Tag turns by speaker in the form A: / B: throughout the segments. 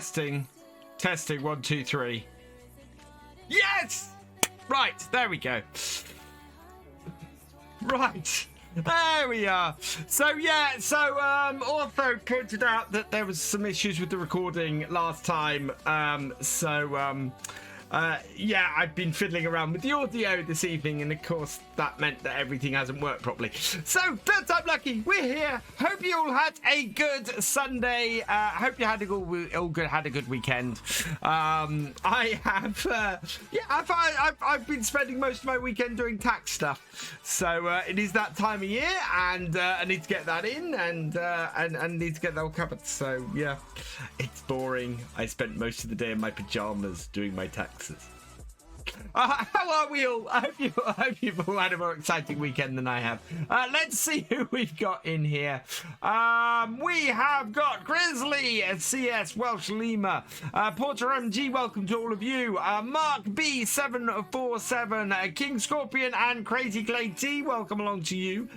A: Testing. 1, 2, 3. Yes! Right, there we go. Right. There we are. So Ortho pointed out that there was some issues with the recording last time. I've been fiddling around with the audio this evening, and of course that meant that everything hasn't worked properly. So third time lucky, we're here. Hope you all had a good Sunday. Hope you had had a good weekend. I've I've been spending most of my weekend doing tax stuff. So it is that time of year, and I need to get that in, and need to get that all covered. So yeah, it's boring. I spent most of the day in my pajamas doing my taxes. How are we all? I hope you've all had a more exciting weekend than I have. Let's see who we've got in here. We have got Grizzly, CS, Welsh Lima, Porter MG, welcome to all of you. Mark B747, King Scorpion, and Crazy Clay T, welcome along to you.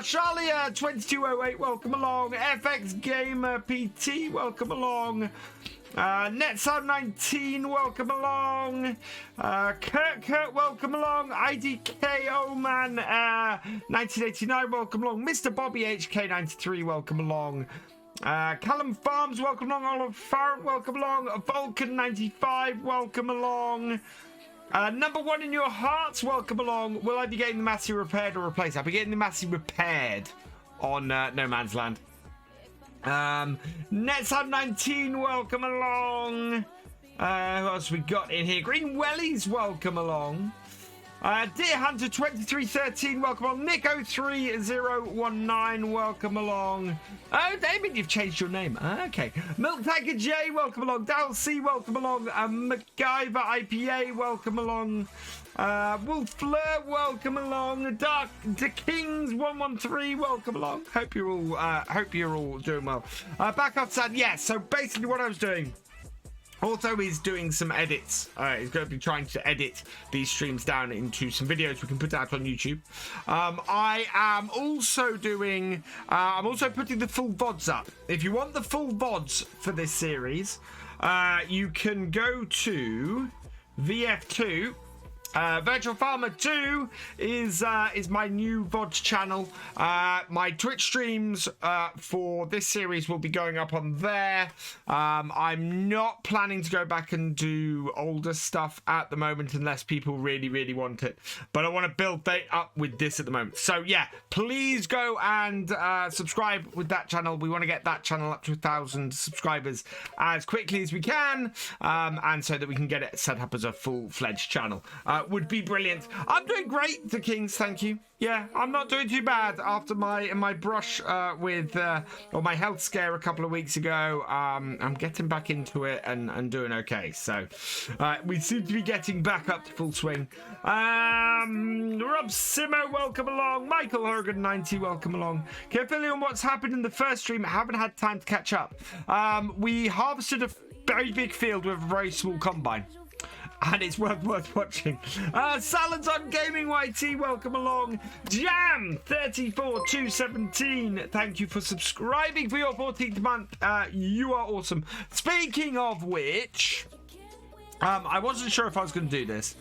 A: Charlie 2208, welcome along. FX Gamer PT, welcome along. NetSound 19, welcome along. Kurt, welcome along. IDKO Man 1989, welcome along. Mr. Bobby HK93, welcome along. Callum Farms, welcome along. Olive Farrant, welcome along. Vulcan 95, welcome along. Number one in your hearts, welcome along. Will I be getting the Massey repaired or replaced? I'll be getting the Massey repaired on No Man's Land. Netsub 19, welcome along. Who else we got in here? Green Wellies, welcome along. Deer Hunter 2313, welcome along. Nico3019, welcome along. Oh, David, you've changed your name. Okay. Milk Tiger J, welcome along. Dal C, welcome along. MacGyver IPA, welcome along. Wolf Fleur, welcome along. Dark the Kings 113, welcome along. Hope you're all doing well. Back outside, yeah. So basically, what I was doing. Also, he's doing some edits. He's going to be trying to edit these streams down into some videos we can put out on YouTube. I am also doing. I'm also putting the full VODs up. If you want the full VODs for this series, you can go to VF2. Virtual Farmer 2 is my new VOD channel. My Twitch streams for this series will be going up on there. I'm not planning to go back and do older stuff at the moment unless people really, really want it. But I want to build that up with this at the moment. So yeah, please go and subscribe with that channel. We want to get that channel up to 1,000 subscribers as quickly as we can, and so that we can get it set up as a full-fledged channel. Would be brilliant. I'm doing great, the Kings, thank you. Yeah, I'm not doing too bad after my brush with or my health scare a couple of weeks ago. I'm getting back into it and doing okay. So we seem to be getting back up to full swing. Rob Simo, welcome along. Michael Hogan 90, welcome along. Can I fill you on what's happened in the first stream? I haven't had time to catch up. We harvested a very big field with a very small combine. And it's worth watching. Salazon Gaming YT, welcome along. Jam 34217, thank you for subscribing for your 14th month. You are awesome. Speaking of which, I wasn't sure if I was going to do this.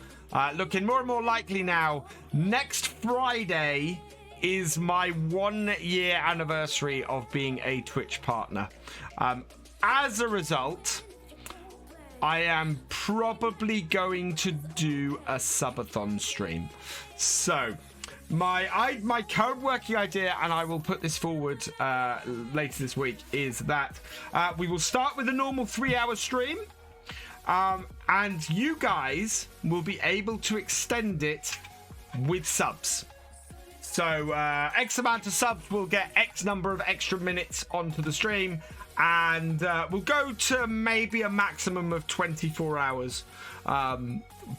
A: Looking more and more likely now. Next Friday is my 1 year anniversary of being a Twitch partner. As a result, I am probably going to do a subathon stream. So my current working idea, and I will put this forward later this week, is that we will start with a normal 3-hour stream, and you guys will be able to extend it with subs. So X amount of subs will get X number of extra minutes onto the stream. And we'll go to maybe a maximum of 24 hours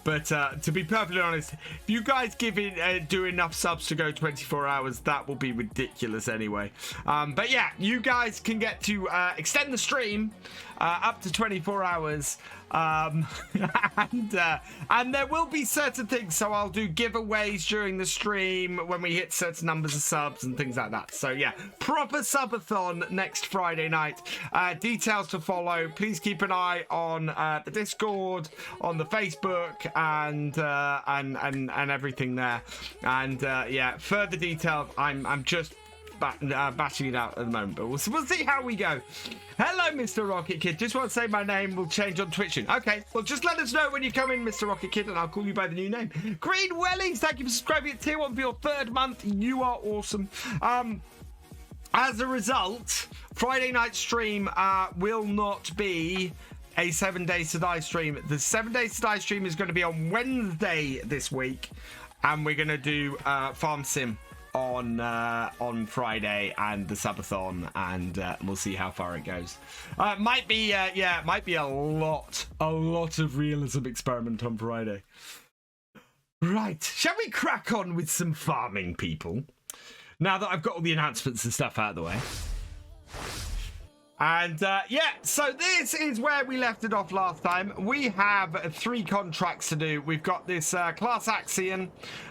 A: But to be perfectly honest, if you guys do enough subs to go 24 hours, that will be ridiculous anyway. But yeah, you guys can get to extend the stream up to 24 hours. And there will be certain things, so I'll do giveaways during the stream when we hit certain numbers of subs and things like that. So yeah, proper subathon next Friday night. Details to follow. Please keep an eye on the Discord, on the Facebook, and everything there. And yeah, further details. I'm just bashing it out at the moment, but we'll see how we go. Hello, Mr. Rocket Kid. Just want to say my name will change on Twitch soon. Okay, well, just let us know when you come in, Mr. Rocket Kid, and I'll call you by the new name. Green Wellies, thank you for subscribing at Tier 1 for your 3rd month. You are awesome. As a result, Friday night stream will not be a 7 Days to Die stream. The 7 Days to Die stream is going to be on Wednesday this week, and we're going to do Farm Sim on Friday and the subathon, and we'll see how far it goes. Might be a lot of Realism Experiment on Friday. Right, shall we crack on with some farming, people? Now that I've got all the announcements and stuff out of the way. And yeah, so this is where we left it off last time. We have 3 contracts to do. We've got this Class Axion,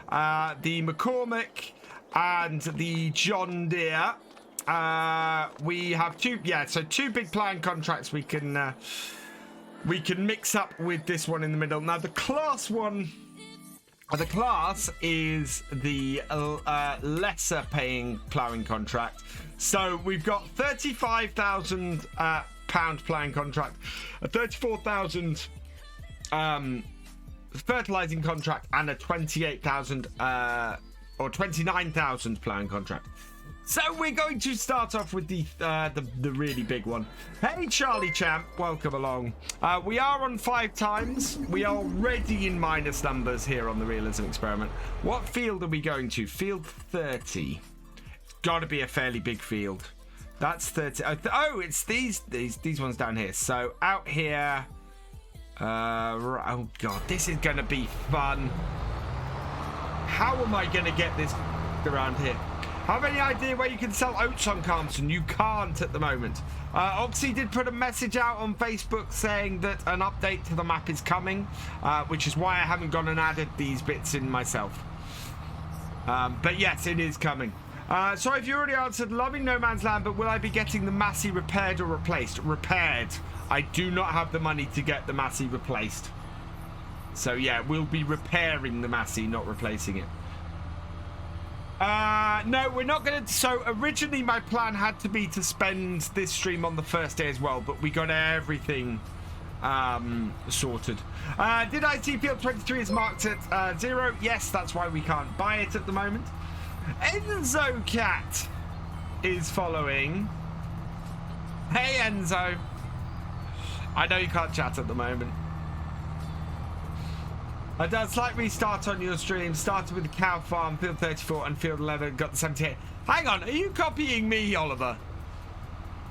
A: the McCormick, and the John Deere. We have 2 big plowing contracts we can mix up with this one in the middle. Now the class one, the class is the lesser paying ploughing contract. So we've got £35,000 ploughing contract, a 34,000 fertilizing contract, and a 28,000 or 29,000 ploughing contract. So we're going to start off with the really big one. Hey, Charlie Champ, welcome along. We are on 5 times. We are already in minus numbers here on the Realism Experiment. What field are we going to? Field 30. It's got to be a fairly big field. That's 30. Oh, it's these ones down here. So out here. Oh God, this is going to be fun. How am I going to get this around here? Have any idea where you can sell oats on Calmsden? You can't at the moment. Oxy did put a message out on Facebook saying that an update to the map is coming, which is why I haven't gone and added these bits in myself. But yes, it is coming. Sorry if you already answered, loving No Man's Land, but will I be getting the Massey repaired or replaced? Repaired. I do not have the money to get the Massey replaced. So yeah, we'll be repairing the Massey, not replacing it. No, we're not going to. So originally my plan had to be to spend this stream on the first day as well, but we got everything sorted. Did I see Field 23 is marked at 0? Yes, that's why we can't buy it at the moment. Enzo Cat is following. Hey Enzo. I know you can't chat at the moment. I done a slight restart on your stream. Started with the cow farm, field 34, and field 11. Got the 78. Hang on, are you copying me, Oliver?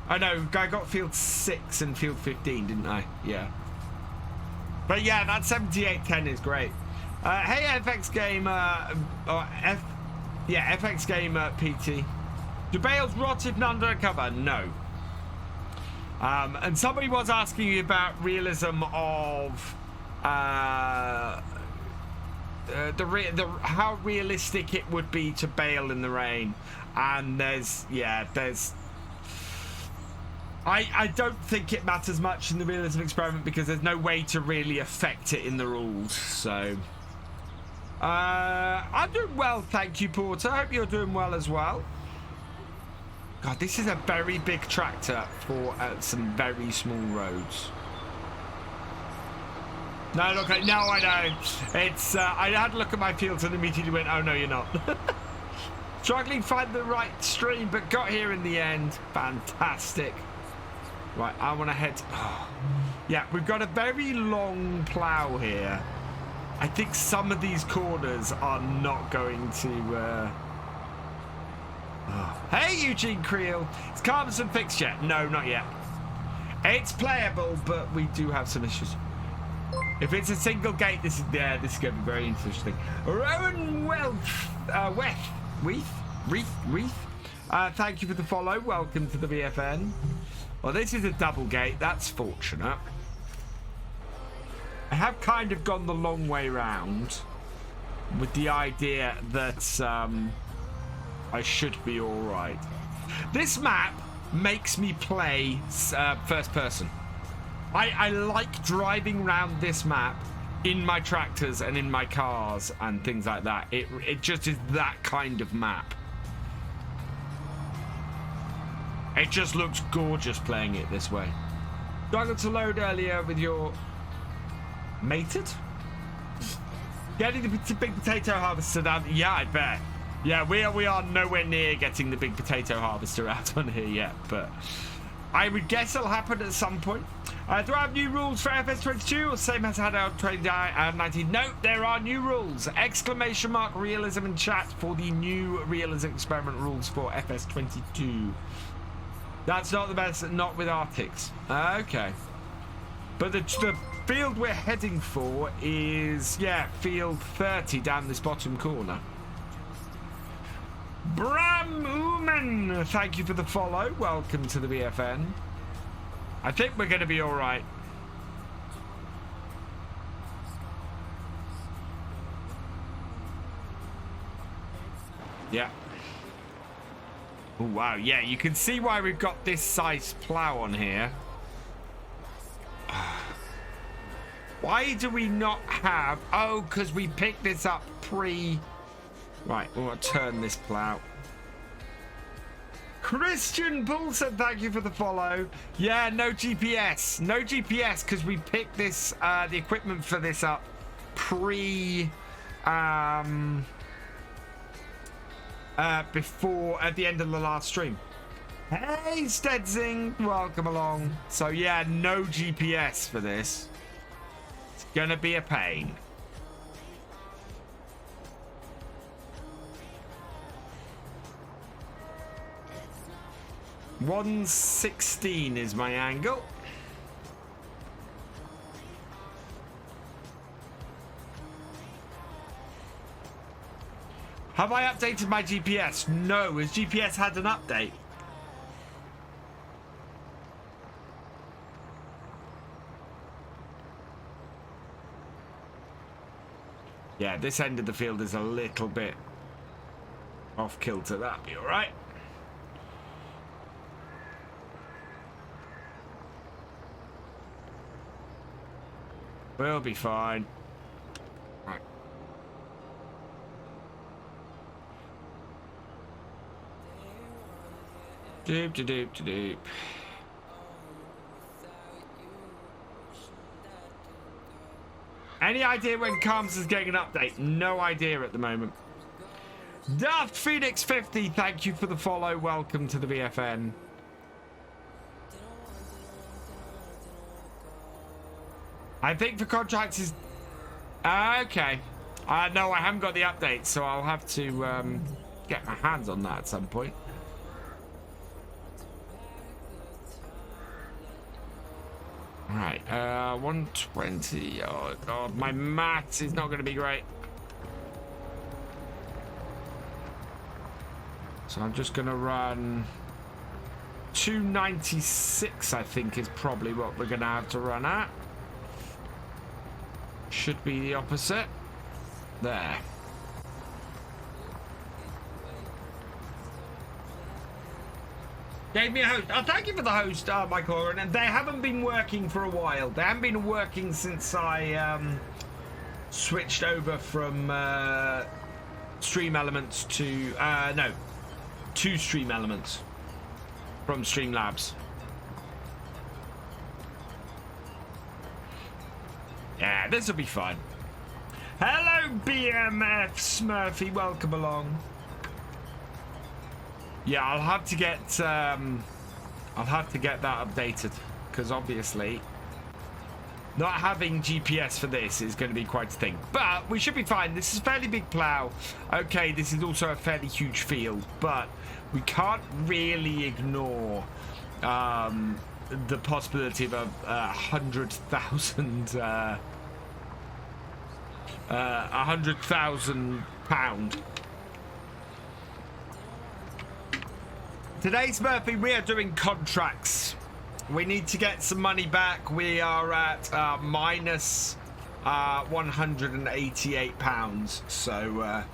A: I know, I got field 6 and field 15, didn't I? Yeah. But yeah, that 7810 is great. Hey, FX Gamer, FX Gamer PT. Do bales rot if none are cover? No. And somebody was asking you about realism of how realistic it would be to bale in the rain, and I don't think it matters much in the Realism Experiment because there's no way to really affect it in the rules. So I'm doing well, thank you, Porter. I hope you're doing well as well. God, this is a very big tractor for some very small roads. No, look, no, I know. It's, I had to look at my fields and immediately went, oh, no, you're not. Struggling to find the right stream, but got here in the end. Fantastic. Right, I want to head... Oh. Yeah, we've got a very long plow here. I think some of these corners are not going to... Oh. Hey, Eugene Creel. Is Calmsden fixed yet? No, not yet. It's playable, but we do have some issues. If it's a single gate, this is going to be very interesting. Rowan Reith. Thank you for the follow. Welcome to the VFN. Well, this is a double gate. That's fortunate. I have kind of gone the long way round with the idea that I should be all right. This map makes me play first person. I like driving around this map in my tractors and in my cars and things like that. It just is that kind of map. It just looks gorgeous playing it this way. Struggled to load earlier with your mated? Getting the big potato harvester down. Yeah, I bet. Yeah, we are nowhere near getting the big potato harvester out on here yet, but I would guess it'll happen at some point. Do I have new rules for FS22 or same as I had out 2019? No, there are new rules. Exclamation mark realism in chat for the new Realism Experiment rules for FS22. That's not the best, not with Arctics. Okay. But the field we're heading for is, yeah, field 30 down this bottom corner. Bram Ooman, thank you for the follow. Welcome to the BFN. I think we're going to be all right. Yeah. Oh, wow. Yeah, you can see why we've got this size plow on here. Why do we not have... Oh, because we picked this up pre... Right, we'll turn this plow. Christian Paulson, thank you for the follow. Yeah, no GPS. No GPS because we picked this, the equipment for this up pre... before, at the end of the last stream. Hey, Stedzing, welcome along. So, yeah, no GPS for this. It's gonna be a pain. $116 is my angle. Have I updated my GPS? No. Has GPS had an update? Yeah, this end of the field is a little bit off kilter. That'll be all right. We'll be fine. Right. Doop. Any idea when Calmsden is getting an update? No idea at the moment. Daft Phoenix 50, thank you for the follow. Welcome to the VFN. I think for contracts is... okay. No, I haven't got the update, so I'll have to get my hands on that at some point. Right, 120. Oh, God, my maths is not going to be great. So I'm just going to run 296, I think, is probably what we're going to have to run at. Should be the opposite. There. Gave me a host. Oh, thank you for the host, Michael. And they haven't been working for a while. They haven't been working since I switched over from Stream Elements to to Stream Elements from Streamlabs. Yeah, this will be fine. Hello, BMF Smurfy. Welcome along. Yeah, I'll have to get that updated because obviously not having GPS for this is going to be quite a thing. But we should be fine. This is a fairly big plow. Okay, this is also a fairly huge field, but we can't really ignore the possibility of a 100,000 £100,000. Today's Murphy, we are doing contracts. We need to get some money back. We are at minus £188. So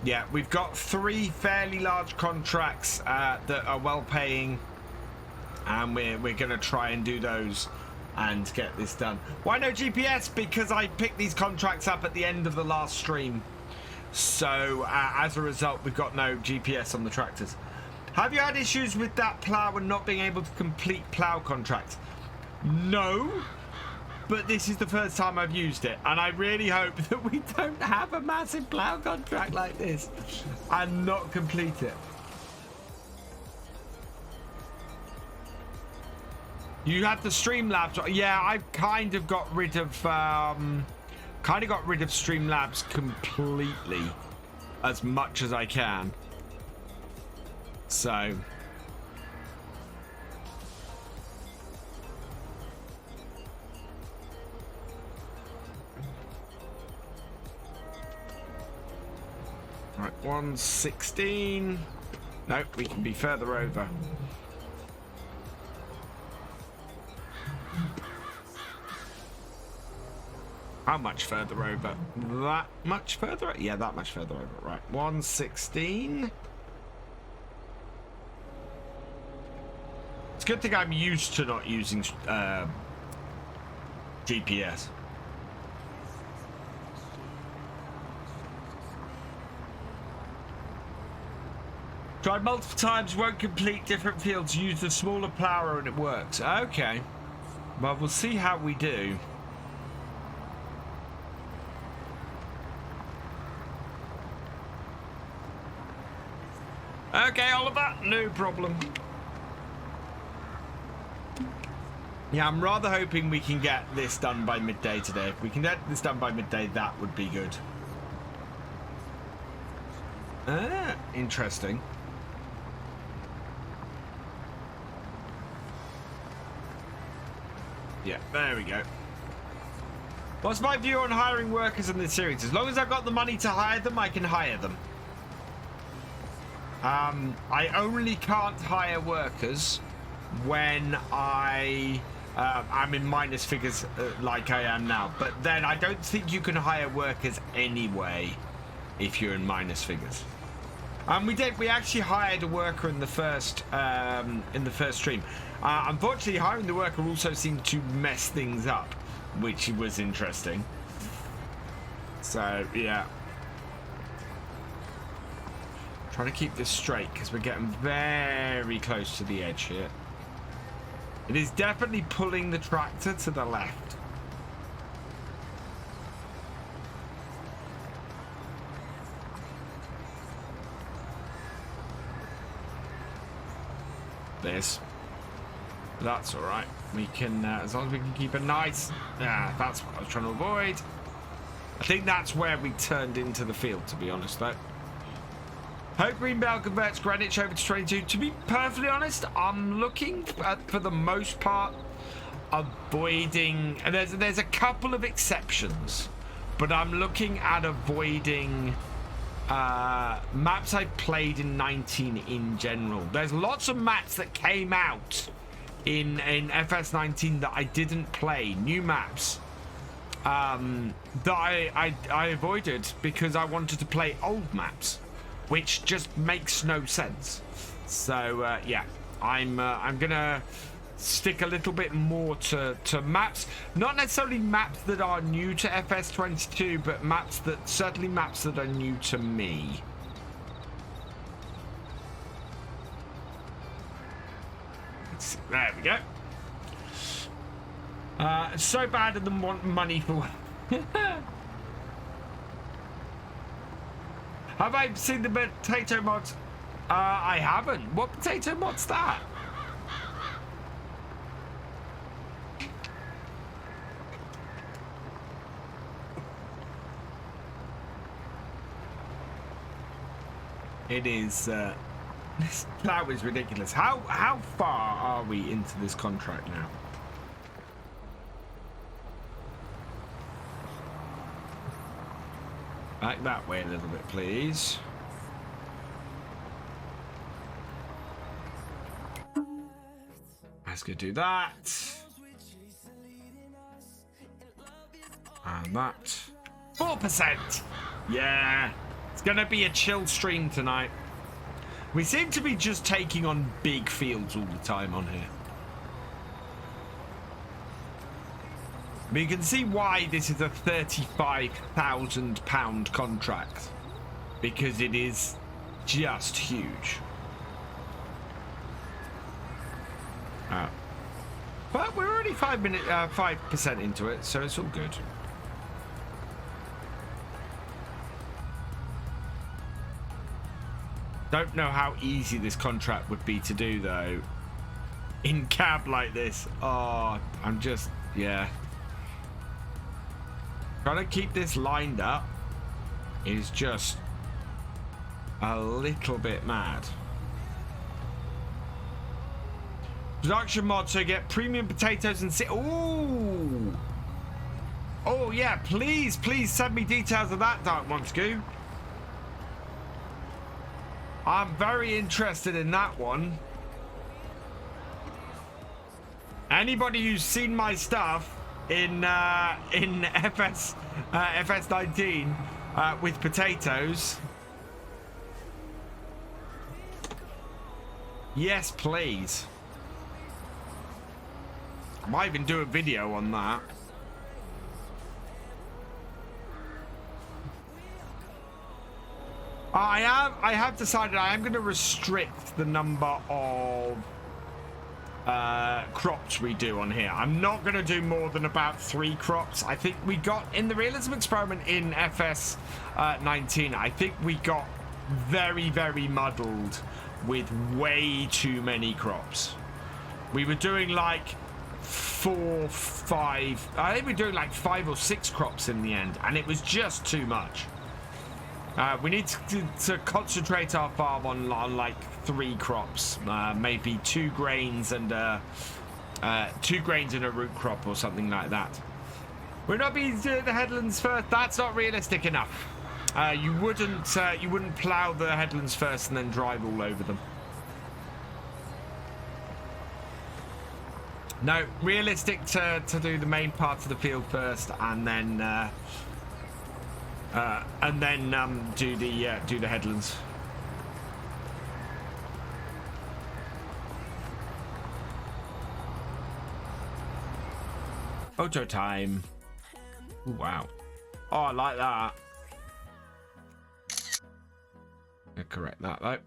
A: yeah, we've got 3 fairly large contracts that are well paying, and we're going to try and do those and get this done. Why no GPS? Because I picked these contracts up at the end of the last stream, so as a result we've got no GPS on the tractors. Have you had issues with that plow and not being able to complete plow contracts? No, but this is the first time I've used it, and I really hope that we don't have a massive plow contract like this and not complete it. You had the Streamlabs. Yeah, I've kind of got rid of Streamlabs completely, as much as I can. So right, 116. Nope, we can be further over. How much further over? That much further? Yeah, that much further over. Right, 116. It's a good thing I'm used to not using GPS. Tried multiple times, won't complete different fields. Use the smaller plower and it works. Okay. Well, we'll see how we do. Okay, Oliver, no problem. Yeah, I'm rather hoping we can get this done by midday today. If we can get this done by midday, that would be good. Ah, interesting. Yeah, there we go. What's my view on hiring workers in this series? As long as I've got the money to hire them, I can hire them. I only can't hire workers when I'm in minus figures like I am now. But then I don't think you can hire workers anyway if you're in minus figures. We actually hired a worker in the first stream. Unfortunately, hiring the worker also seemed to mess things up, which was interesting. So yeah. Trying to keep this straight because we're getting very close to the edge here. It is definitely pulling the tractor to the left. That's all right. We can, as long as we can keep a nice. Yeah, that's what I was trying to avoid. I think that's where we turned into the field, to be honest, though. Hope Greenbelt converts Greenwich over to 22. To be perfectly honest, I'm looking at, for the most part, avoiding. And there's a couple of exceptions, but I'm looking at avoiding maps I've played in 19 in general. There's lots of maps that came out in FS19 that I didn't play, new maps that I avoided because I wanted to play old maps, which just makes no sense. So yeah, I'm gonna stick a little bit more to maps, not necessarily maps that are new to FS22, but certainly maps that are new to me. There we go. So bad at them want money for. Have I seen the potato mods? I haven't. What potato mod's that? It is. This plow is ridiculous. How far are we into this contract now? Back that way a little bit, please. Let's go do that. And that. 4%! Yeah. It's going to be a chill stream tonight. We seem to be just taking on big fields all the time on here. But you can see why this is a £35,000 contract. Because it is just huge. But we're already 5% into it, so it's all good. Don't know how easy this contract would be to do, though. In cab like this. Oh, I'm just, yeah. Trying to keep this lined up is just a little bit mad. Production mod, so get premium potatoes and ooh! Oh, yeah, please send me details of that, Dark Montague. I'm very interested in that one. Anybody who's seen my stuff in FS19 with potatoes, yes, please. I might even do a video on that. I have decided I am going to restrict the number of crops we do on here. I'm not going to do more than about 3 crops. I think we got in the realism experiment in FS19. I think we got very muddled with way too many crops. We were doing like 4, 5. I think we were doing like 5 or 6 crops in the end, and it was just too much. We need to concentrate our farm on like 3 crops, maybe 2 grains and 2 grains and a root crop or something like that. We're not being doing the headlands first. That's not realistic enough. You wouldn't plow the headlands first and then drive all over them. No, realistic to do the main part of the field first and then do the headlands. Photo time. Ooh, wow. Oh, I like that. I'll correct that though.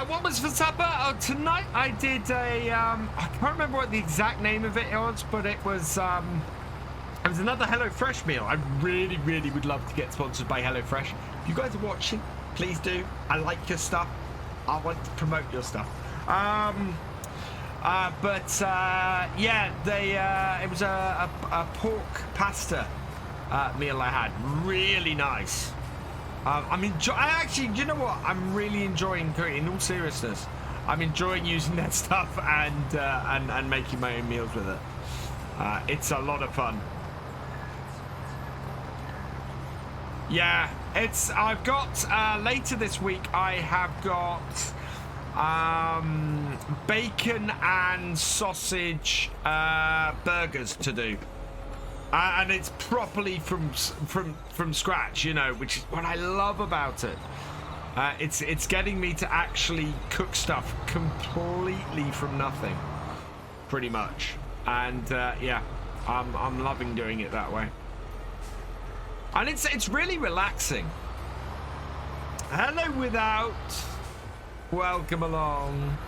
A: What was for supper? Oh, tonight I did a I can't remember what the exact name of it was, but it was another HelloFresh meal. I really would love to get sponsored by HelloFresh. If you guys are watching, please do. I like your stuff. I want to promote your stuff. Yeah, it was a pork pasta meal I had. Really nice. Actually, do you know what? I'm really enjoying cooking. In all seriousness, I'm enjoying using that stuff and making my own meals with it. It's a lot of fun. Yeah, I've got later this week. I have got bacon and sausage burgers to do. And it's properly from scratch, you know, which is what I love about it. It's getting me to actually cook stuff completely from nothing, pretty much. And yeah, I'm loving doing it that way. And it's really relaxing. Hello, Without. Welcome along.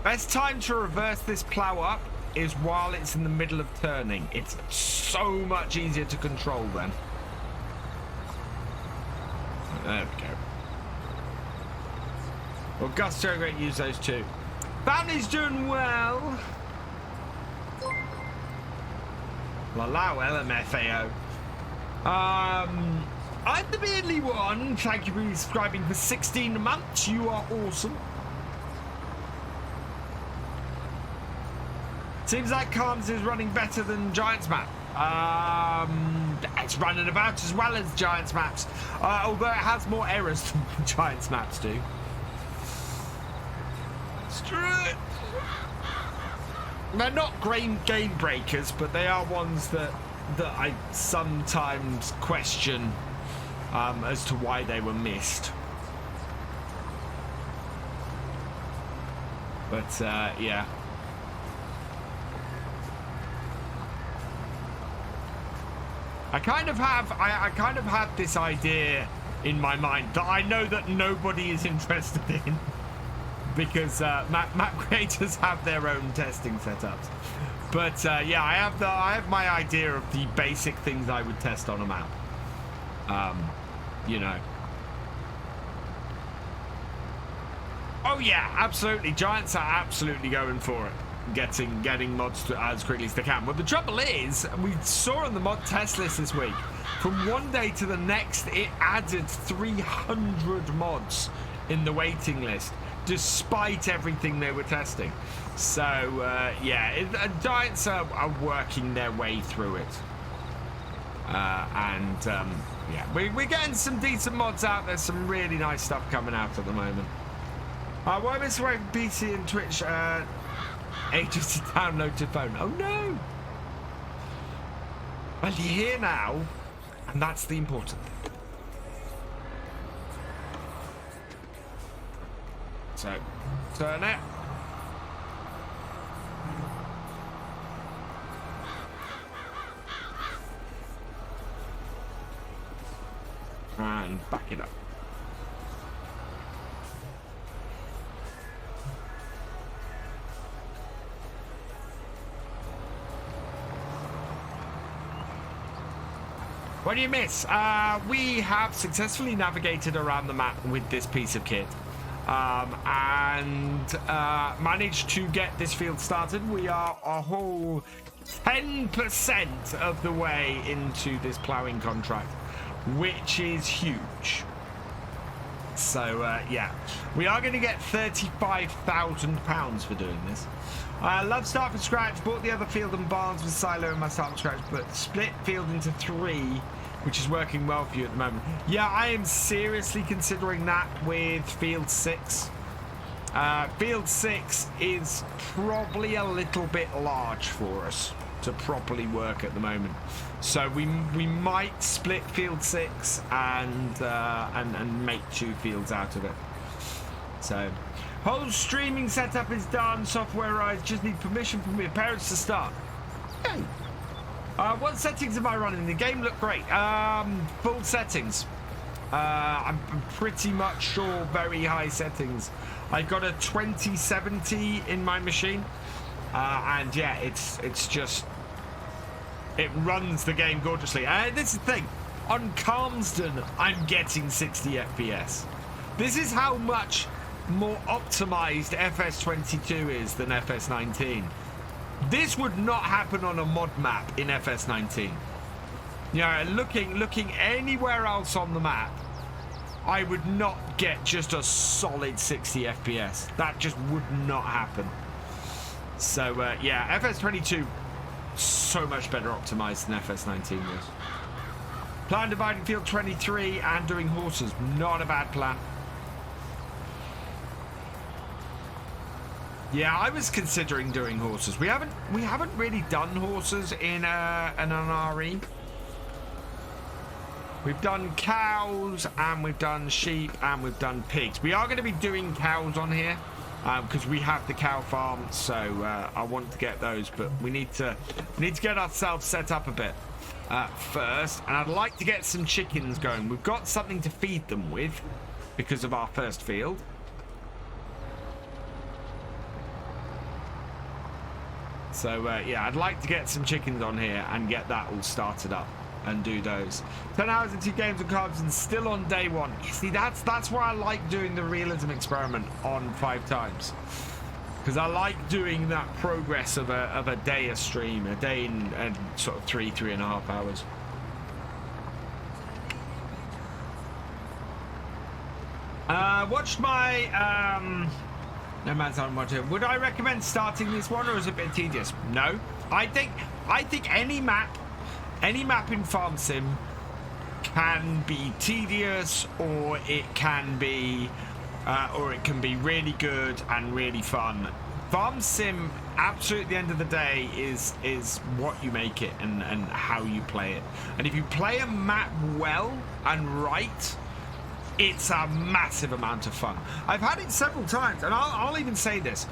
A: Best time to reverse this plow up is while it's in the middle of turning. It's so much easier to control then. There we go. Well, Gusto going to use those two. Bounty's doing well. Allow LMFAO. I'm the Beardly One. Thank you for subscribing for 16 months. You are awesome. Seems like Calmsden is running better than Giants Map. It's running about as well as Giants Maps, although it has more errors than Giants Maps do. They're not game breakers, but they are ones that I sometimes question as to why they were missed. But yeah. I kind of have this idea in my mind that I know that nobody is interested in, because map creators have their own testing setups. But yeah, I have my idea of the basic things I would test on a map. You know. Oh yeah, absolutely. Giants are absolutely going for it. Getting mods to as quickly as they can. Well, the trouble is, we saw on the mod test list this week, from one day to the next, it added 300 mods in the waiting list, despite everything they were testing. So yeah, Giants are working their way through it. Yeah, we're getting some decent mods out. There's some really nice stuff coming out at the moment. Why miss away from PC and Twitch? Ages to download to phone. Oh no! Well, you're here now, and that's the important thing. So, turn it. And back it up. What do you miss? We have successfully navigated around the map with this piece of kit and managed to get this field started. We are a whole 10% of the way into this ploughing contract, which is huge. So yeah, we are going to get £35,000 for doing this. Love start from scratch, bought the other field and barns with silo in my start from scratch, but split field into 3, which is working well for you at the moment. Yeah, I am seriously considering that with field 6. Field 6 is probably a little bit large for us to properly work at the moment. So we might split field 6 and make 2 fields out of it. So whole streaming setup is done. Software I just need permission from your parents to start. Okay. What settings am I running? The game looked great. Full settings. I'm pretty much sure very high settings. I've got a 2070 in my machine, and yeah, it's just, it runs the game gorgeously. This is the thing, on Calmsden I'm getting 60 FPS. This is how much more optimized FS22 is than FS19. This would not happen on a mod map in FS19. You know, looking anywhere else on the map, I would not get just a solid 60 FPS. That just would not happen. So yeah, FS22 so much better optimized than FS19 was. Plan dividing field 23 and doing horses, not a bad plan. Yeah, I was considering doing horses. We haven't really done horses in an RE. We've done cows and we've done sheep and we've done pigs. We are going to be doing cows on here because we have the cow farm, so I want to get those, but we need to get ourselves set up a bit first, and I'd like to get some chickens going. We've got something to feed them with because of our first field. So yeah, I'd like to get some chickens on here and get that all started up. and do those. 10 hours and 2 games of Calmsden still on day 1. You see, that's why I like doing the realism experiment on 5 times. Because I like doing that progress of a day a stream, a day in sort of 3.5 hours. Watched my No Man's Land watcher. Would I recommend starting this one, or is it a bit tedious? No. I think any map in Farm Sim can be tedious, or it can be really good and really fun. Farm Sim, absolutely at the end of the day, is what you make it and how you play it. And if you play a map well and right, it's a massive amount of fun. I've had it several times, and I'll even say this,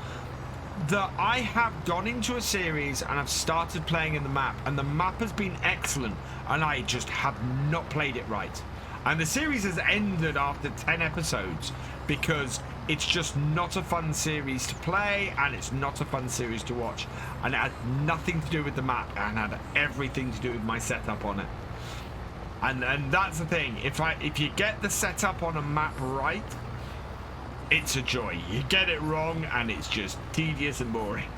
A: that I have gone into a series and I've started playing in the map, and the map has been excellent, and I just have not played it right. And the series has ended after 10 episodes because it's just not a fun series to play, and it's not a fun series to watch. And it had nothing to do with the map, and had everything to do with my setup on it. And that's the thing. If you get the setup on a map right, it's a joy. You get it wrong, and it's just tedious and boring.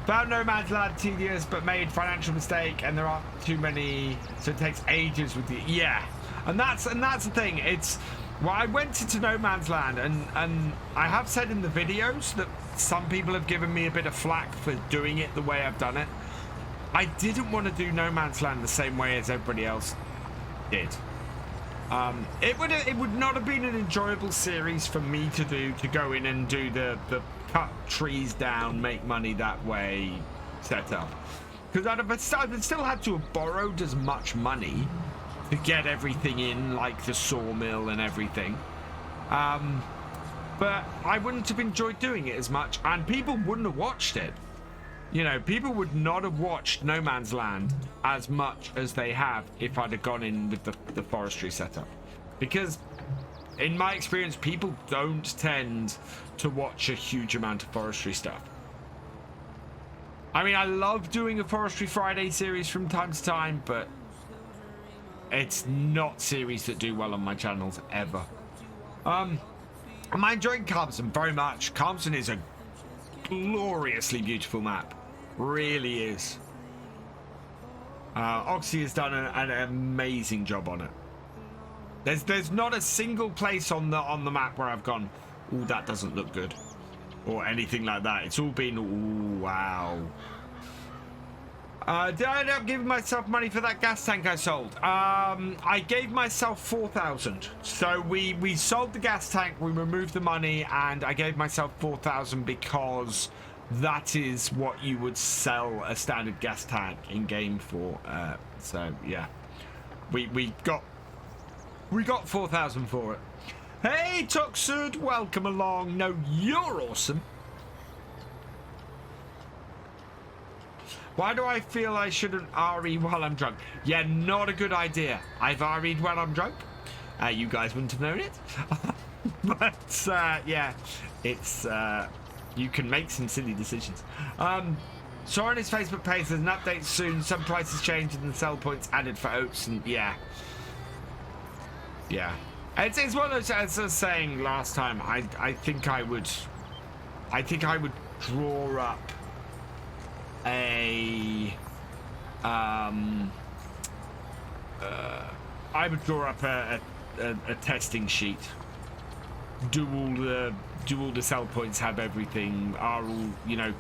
A: Found No Man's Land tedious, but made financial mistake, and there aren't too many, so it takes ages with the and that's the thing. It's I went into No Man's Land, and I have said in the videos that some people have given me a bit of flack for doing it the way I've done it. I didn't want to do No Man's Land the same way as everybody else did. It would not have been an enjoyable series for me to go in and do the cut trees down, make money that way setup, because I'd still had to have borrowed as much money to get everything in, like the sawmill and everything. But I wouldn't have enjoyed doing it as much, and people wouldn't have watched it. You know, people would not have watched No Man's Land as much as they have if I'd have gone in with the forestry setup. Because, in my experience, people don't tend to watch a huge amount of forestry stuff. I mean, I love doing a Forestry Friday series from time to time, but it's not series that do well on my channels, ever. Am I enjoying Calmsden? Very much. Calmsden is a gloriously beautiful map. Really is. Oxy has done an amazing job on it. There's not a single place on the map where I've gone, "Ooh, that doesn't look good," or anything like that. It's all been, "Ooh, wow." Did I end up giving myself money for that gas tank I sold? I gave myself 4,000. So we sold the gas tank, we removed the money, and I gave myself 4,000 because that is what you would sell a standard gas tank in game for. So yeah, we got 4,000 for it. Hey Tuxud, welcome along. No, you're awesome. Why do I feel I shouldn't RE while I'm drunk? Yeah, not a good idea. I've RE'd while I'm drunk. You guys wouldn't have known it. But yeah, it's you can make some silly decisions. Saw on his Facebook page there's an update soon. Some prices changed and the sell points added for oats, and yeah. It's one of those, as I was saying last time. I think I would draw up I would draw up a testing sheet. Do all the sell points have everything? Are all, you know,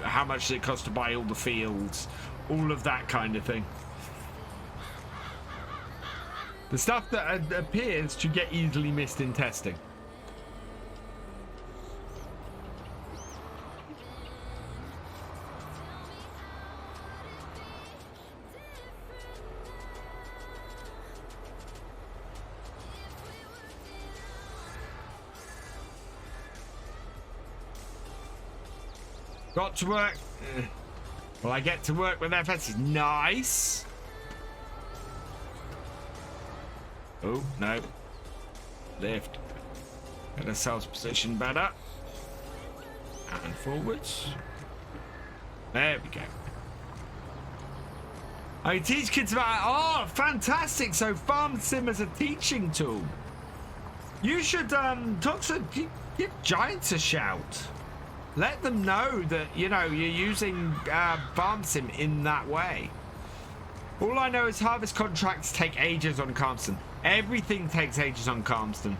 A: how much does it cost to buy all the fields? All of that kind of thing. The stuff that appears to get easily missed in testing. Got to work. Well, I get to work with FS. Nice. Oh, no. Lift. Get ourselves position better. And forwards. There we go. I teach kids about. Oh, fantastic! So farm sim as a teaching tool. You should talk to give Giants a shout. Let them know that you're using farm sim in that way. All I know is harvest contracts take ages on Calmsden. Everything takes ages on Calmsden.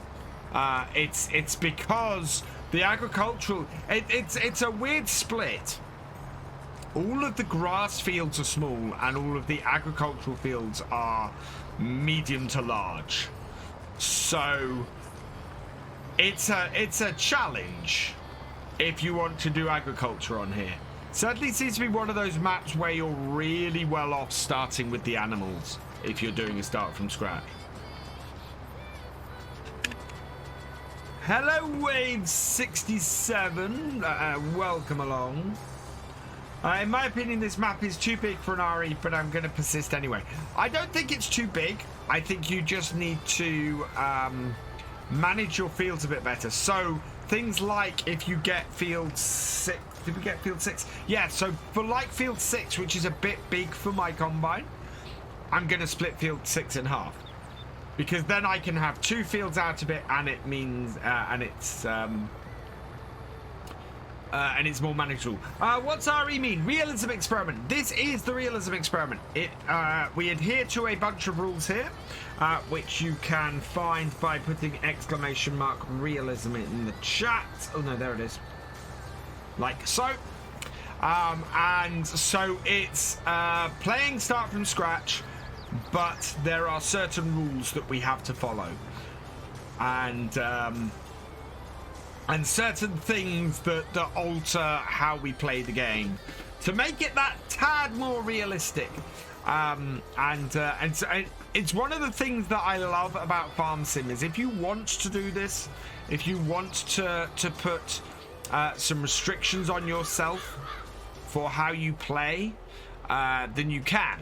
A: It's because the agricultural. It's a weird split. All of the grass fields are small, and all of the agricultural fields are medium to large. So it's a challenge if you want to do agriculture on here. Certainly seems to be one of those maps where you're really well off starting with the animals if you're doing a start from scratch. Hello, Wave 67. Welcome along. In my opinion, this map is too big for an RE, but I'm going to persist anyway. I don't think it's too big. I think you just need to manage your fields a bit better. So things like if you get field 6, did we get field 6? Yeah, so for like field 6, which is a bit big for my combine, I'm going to split field 6 in half. Because then I can have 2 fields out of it, and it means, and it's more manageable. What's RE mean? Realism Experiment. This is the Realism Experiment. We adhere to a bunch of rules here, which you can find by putting !realism in the chat. Oh no, there it is. Like so. And so it's playing start from scratch, but there are certain rules that we have to follow. And certain things that alter how we play the game to make it that tad more realistic. And so it's one of the things that I love about Farm Sim is if you want to do this, if you want to put some restrictions on yourself for how you play, then you can.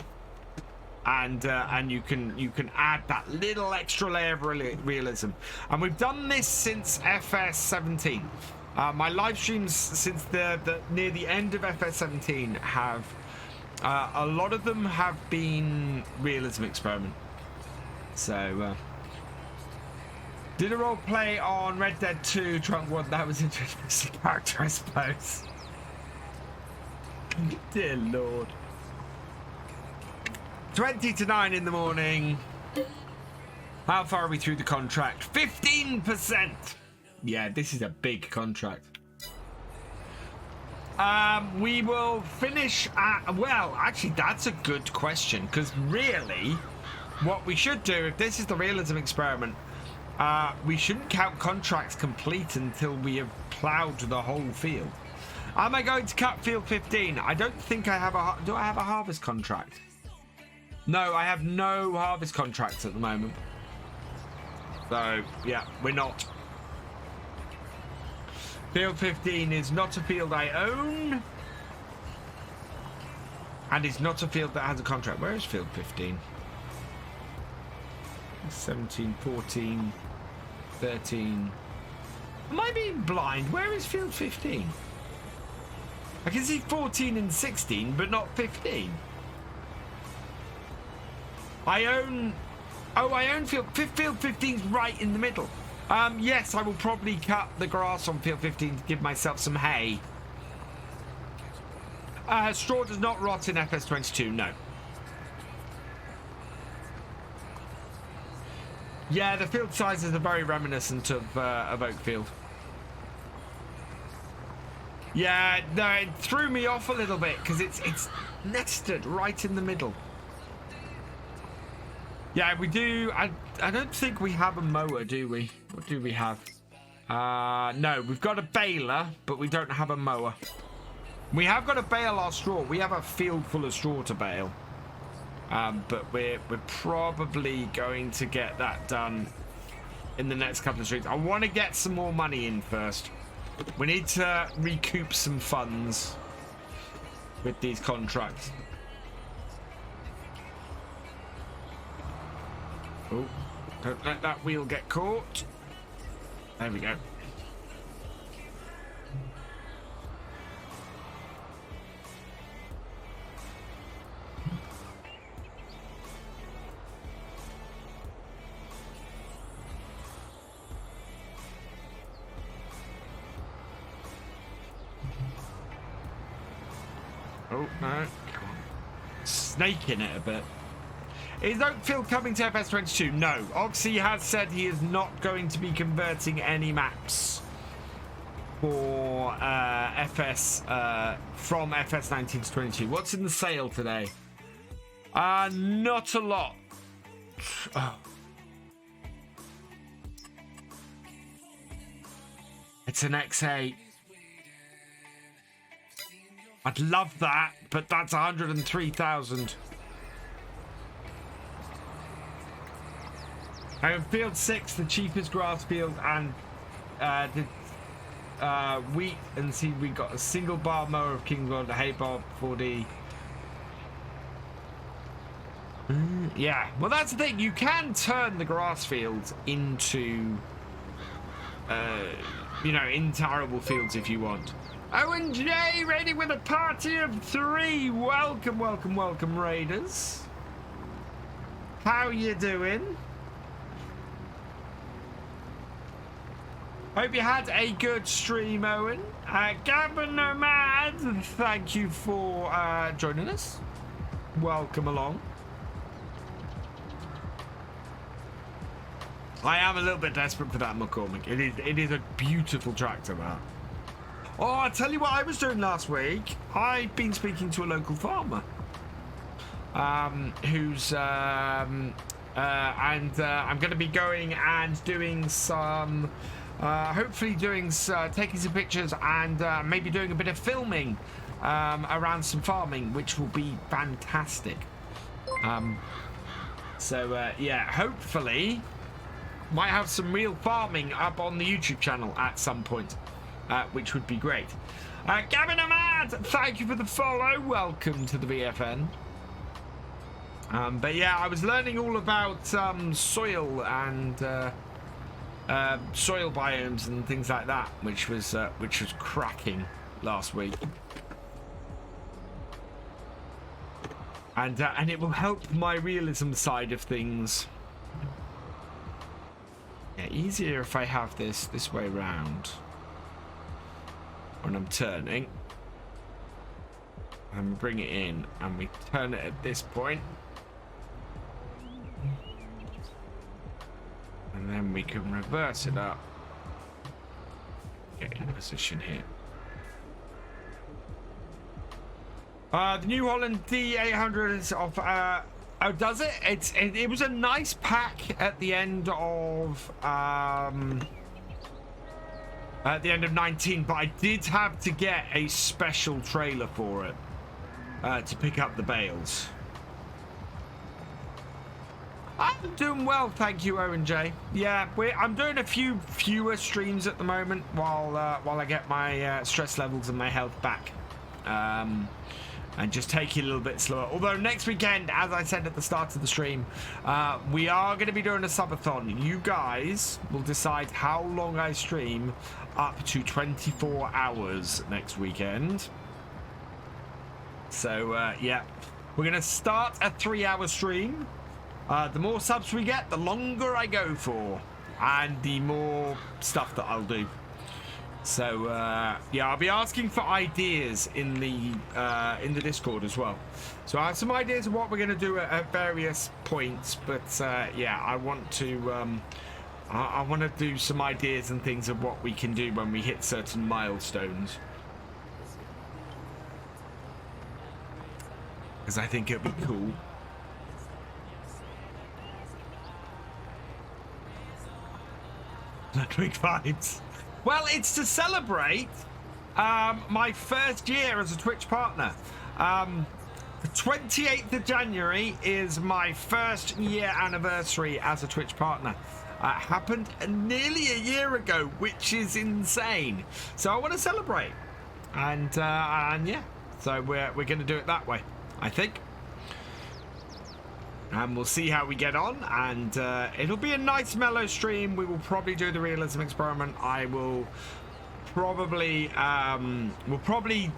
A: And you can add that little extra layer of realism, and we've done this since FS17. My live streams since the near the end of FS17 have a lot of them have been Realism Experiment. So did a role play on Red Dead 2 Trunk 1. That was interesting character, I suppose. Dear Lord. 20 to 9 in the morning. How far are we through the contract? 15%. Yeah, this is a big contract. We will finish at, well, actually, that's a good question, because really, what we should do, if this is the Realism Experiment, we shouldn't count contracts complete until we have plowed the whole field. Am I going to cut field 15? I don't think I have do I have a harvest contract? No, I have no harvest contracts at the moment. So, yeah, we're not. Field 15 is not a field I own. And it's not a field that has a contract. Where is field 15? 17, 14, 13. Am I being blind? Where is field 15? I can see 14 and 16, but not 15. I own field 15's right in the middle. Yes, I will probably cut the grass on field 15 to give myself some hay. Straw does not rot in FS22, no. Yeah, the field sizes are very reminiscent of Oakfield. Yeah, no, it threw me off a little bit because it's nested right in the middle. Yeah, we do. I don't think we have a mower, do we? What do we have? No, we've got a baler, but we don't have a mower. We have got to bale our straw. We have a field full of straw to bale. But we're probably going to get that done in the next couple of streets. I want to get some more money in first. We need to recoup some funds with these contracts. Oh, don't let that wheel get caught. There we go. Oh, no. Come on. Snaking it a bit. Is Oakfield coming to FS22? No. Oxy has said he is not going to be converting any maps for FS from FS19 to 22. What's in the sale today? Not a lot. Oh. It's an X8. I'd love that, but that's 103,000. I have field 6, the cheapest grass field, and wheat and seed. We got a single bar mower of King God, a hay bar 4D. Yeah, well, that's the thing. You can turn the grass fields into, you know, into arable fields if you want. Owen J, ready with a party of 3. Welcome, welcome, welcome, Raiders. How you doing? Hope you had a good stream, Owen. Gavin Nomad, thank you for joining us. Welcome along. I am a little bit desperate for that McCormick. It is a beautiful tractor, that. Oh, I'll tell you what I was doing last week. I've been speaking to a local farmer who's and I'm going to be going and doing some hopefully doing taking some pictures and maybe doing a bit of filming around some farming, which will be fantastic. So yeah, hopefully might have some real farming up on the YouTube channel at some point, which would be great. Gavin Ahmad, thank you for the follow. Welcome to the VFN. But yeah, I was learning all about soil and soil biomes and things like that, which was cracking last week. And it will help my realism side of things. Yeah, easier if I have this way round when I'm turning. And bring it in and we turn it at this point. And then we can reverse it up. Get in position here. The New Holland D800 is off. Oh, does it? It was a nice pack at the end of 19, but I did have to get a special trailer for it to pick up the bales. I'm doing well, thank you, Owen J. Yeah, I'm doing a few fewer streams at the moment while I get my stress levels and my health back. And just take it a little bit slower. Although next weekend, as I said at the start of the stream, we are going to be doing a subathon. You guys will decide how long I stream, up to 24 hours next weekend. So, yeah, we're going to start a 3-hour stream. The more subs we get, the longer I go for, and the more stuff that I'll do. So yeah, I'll be asking for ideas in the Discord as well. So I have some ideas of what we're going to do at various points, but yeah, I want to do some ideas and things of what we can do when we hit certain milestones, because I think it'll be cool. Quick vibes. Well, it's to celebrate my first year as a Twitch partner. The 28th of January is my first year anniversary as a Twitch partner. Happened nearly a year ago, which is insane. So I want to celebrate, and yeah, so we're going to do it that way, I think. And we'll see how we get on, and it'll be a nice mellow stream. We will probably do the realism experiment. I will probably I'll probably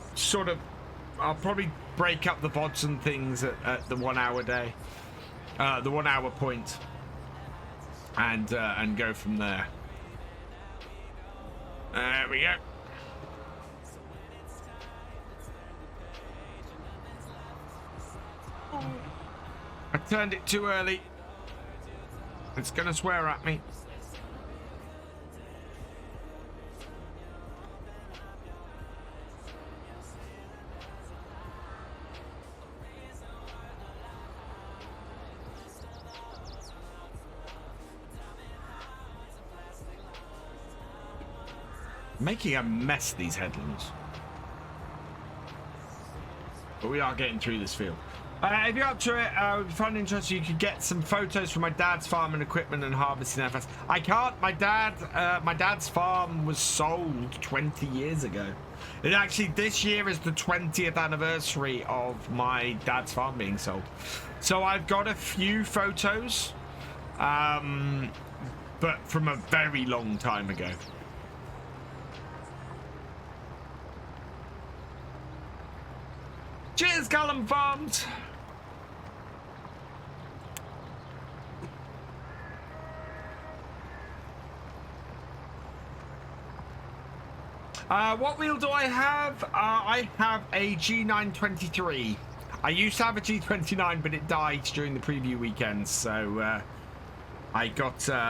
A: break up the VODs and things at the 1 hour day, the 1 hour point, and go from there. There we go. I turned it too early. It's gonna swear at me. Making a mess, these headlands. But we are getting through this field. If you're up to it, if you find it interesting, you could get some photos from my dad's farm and equipment and harvesting efforts. I can't. My dad's farm was sold 20 years ago. It actually, this year is the 20th anniversary of my dad's farm being sold. So I've got a few photos, but from a very long time ago. Cheers, Galcomp Farms. What wheel do I have? I have a G923. I used to have a G29, but it died during the preview weekend, so I got a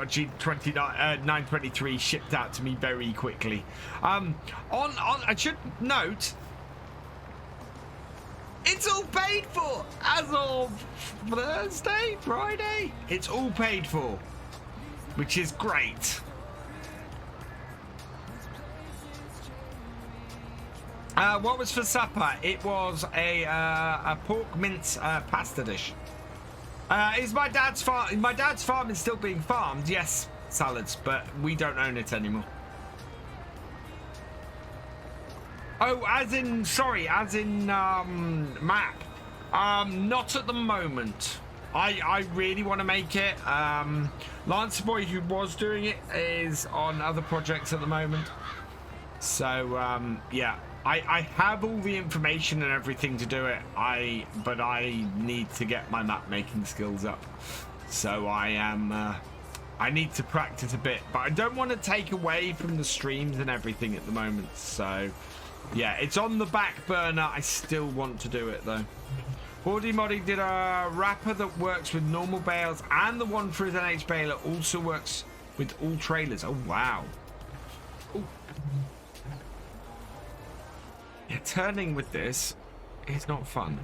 A: G923 shipped out to me very quickly. I should note, it's all paid for as of Thursday, Friday. It's all paid for, which is great. What was for supper? It was a pork mince pasta dish. Is my dad's farm? My dad's farm is still being farmed. Yes, salads, but we don't own it anymore. Oh, as in map. Not at the moment. I really want to make it. Lance Boy, who was doing it, is on other projects at the moment. So yeah, I have all the information and everything to do it. But I need to get my map making skills up. So I need to practice a bit, but I don't want to take away from the streams and everything at the moment. So yeah, it's on the back burner. I still want to do it though. Hordy Moddy did a wrapper that works with normal bales, and the one for his NH baler also works with all trailers. Oh wow. Ooh. Yeah, turning with this is not fun.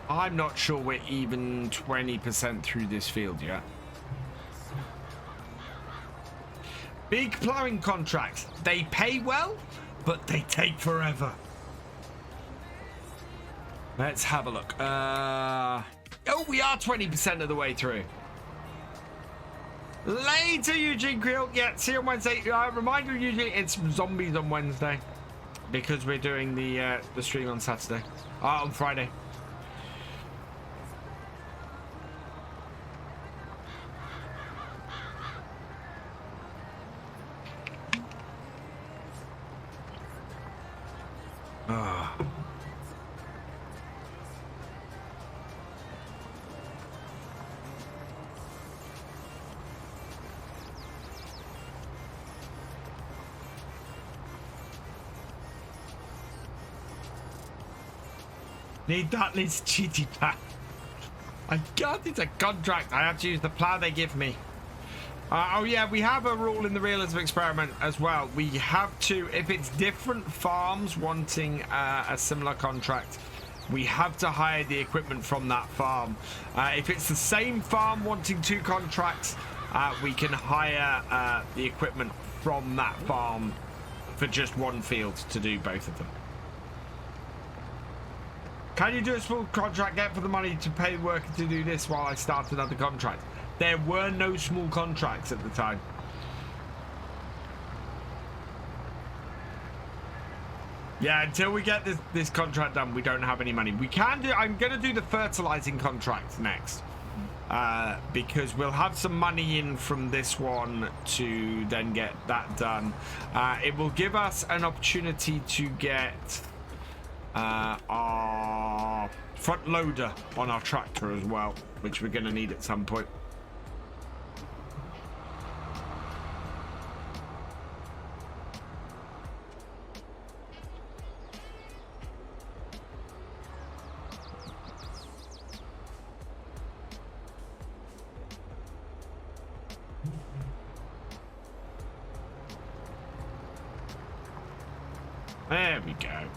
A: I'm not sure we're even 20% through this field yet. Big plowing contracts. They pay well, but they take forever. Let's have a look. Oh, we are 20% of the way through. Later, Eugene Creel. Yeah, see you on Wednesday. Reminder, Eugene, it's zombies on Wednesday because we're doing the stream on Saturday. On Friday. Need that Liz cheaty pack. I got it's a contract. I have to use the plow they give me. Oh yeah, we have a rule in the Realism Experiment as well. We have to, if it's different farms wanting a similar contract, we have to hire the equipment from that farm. If it's the same farm wanting two contracts, we can hire the equipment from that farm for just one field to do both of them. Can you do a small contract, get for the money to pay the worker to do this while I start another contract? There were no small contracts at the time. Yeah, until we get this contract done, we don't have any money. We can do, I'm going to do the fertilizing contract next. Because we'll have some money in from this one to then get that done. It will give us an opportunity to get our front loader on our tractor as well. which we're going to need at some point. There we go.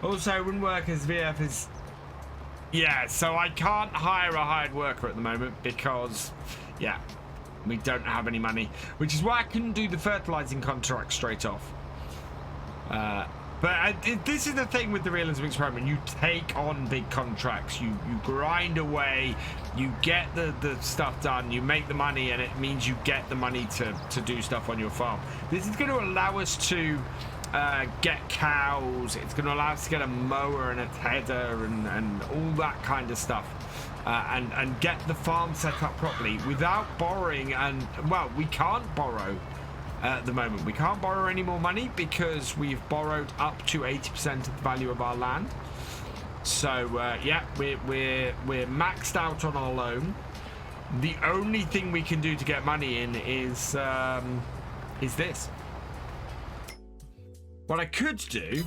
A: Also, wouldn't work as VF is... Yeah, so I can't hire a hired worker at the moment because, yeah, we don't have any money. Which is why I couldn't do the fertilizing contract straight off. But this is the thing with the Realism Experiment. You take on big contracts. You grind away. You get the stuff done. You make the money, and it means you get the money to do stuff on your farm. This is going to allow us to get cows. It's going to allow us to get a mower and a tedder and all that kind of stuff. And get the farm set up properly without borrowing. And, well, we can't borrow. At the moment, we can't borrow any more money because we've borrowed up to 80% of the value of our land. So yeah, we're maxed out on our loan. The only thing we can do to get money in is this. What I could do,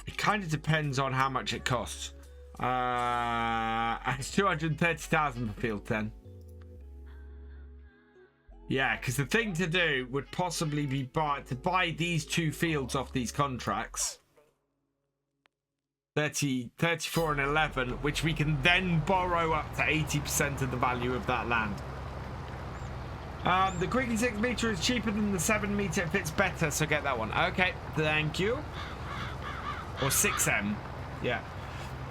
A: it kind of depends on how much it costs. It's 230,000 per field 10. Yeah, because the thing to do would possibly be to buy these 2 fields off these contracts. 30, 34 and 11, which we can then borrow up to 80% of the value of that land. The Quickie 6 meter is cheaper than the 7 meter. It fits better, so get that one. Okay, thank you. Or 6M. Yeah.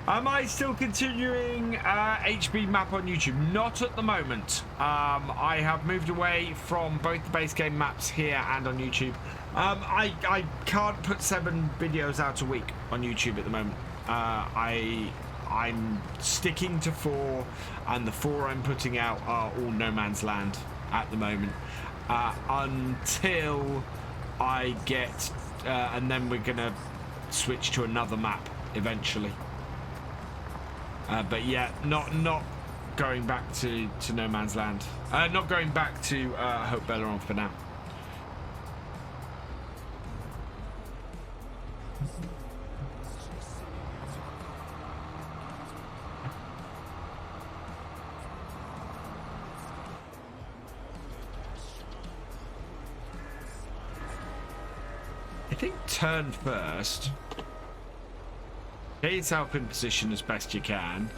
A: Am I still continuing HB map on YouTube? Not at the moment. I have moved away from both the base game maps here and on YouTube. I can't put 7 videos out a week on YouTube at the moment. I'm sticking to 4, and the 4 I'm putting out are all No Man's Land at the moment. Until I get... and then we're going to switch to another map eventually. But yeah, not going back to No Man's Land. Not going back to Hope Belleron for now. I think turn first. Get yourself in position as best you can.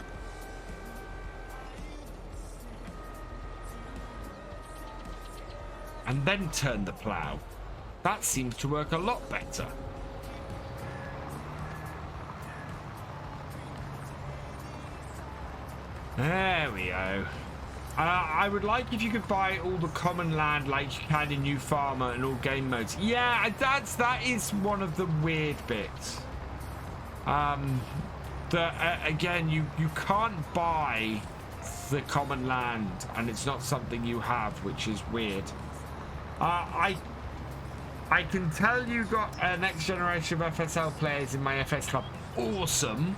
A: And then turn the plough. That seems to work a lot better. There we go. I would like if you could buy all the common land like you can in New Farmer and all game modes. Yeah, that is one of the weird bits. Again, you can't buy the common land, and it's not something you have, which is weird. I can tell you got a next generation of FSL players in my FS club. Awesome.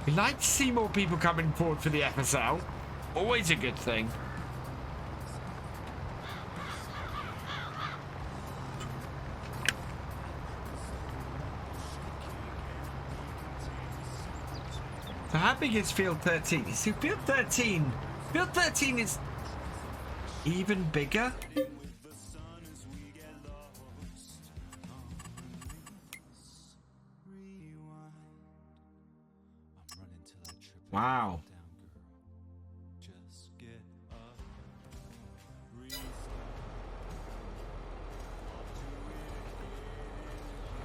A: We'd like to see more people coming forward for the FSL. Always a good thing. So how big is Field 13? You see, Field 13 is even bigger. Wow.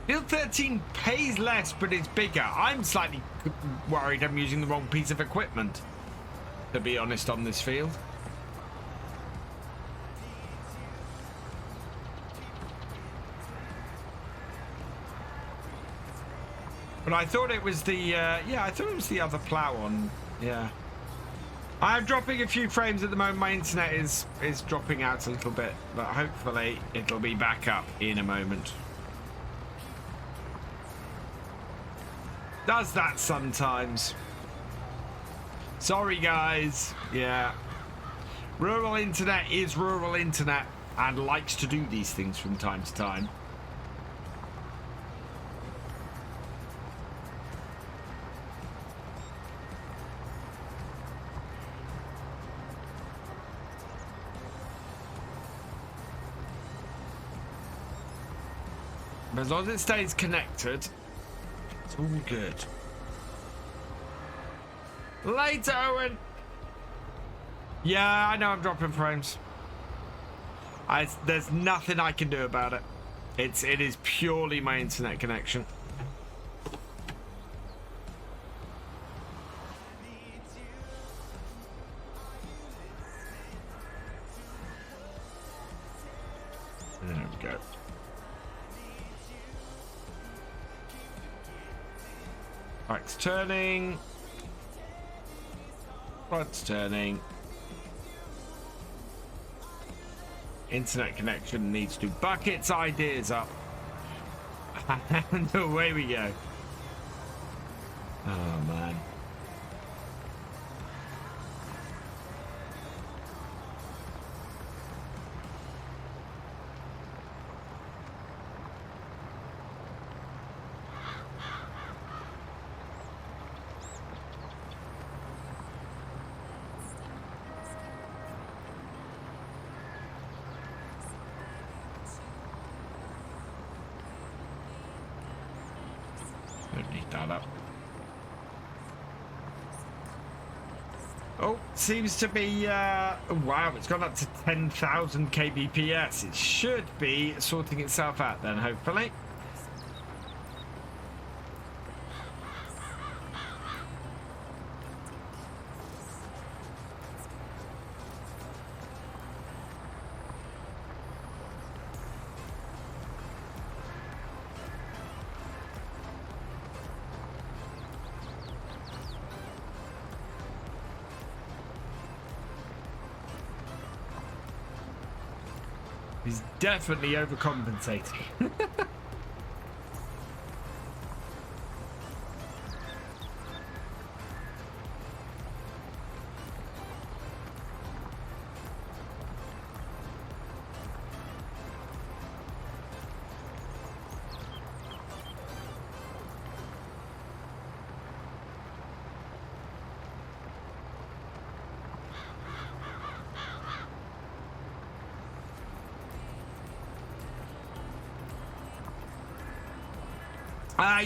A: Field 13 pays less, but it's bigger. I'm slightly worried I'm using the wrong piece of equipment, to be honest, on this field. But I thought it was the, yeah, I thought it was the other plow on, yeah. I'm dropping a few frames at the moment. My internet is dropping out a little bit, but hopefully it'll be back up in a moment. Does that sometimes. Sorry, guys. Yeah. Rural internet is rural internet and likes to do these things from time to time. But as long as it stays connected, it's all good. Later, Owen. Yeah, I know I'm dropping frames. There's nothing I can do about it. It is purely my internet connection. There we go. Bike's turning. Front's turning. Internet connection needs to buckets ideas up. And away we go. Oh man. Oh, seems to be, wow, it's gone up to 10,000 kbps. It should be sorting itself out then, hopefully. He's definitely overcompensating.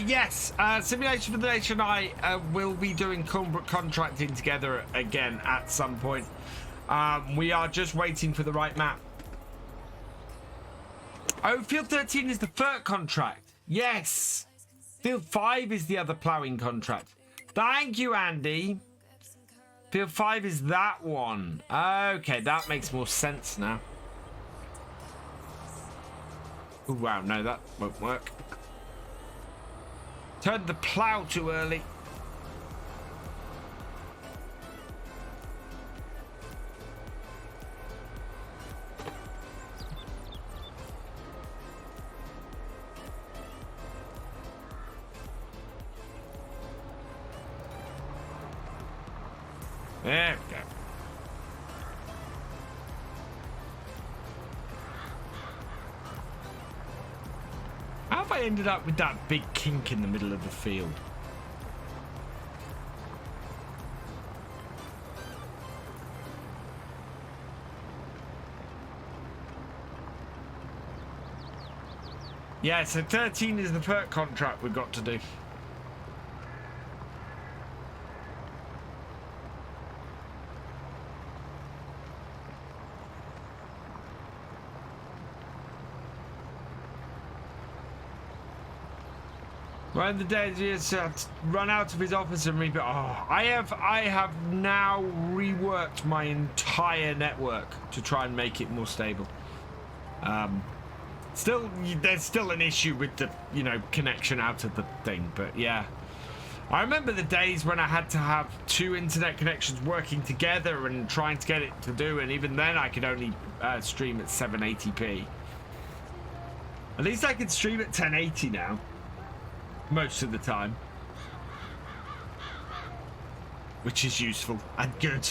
A: Yes, Simulation for the Nation and I will be doing contracting together again at some point. We are just waiting for the right map. Oh, Field 13 is the FERC contract. Yes. Field 5 is the other ploughing contract. Thank you, Andy. Field 5 is that one. Okay, that makes more sense now. Oh, wow, no, that won't work. Turned the plow too early. There we go. How have I ended up with that big kink in the middle of the field? Yeah, so 13 is the FERC contract we've got to do. When the day is run out of his office and rebuild. Oh, I have now reworked my entire network to try and make it more stable. Still, there's still an issue with the connection out of the thing, but yeah. I remember the days when I had to have two internet connections working together and trying to get it to do, and even then I could only stream at 780p. At least I can stream at 1080 now. Most of the time. which is useful and good.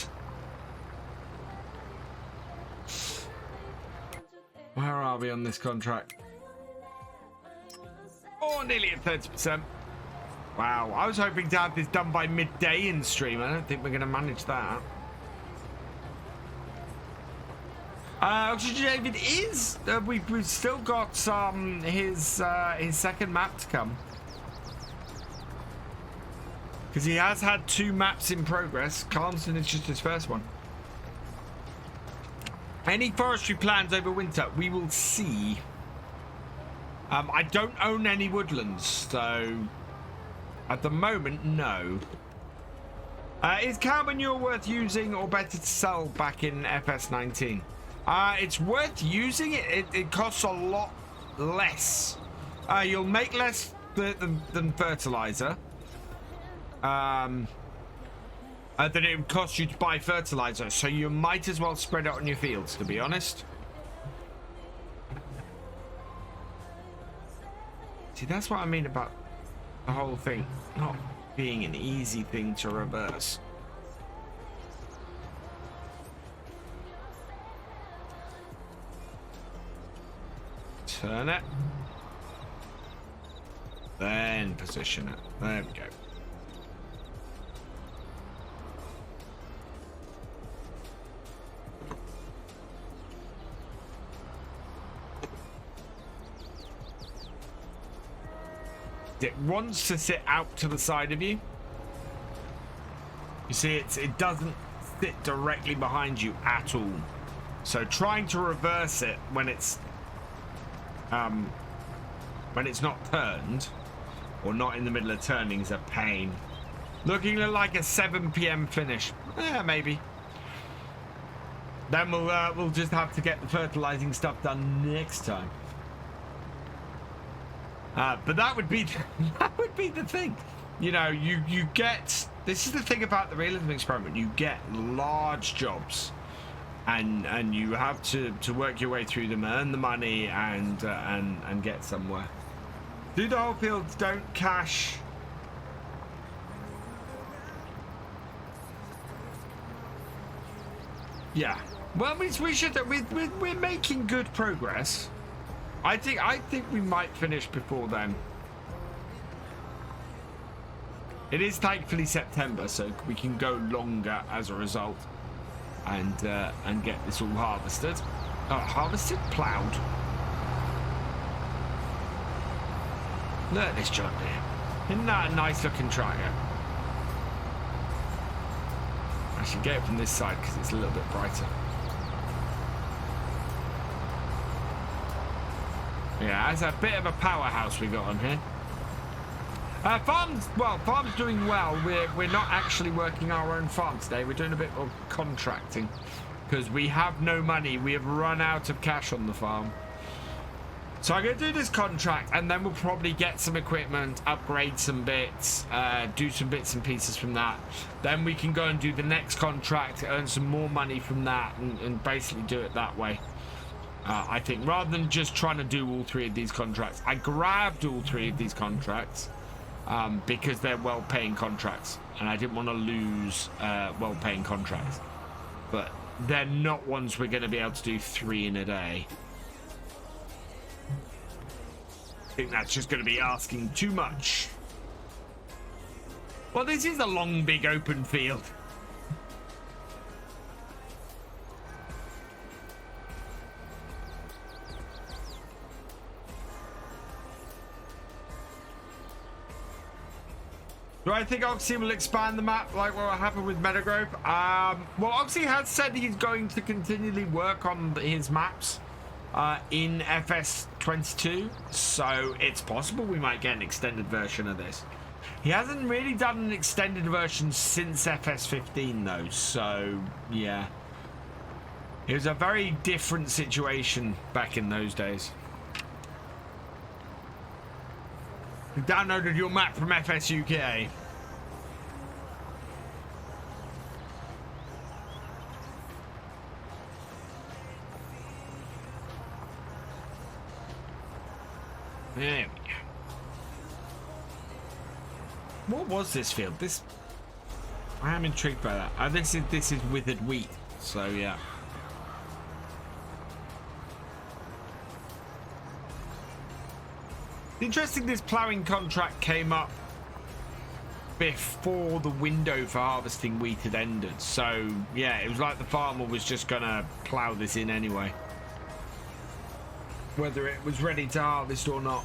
A: Where are we on this contract? Oh, nearly at 30%. Wow, I was hoping to have this done by midday in stream. I don't think we're going to manage that. Oxygen David is. We've still got his second map to come, because he has had 2 maps in progress. Calmsden is just his first one. Any forestry plans over winter? We will see. I don't own any woodlands, so at the moment, no. Is cow manure worth using or better to sell back in FS19? It's worth using. It costs a lot less. You'll make less than fertilizer. Than it would cost you to buy fertilizer. So you might as well spread it on your fields, to be honest. See, that's what I mean about the whole thing not being an easy thing to reverse. Turn it. Then position it. There we go. It wants to sit out to the side of you. You see, it doesn't sit directly behind you at all. So trying to reverse it when it's not turned or not in the middle of turning is a pain. Looking like a 7 p.m. finish. Yeah, maybe. Then we'll just have to get the fertilizing stuff done next time. But that would be the thing. You know, you get, this is the thing about the realism experiment. You get large jobs, and you have to work your way through them, earn the money, and get somewhere. Do the whole fields, don't cash. Yeah. Well, we should. We're making good progress. I think we might finish before then. It is thankfully September, so we can go longer as a result, and get this all harvested. Harvested, ploughed. Look at this John Deere. Isn't that a nice looking tractor? I should get it from this side because it's a little bit brighter. Yeah, it's a bit of a powerhouse we got on here. Farm's doing well. We're not actually working our own farm today. We're doing a bit of contracting because we have no money. We have run out of cash on the farm. So I'm going to do this contract, and then we'll probably get some equipment, upgrade some bits, do some bits and pieces from that. Then we can go and do the next contract, earn some more money from that, and basically do it that way. I think rather than just trying to do all 3 of these contracts, I grabbed all 3 of these contracts because they're well-paying contracts, and I didn't want to lose well-paying contracts. But they're not ones we're going to be able to do 3 in a day. I think that's just going to be asking too much. Well, this is a long, big open field. Do I think Oxy will expand the map like what happened with Meadowgrove? Well, Oxy has said he's going to continually work on his maps in FS22, so it's possible we might get an extended version of this. He hasn't really done an extended version since FS15 though, so yeah. It was a very different situation back in those days. You downloaded your map from FS UK. There we go. What was this field? I am intrigued by that. This is withered wheat, so yeah. Interesting, this ploughing contract came up before the window for harvesting wheat had ended. So yeah, it was like the farmer was just gonna plough this in anyway, whether it was ready to harvest or not.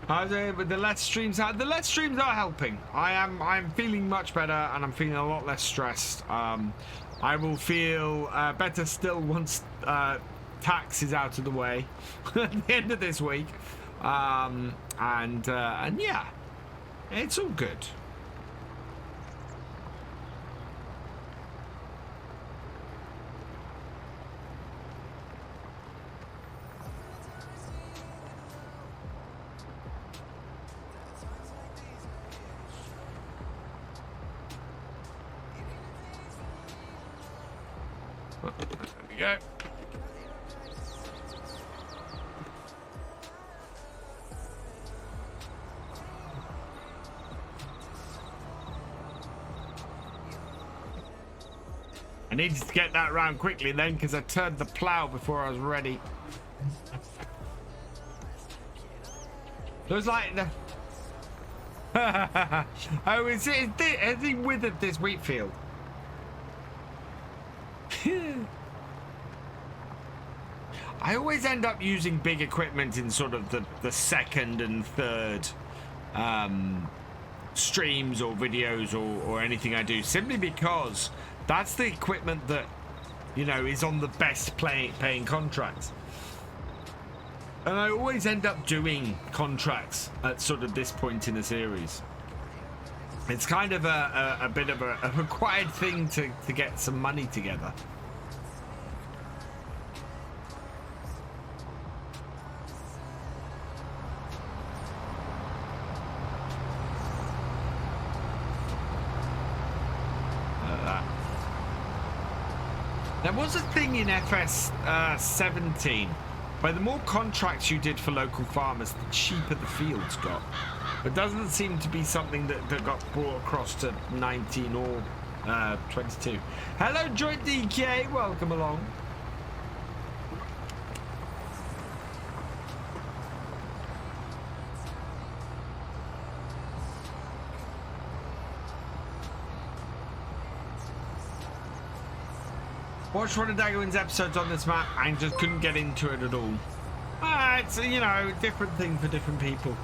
A: But the Let's streams are helping. I'm feeling much better, and I'm feeling a lot less stressed. I will feel better still once tax is out of the way at the end of this week, and yeah, it's all good. There we go. I needed to get that round quickly then because I turned the plow before I was ready. It was like the... Oh, has he withered this wheat field? I always end up using big equipment in sort of the second and third streams or videos or anything I do, simply because that's the equipment that, you know, is on the best paying contracts. And I always end up doing contracts at sort of this point in the series. It's kind of a bit of a required thing to get some money together. There was a thing in FS 17 where the more contracts you did for local farmers, the cheaper the fields got. It doesn't seem to be something that got brought across to 19 or 22. Hello, Joint DK, welcome along. Watched one of Daggerwin's episodes on this map and just couldn't get into it at all. It's, you know, a different thing for different people.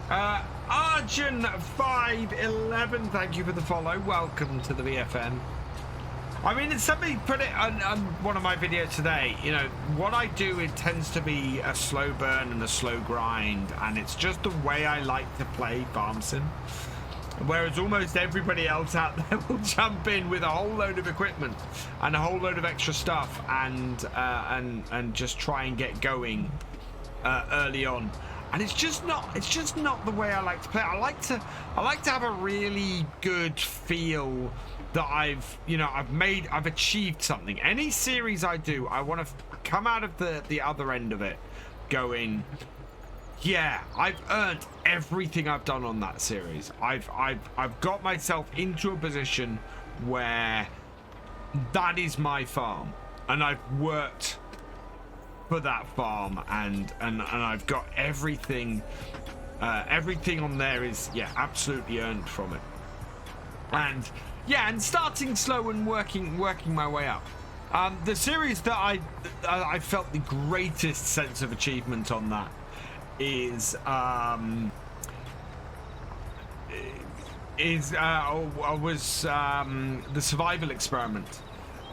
A: Arjun511, thank you for the follow. Welcome to the VFM. I mean, it's somebody put it on one of my videos today. You know, what I do, it tends to be a slow burn and a slow grind, and it's just the way I like to play Farm Sim. Whereas almost everybody else out there will jump in with a whole load of equipment and a whole load of extra stuff and just try and get going early on. And it's just not the way I like to play. I like to have a really good feel that I've achieved something. Any series I do, I want to come out of the other end of it going, yeah, I've earned everything I've done on that series. I've got myself into a position where that is my farm, and I've worked for that farm, and I've got everything. Everything on there is, yeah, absolutely earned from it. And yeah, and starting slow and working my way up. The series that I felt the greatest sense of achievement on that is the survival experiment,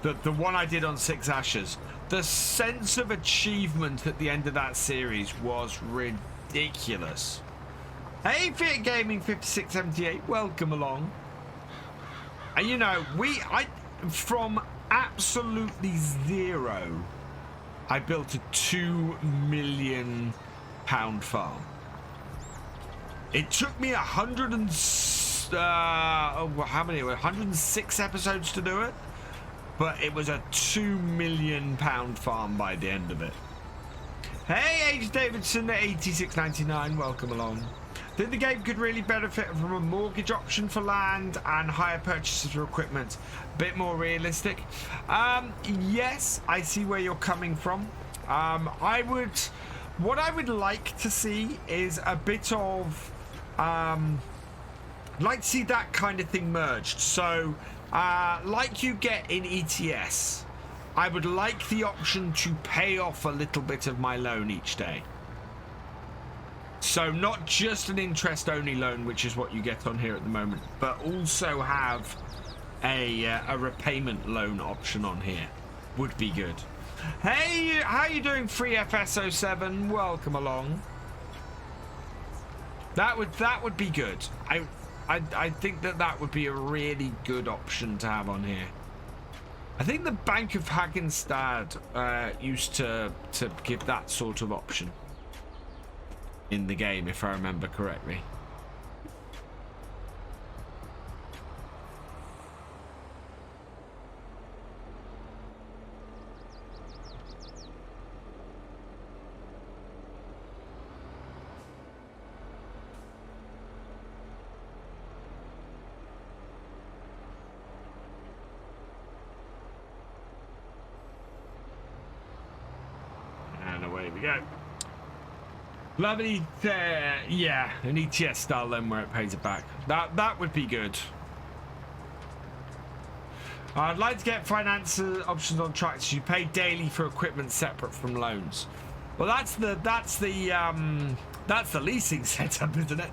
A: the one I did on 6 Ashes. The sense of achievement at the end of that series was ridiculous. Hey, Fit Gaming 5678, welcome along. And you know, from absolutely zero, I built a £2 million farm. It took me 106 episodes to do it, but it was a £2 million farm by the end of it. Hey, H. Davidson at 86.99, welcome along. Think the game could really benefit from a mortgage option for land and higher purchases for equipment. A bit more realistic. Yes, I see where you're coming from. What I would like to see is a bit of, like to see that kind of thing merged. So, like you get in ETS, I would like the option to pay off a little bit of my loan each day. So not just an interest-only loan, which is what you get on here at the moment, but also have a repayment loan option on here. Would be good. Hey, how you doing, FreeFS07? Welcome along. That would be good. I think that would be a really good option to have on here. I think the Bank of Hagenstad used to give that sort of option in the game, if I remember correctly. And away we go. Lovely, yeah, an ETS style then where it pays it back. That would be good. I'd like to get finance options on tractors. You pay daily for equipment separate from loans. Well, that's the leasing setup, isn't it?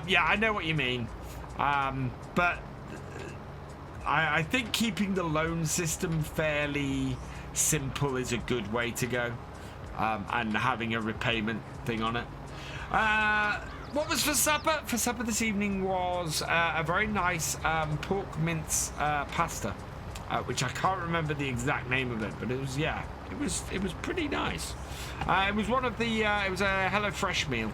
A: Yeah, I know what you mean. But I think keeping the loan system fairly simple is a good way to go. And having a repayment thing on it. What was for supper? For supper this evening was a very nice pork mince pasta, which I can't remember the exact name of it, but it was, yeah, it was pretty nice. It was one of the it was a HelloFresh meal.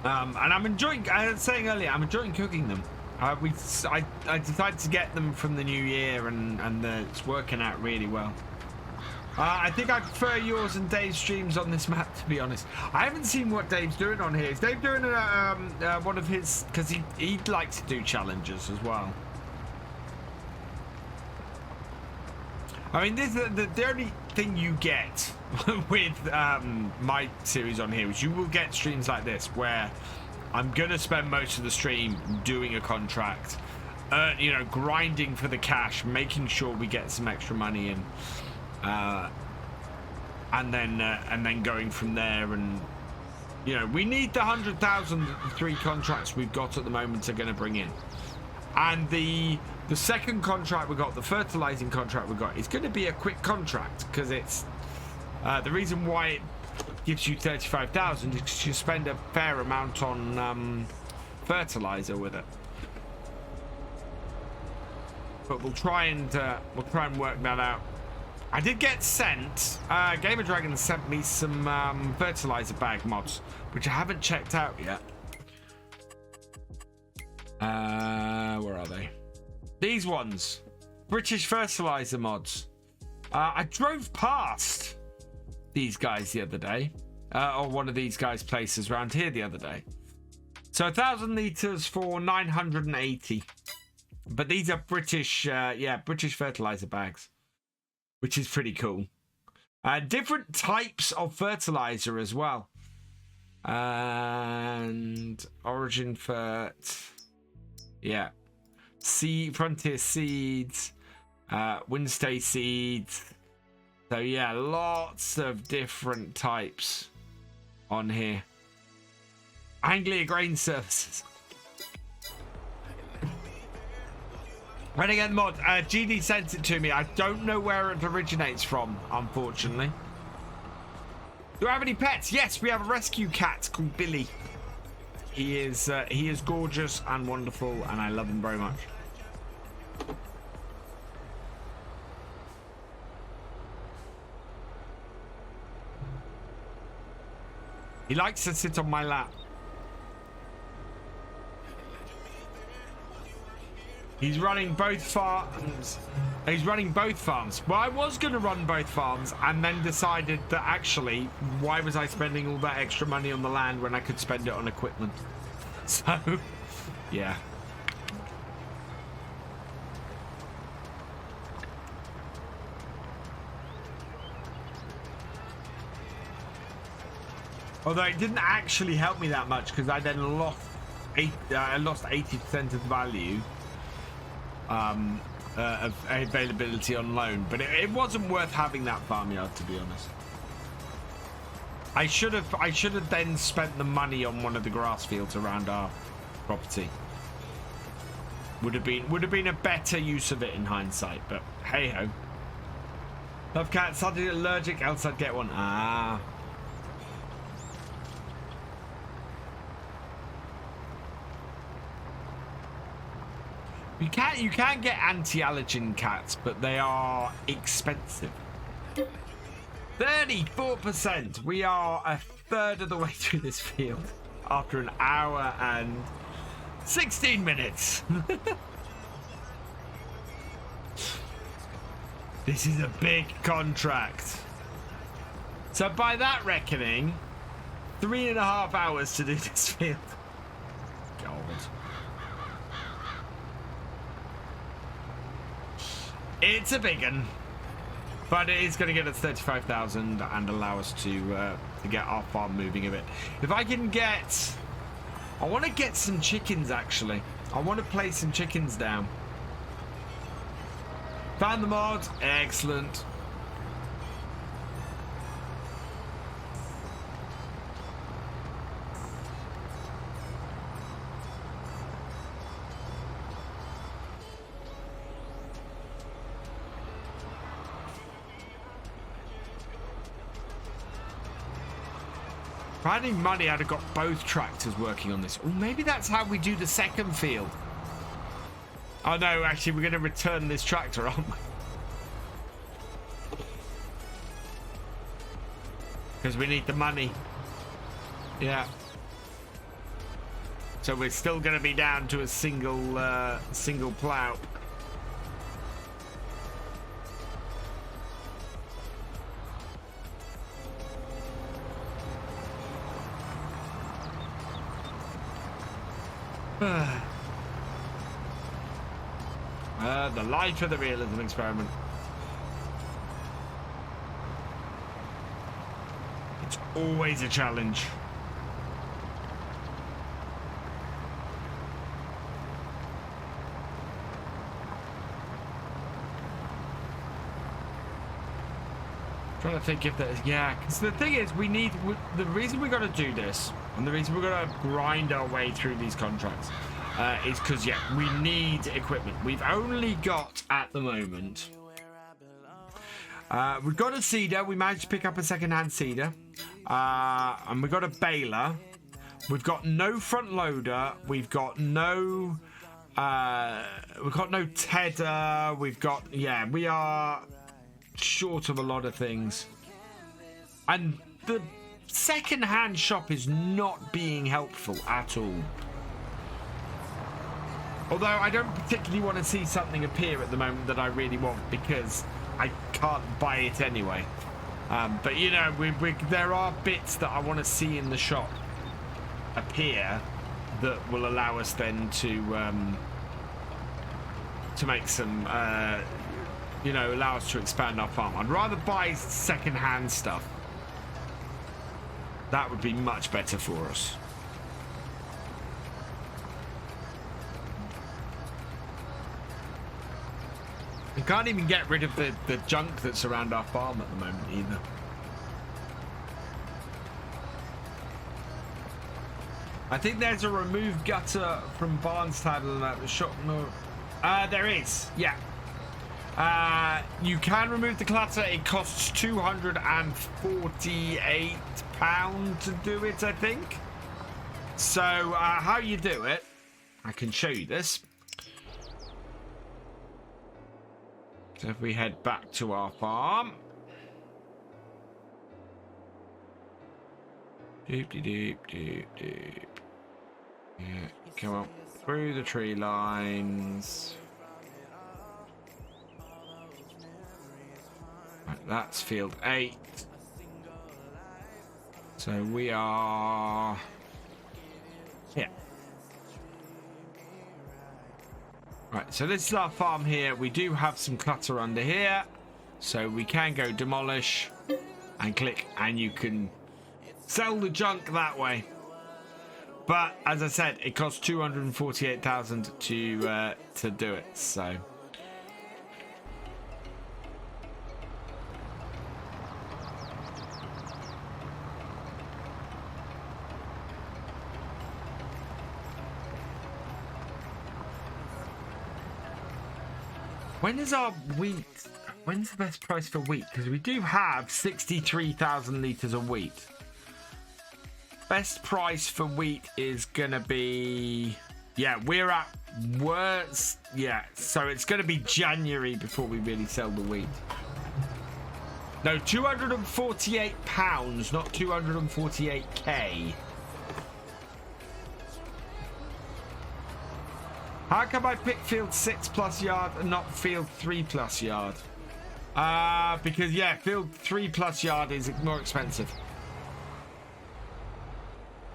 A: And I'm enjoying. I was saying earlier, I'm enjoying cooking them. I decided to get them from the new year, and it's working out really well. I think I prefer yours and Dave's streams on this map, to be honest. I haven't seen what Dave's doing on here. Is Dave doing one of his? Because he likes to do challenges as well. I mean, this the only thing you get with my series on here is you will get streams like this where I'm gonna spend most of the stream doing a contract, you know, grinding for the cash, making sure we get some extra money in, and then going from there. And you know, we need the 100,000 3 contracts we've got at the moment are going to bring in, and the second contract we got, the fertilizing contract we got, is going to be a quick contract because it's the reason why it gives you 35,000 is because you spend a fair amount on fertilizer with it. But we'll try and work that out. I did get sent. Gamer Dragon sent me some fertilizer bag mods, which I haven't checked out yet. Where are they? These ones, British fertilizer mods. I drove past these guys the other day, or one of these guys' places around here the other day. So 1,000 liters for 980. But these are British, British fertilizer bags, which is pretty cool. Different types of fertilizer as well. And Origin Fert, yeah. Frontier Seeds, Windstay Seeds. So yeah, lots of different types on here. Anglia Grain Services. Renegade mod, GD sent it to me. I don't know where it originates from, unfortunately. Do I have any pets? Yes, we have a rescue cat called Billy. He is gorgeous and wonderful, and I love him very much. He likes to sit on my lap. He's running both farms. He's running both farms. Well, I was going to run both farms and then decided that actually, why was I spending all that extra money on the land when I could spend it on equipment? So, yeah. Although it didn't actually help me that much because I then lost 80% of the value of availability on loan. But it wasn't worth having that farmyard, to be honest. I should have then spent the money on one of the grass fields around our property. Would have been a better use of it in hindsight. But hey ho. Love cat suddenly allergic, else I'd get one. Ah. You can get anti-allergen cats, but they are expensive. 34%. We are a third of the way through this field after an hour and 16 minutes. This is a big contract. So by that reckoning, 3.5 hours to do this field. God. It's a big one, but it is going to get us 35,000 and allow us to get our farm moving a bit. If I can get, I want to get some chickens actually. I want to place some chickens down. Found the mod, excellent. If I had any money, I'd have got both tractors working on this. Or maybe that's how we do the second field. Oh no, actually we're going to return this tractor, aren't we? Because we need the money. Yeah. So we're still going to be down to a single plow. The life of the realism experiment. It's always a challenge. Trying to think if there's, yeah, because the thing is, the reason we got to do this and the reason we're going to grind our way through these contracts is because, yeah, we need equipment. We've only got, at the moment, we've got a seeder. We managed to pick up a second-hand seeder. And we've got a baler. We've got no front loader. We've got no tedder. We've got, yeah, we are short of a lot of things. And the second-hand shop is not being helpful at all. Although I don't particularly want to see something appear at the moment that I really want because I can't buy it anyway. But you know, there are bits that I want to see in the shop appear that will allow us then to make some, you know, allow us to expand our farm. I'd rather buy second-hand stuff. That would be much better for us. We can't even get rid of the junk that's around our farm at the moment either. I think there's a remove gutter from Barnstable at the shop. No, there is. Yeah. You can remove the clutter. It costs £248 to do it, I think. So how you do it, I can show you this. So if we head back to our farm. Doop de doop doop doop. Yeah, come up through the tree lines. that's field 8. So we are here. Right, so this is our farm here. We do have some clutter under here, so we can go demolish and click, and you can sell the junk that way. But as I said, it costs 248,000 to do it. So when is our wheat? When's the best price for wheat? Because we do have 63,000 litres of wheat. Best price for wheat is gonna be, yeah, we're at worst, yeah. So it's gonna be January before we really sell the wheat. No, £248, not 248k. How come I pick field 6+ yard and not field 3+ yard? Because yeah, field 3+ yard is more expensive.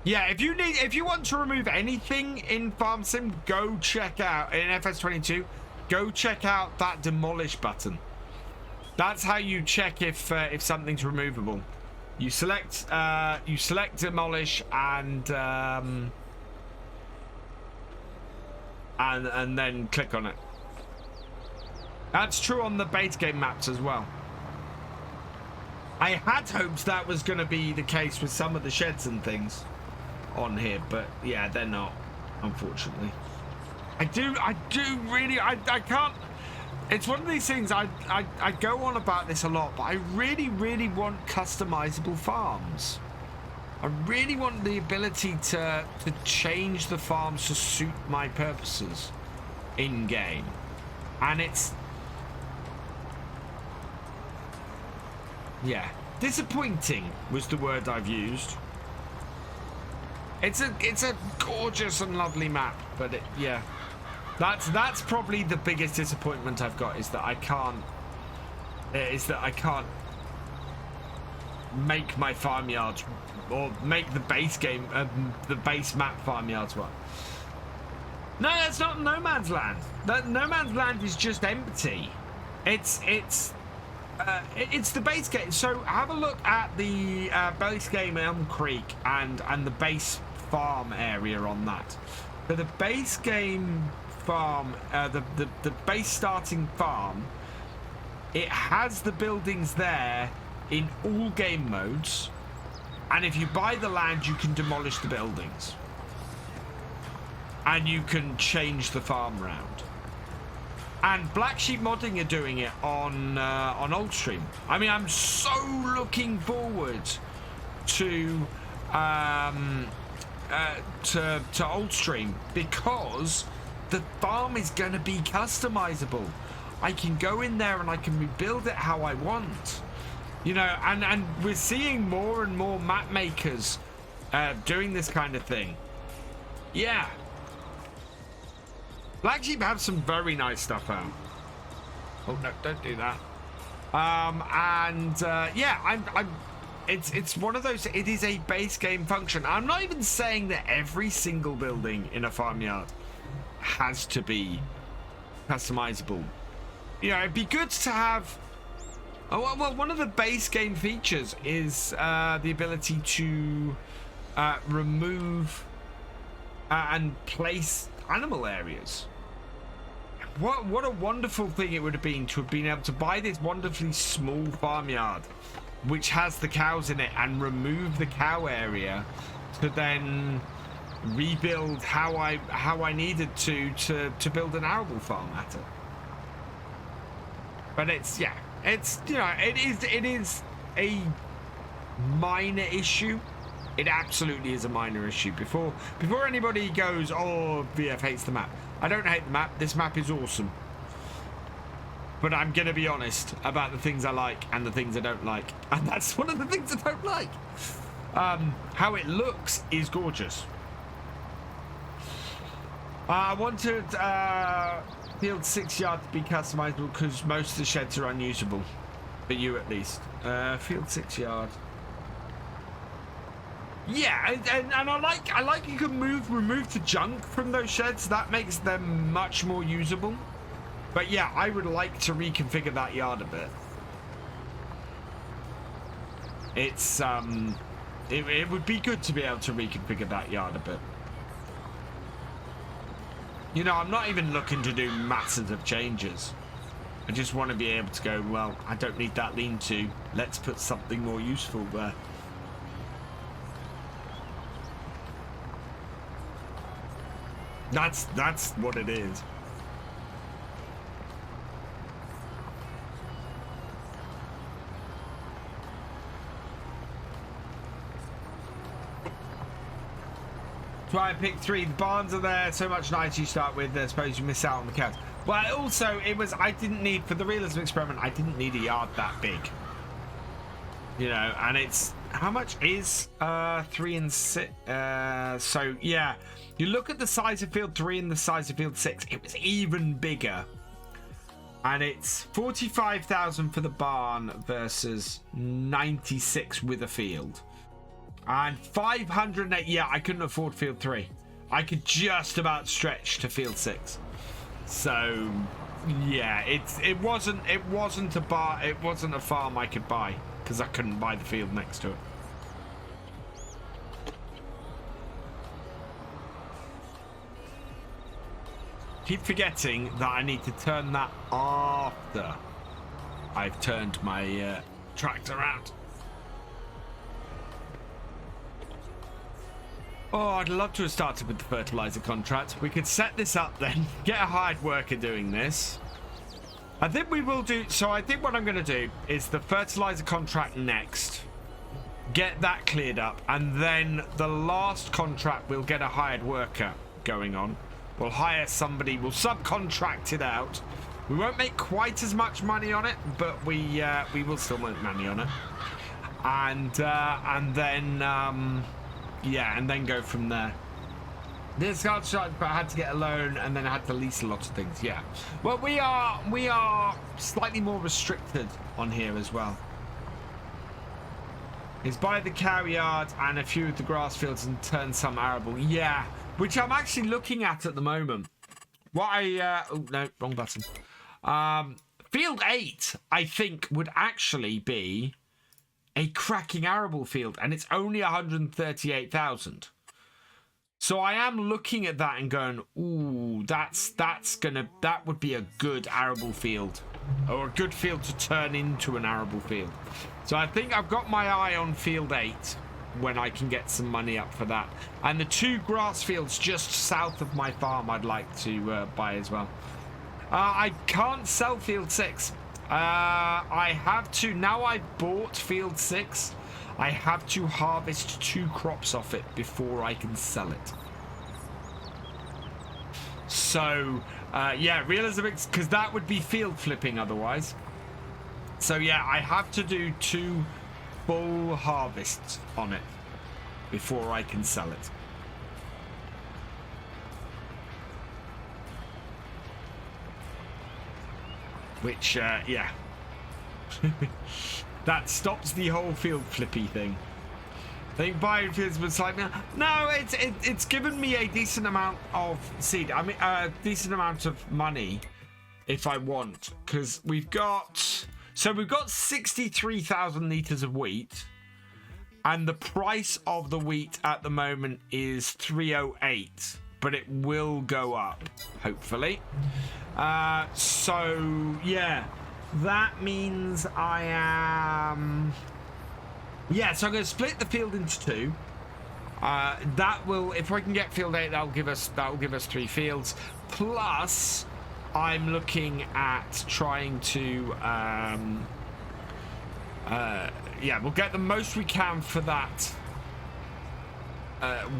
A: Yeah, if you want to remove anything in Farm Sim, go check out in FS22. Go check out that demolish button. That's how you check if something's removable. You select demolish and then click on it. That's true on the base game maps as well. I had hoped that was going to be the case with some of the sheds and things on here, but yeah, they're not, unfortunately. I can't. It's one of these things, I go on about this a lot, but I really want customizable farms. I really want the ability to change the farms to suit my purposes in game. And it's, yeah, disappointing was the word I've used. It's a gorgeous and lovely map, but yeah, that's probably the biggest disappointment I've got, is that I can't make my farmyards, or make the base game, the base map farmyards work. No, that's not No Man's Land. That No Man's Land is just empty. It's the base game. So have a look at the base game Elm Creek and the base farm area on that. For the base game farm, the base starting farm, it has the buildings there in all game modes, and if you buy the land, you can demolish the buildings and you can change the farm round. And Black Sheep Modding are doing it on Oldstream. I mean, I'm so looking forward to Oldstream, because the farm is going to be customizable. I can go in there and I can rebuild it how I want, you know. And we're seeing more and more map makers doing this kind of thing. Yeah, Black Sheep have some very nice stuff out. Oh no, don't do that. Yeah, it's one of those. It is a base game function. I'm not even saying that every single building in a farmyard has to be customizable. You know, it'd be good to have. Oh, well, one of the base game features is the ability to remove and place animal areas. What a wonderful thing it would have been to have been able to buy this wonderfully small farmyard which has the cows in it and remove the cow area to then rebuild how I needed to build an arable farm at it. But it's, yeah, it's, you know, it is a minor issue. It absolutely is a minor issue. Before anybody goes, oh, VF hates the map. I don't hate the map. This map is awesome. But I'm going to be honest about the things I like and the things I don't like. And that's one of the things I don't like. How it looks is gorgeous. I wanted field 6 yard to be customizable because most of the sheds are unusable. For you at least. Field 6 yard. Yeah, and I like you can remove the junk from those sheds. That makes them much more usable. But yeah, I would like to reconfigure that yard a bit. It's it would be good to be able to reconfigure that yard a bit. You know, I'm not even looking to do masses of changes. I just want to be able to go, well, I don't need that lean-to. Let's put something more useful there. That's what it is. Try and pick 3. The barns are there. So much nice you start with. I suppose you miss out on the cows. Well, also, I didn't need, for the realism experiment, I didn't need a yard that big. You know, and it's, how much is 3 and 6? So, yeah, you look at the size of field 3 and the size of field 6, it was even bigger. And it's 45,000 for the barn versus 96 with a field. And 508, yeah, I couldn't afford field 3. I could just about stretch to field 6. So, yeah, it wasn't a farm I could buy because I couldn't buy the field next to it. Keep forgetting that I need to turn that after I've turned my tractor out. Oh, I'd love to have started with the fertilizer contract. We could set this up then, get a hired worker doing this. I think we will do, so I think what I'm going to do is the fertilizer contract next. Get that cleared up, and then the last contract we'll get a hired worker going on. We'll hire somebody, we'll subcontract it out. We won't make quite as much money on it, but we will still make money on it. And then yeah, and then go from there. This contract, but I had to get a loan, and then I had to lease a lot of things. Yeah. Well, we are slightly more restricted on here as well. It's buy the cow yard and a few of the grass fields and turn some arable. Yeah, which I'm actually looking at the moment. What oh no, wrong button. Field 8, I think, would actually be a cracking arable field, and it's only 138,000. So I am looking at that and going, ooh, that would be a good arable field, or a good field to turn into an arable field. So I think I've got my eye on field 8 when I can get some money up for that. And the 2 grass fields just south of my farm I'd like to buy as well. I can't sell field 6. I have to, now I've bought field 6, I have to harvest 2 crops off it before I can sell it. So, yeah, realism, because that would be field flipping otherwise. So, yeah, I have to do 2 full harvests on it before I can sell it. Which, yeah. That stops the whole field flippy thing. I think buying fields was like, no, it's given me a decent amount of seed. I mean, a decent amount of money if I want. Because we've got 63,000 litres of wheat. And the price of the wheat at the moment is 308. But it will go up, hopefully. So yeah, that means I am, yeah, so I'm going to split the field into 2. That will, if I can get field 8, that will give us 3 fields, plus I'm looking at trying to yeah, we'll get the most we can for that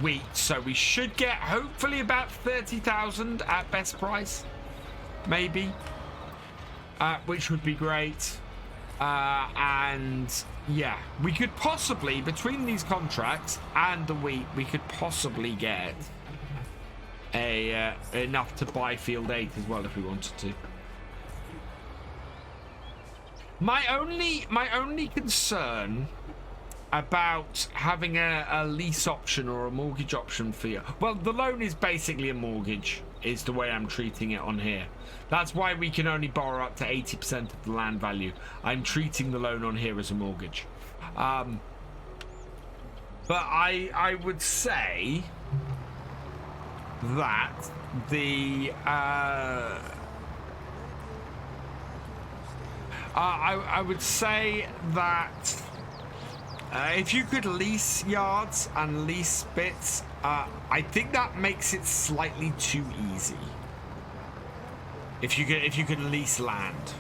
A: wheat, so we should get hopefully about 30,000 at best price, maybe, which would be great. And yeah, we could possibly, between these contracts and the wheat, we could possibly get enough to buy field 8 as well if we wanted to. My only concern about having a lease option or a mortgage option for you, well, the loan is basically a mortgage, is the way I'm treating it on here. That's why we can only borrow up to 80% of the land value. I'm treating the loan on here as a mortgage. But I would say that the I would say that if you could lease yards and lease bits, I think that makes it slightly too easy. If you could lease land,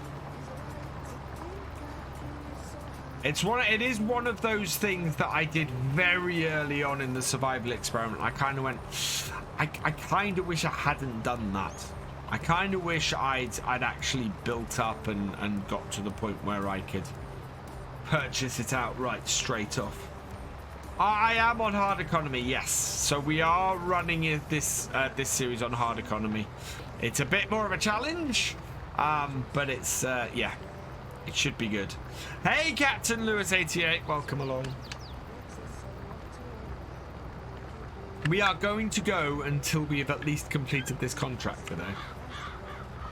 A: it is one of those things that I did very early on in the survival experiment. I kind of went, I kind of wish I hadn't done that. I kind of wish I'd actually built up and got to the point where I could purchase it outright straight off. I am on hard economy, yes. So we are running this series on hard economy. It's a bit more of a challenge, but it's yeah, it should be good. Hey, Captain Lewis 88, welcome along. We are going to go until we have at least completed this contract today.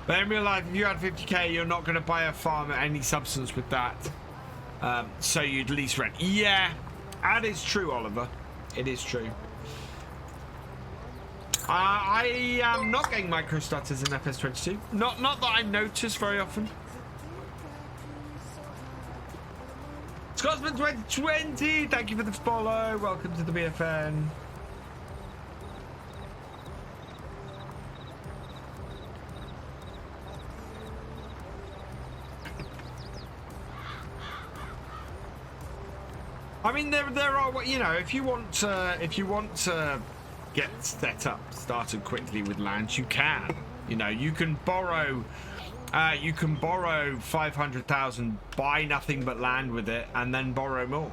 A: But in real life, if you had 50k, you're not going to buy a farm at any substance with that. So you'd lease rent. Yeah, that is true, Oliver. It is true. I am not getting micro starters in FS22. Not that I notice very often. Scotsman 2020, thank you for the follow. Welcome to the BFN. I mean, there are, you know, if you want to get set up, started quickly with land, you can. You know, you can borrow 500,000, buy nothing but land with it, and then borrow more.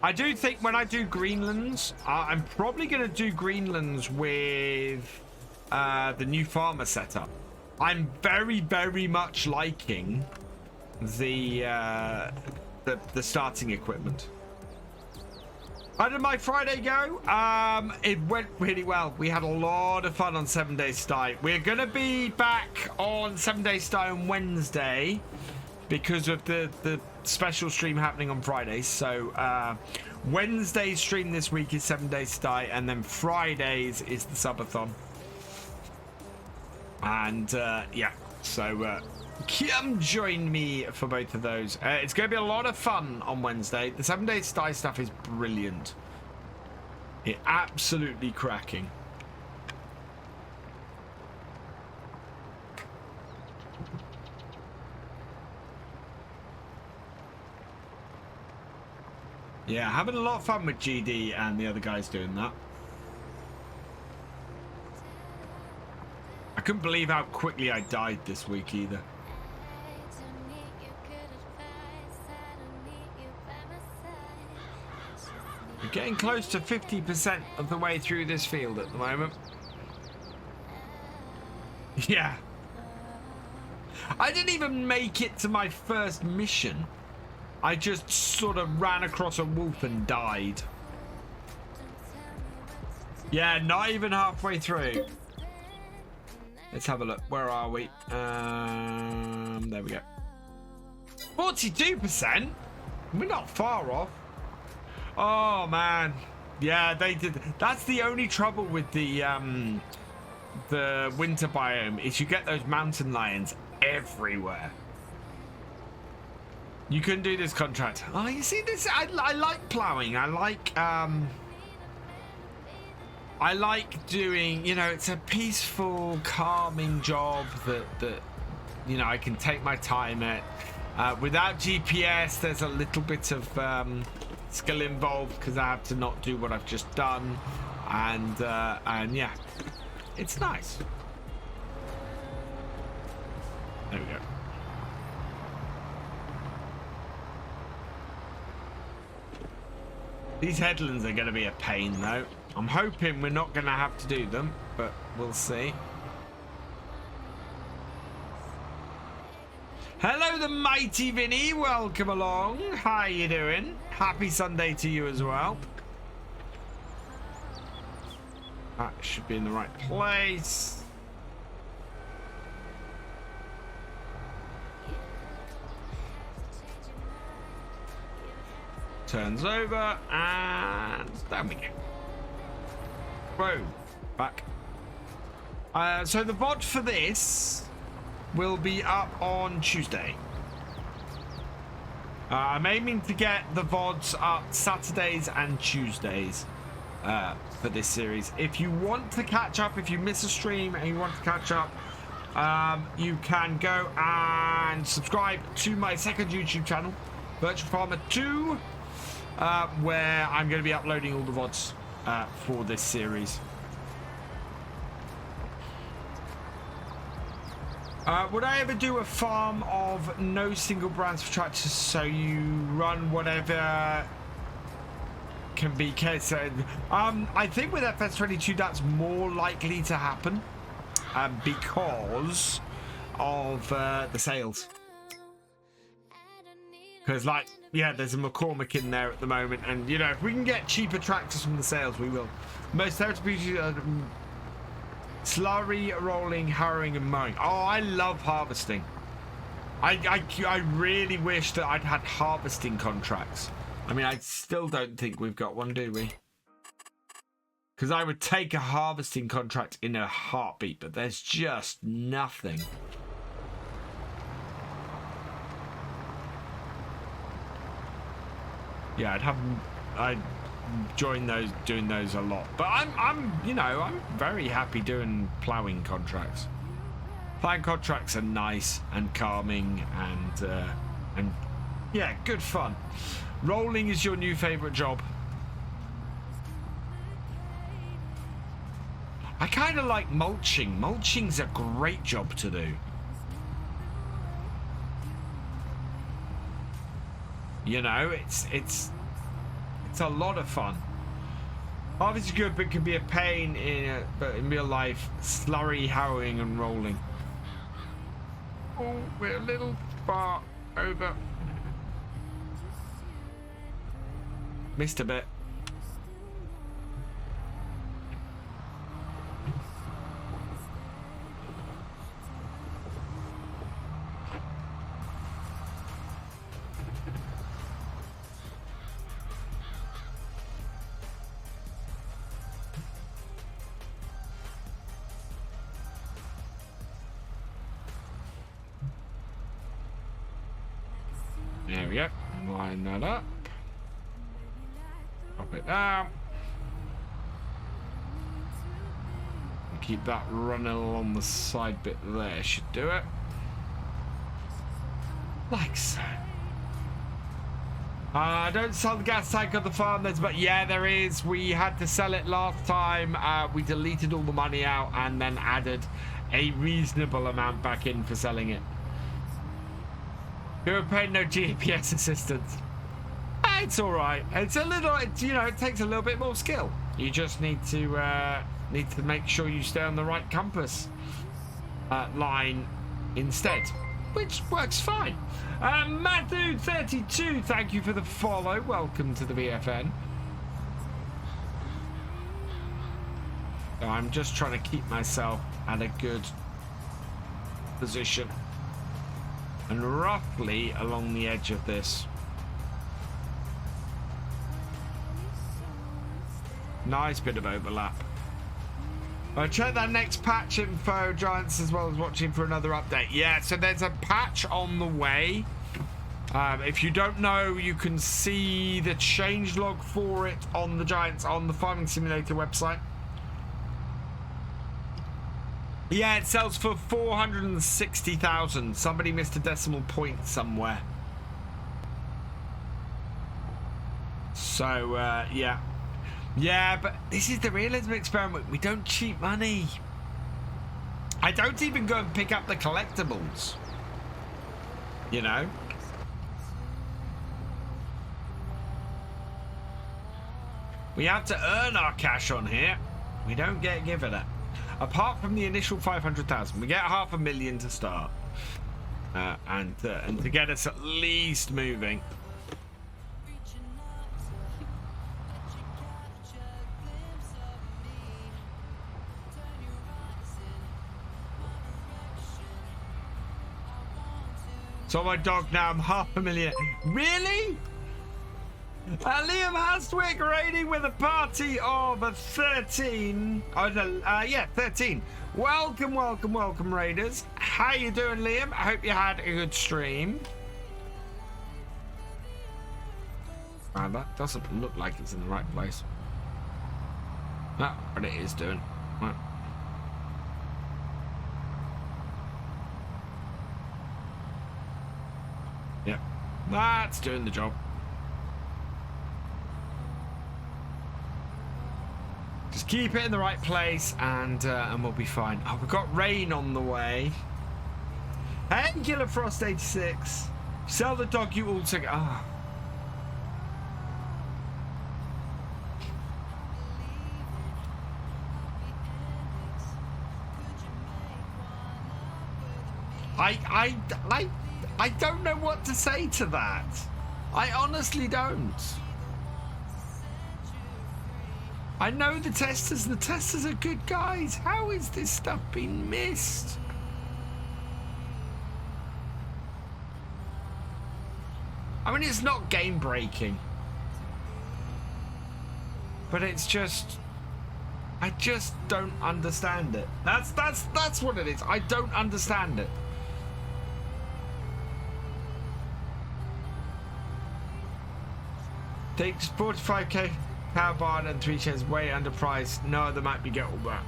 A: I do think when I do Greenlands, I'm probably going to do Greenlands with the new farmer setup. I'm very much liking the starting equipment. How did my Friday go? It went really well. We had a lot of fun on 7 Days Die. We're gonna be back on 7 Days Die on Wednesday because of the special stream happening on Fridays. So Wednesday's stream this week is 7 Days Die, and then Fridays is the subathon. And yeah, so come join me for both of those. It's going to be a lot of fun on Wednesday. The 7 Days Die stuff is brilliant. It absolutely cracking. Yeah, having a lot of fun with GD and the other guys doing that. I couldn't believe how quickly I died this week either. We're getting close to 50% of the way through this field at the moment. Yeah. I didn't even make it to my first mission. I just sort of ran across a wolf and died. Yeah, not even halfway through. Let's have a look. Where are we? There we go. 42%? We're not far off. Oh, man. Yeah, they did. That's the only trouble with the winter biome is you get those mountain lions everywhere. You couldn't do this contract. Oh, you see this? I like plowing. I like doing, you know, it's a peaceful, calming job that you know, I can take my time at. Without GPS, there's a little bit of skill involved because I have to not do what I've just done, and yeah, it's nice. There we go. These headlands are going to be a pain, though. I'm hoping we're not going to have to do them, but we'll see. Hello, the mighty Vinny. Welcome along. How you doing? Happy Sunday to you as well. That should be in the right place. Turns over, and there we go. Whoa, back. So the VOD for this will be up on Tuesday. I'm aiming to get the VODs up Saturdays and Tuesdays for this series. If you want to catch up, if you miss a stream and you want to catch up, you can go and subscribe to my second YouTube channel, Virtual Farmer 2, where I'm going to be uploading all the VODs for this series. Would I ever do a farm of no single brands for tractors, so you run whatever can be case? I think with FS22 that's more likely to happen because of the sales. Because, like, yeah, there's a McCormick in there at the moment, and you know, if we can get cheaper tractors from the sales, we will. Most territory slurry, rolling, harrowing, and mowing. Oh, I love harvesting. I really wish that I'd had harvesting contracts. I mean, I still don't think we've got one, do we? Because I would take a harvesting contract in a heartbeat, but there's just nothing. Yeah, I'd join those, doing those a lot, but I'm you know, I'm very happy doing ploughing contracts. Ploughing contracts are nice and calming and yeah, good fun. Rolling is your new favorite job. I kind of like mulching. Mulching's a great job to do. You know, it's a lot of fun. Harvest is good, but can be a pain but in real life. Slurry, harrowing, and rolling. Oh, we're a little far over. Missed a bit. There we go. Line that up. Drop it down. And keep that running along the side bit there. Should do it. Like so. Don't sell the gas tank on the farm. But yeah, there is. We had to sell it last time. We deleted all the money out and then added a reasonable amount back in for selling it. You're paying no GPS assistance. It's all right. It's a little, you know, it takes a little bit more skill. You just need to make sure you stay on the right compass line instead, which works fine. Matthew32, thank you for the follow. Welcome to the BFN. So I'm just trying to keep myself at a good position. And roughly along the edge of this. Nice bit of overlap. Check that next patch info, Giants, as well as watching for another update. Yeah, so there's a patch on the way. If you don't know, you can see the changelog for it on the Giants, on the Farming Simulator website. Yeah, it sells for 460,000. Somebody missed a decimal point somewhere. So, yeah. Yeah, but this is the Realism Experiment. We don't cheat money. I don't even go and pick up the collectibles. You know? We have to earn our cash on here. We don't get given it. Apart from the initial 500,000, we get 500,000 to start. And to get us at least moving. So my dog now, I'm 500,000. Really? Liam Hastwick raiding with a party of 13. Oh, no, yeah, 13. Welcome, welcome, welcome, raiders. How you doing, Liam? I hope you had a good stream. Man, that doesn't look like it's in the right place. No, but it is doing. Right. Yeah, that's doing the job. Just keep it in the right place and we'll be fine. Oh, we've got rain on the way. Hey, Killer Frost 86. Sell the dog you all took. Ah. I don't know what to say to that. I honestly don't. I know the testers are good guys. How is this stuff being missed? I mean, it's not game breaking, but it's just, I just don't understand it. That's what it is. I don't understand it. Takes 45k power barn and 3 shares way underpriced. No other might be get all that.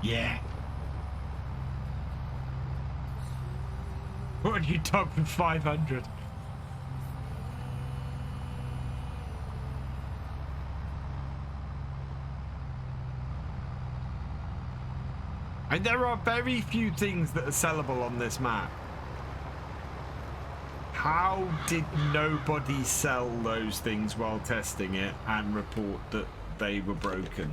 A: Yeah. What do you talk for 500? And there are very few things that are sellable on this map. How did nobody sell those things while testing it and report that they were broken?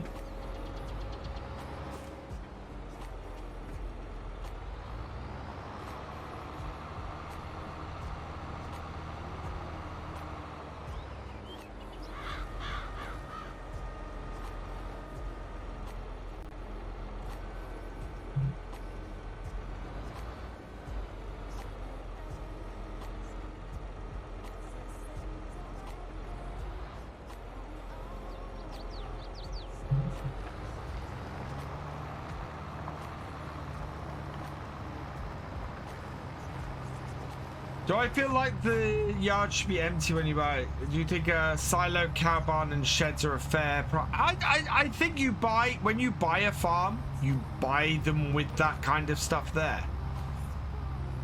A: Do I feel like the yard should be empty when you buy it? Do you think a silo, cow barn and sheds are a fair price? I think you buy, when you buy a farm, you buy them with that kind of stuff there.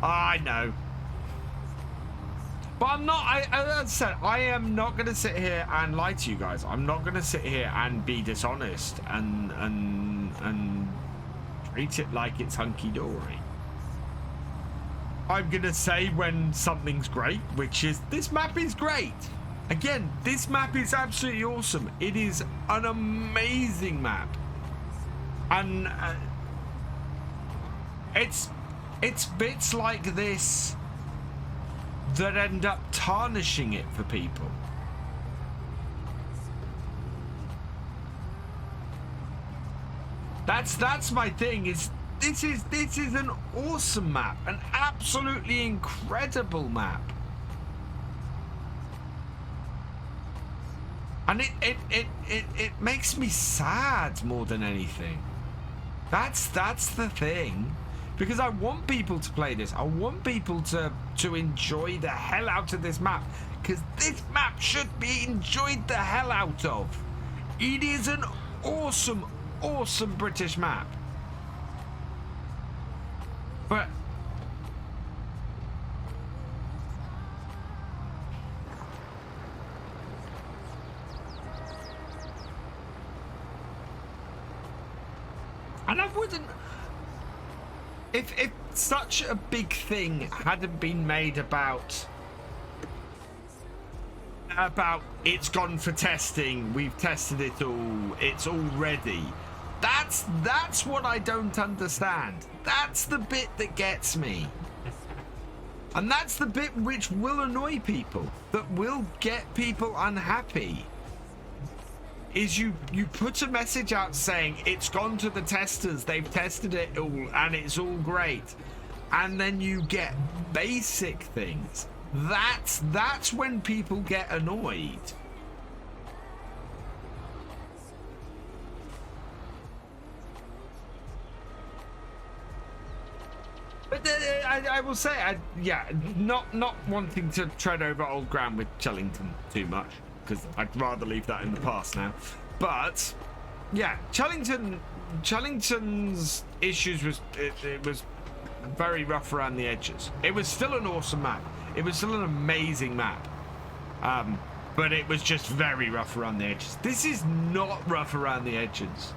A: I know. But I'm not, as I said, I am not going to sit here and lie to you guys. I'm not going to sit here and be dishonest and treat it like it's hunky-dory. I'm gonna say when something's great, which is this map is great. Again, this map is absolutely awesome. It is an amazing map, and it's bits like this that end up tarnishing it for people. That's my thing. Is this is an awesome map, an absolutely incredible map, and it makes me sad more than anything. That's the thing, because I want people to play this. I want people to enjoy the hell out of this map, because this map should be enjoyed the hell out of. It is an awesome British map. But and I wouldn't, if such a big thing hadn't been made about about it's gone for testing, we've tested it all, it's all ready. That's what I don't understand. That's the bit that gets me. And that's the bit which will annoy people, that will get people unhappy. Is you put a message out saying it's gone to the testers, they've tested it all and it's all great. And then you get basic things. That's when people get annoyed. But I will say, yeah, not wanting to tread over old ground with Chellington too much, because I'd rather leave that in the past now. But yeah, Chellington's issues was it was very rough around the edges. It was still an awesome map. It was still an amazing map. But it was just very rough around the edges. This is not rough around the edges.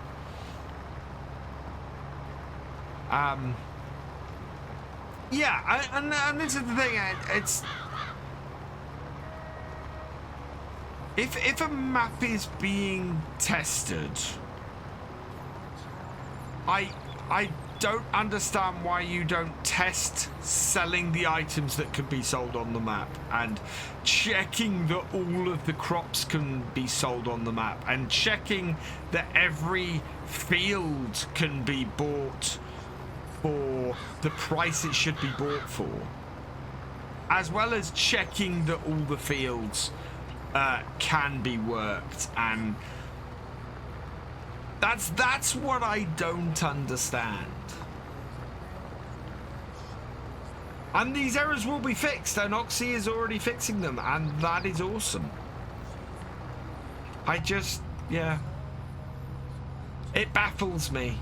A: Yeah, and this is the thing. It's if a map is being tested, I don't understand why you don't test selling the items that can be sold on the map and checking that all of the crops can be sold on the map and checking that every field can be bought for the price it should be bought for, as well as checking that all the fields can be worked. And that's what I don't understand. And these errors will be fixed, and Oxy is already fixing them, and that is awesome. I just, yeah, it baffles me.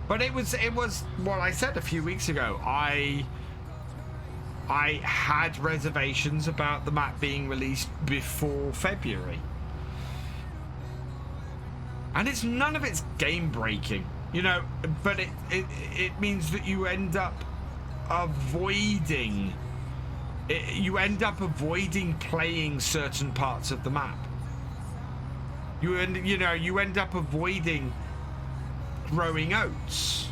A: But it was what I said a few weeks ago. I had reservations about the map being released before February. And it's none of it's game breaking, you know, but it means that you end up avoiding playing certain parts of the map. You end up avoiding growing oats,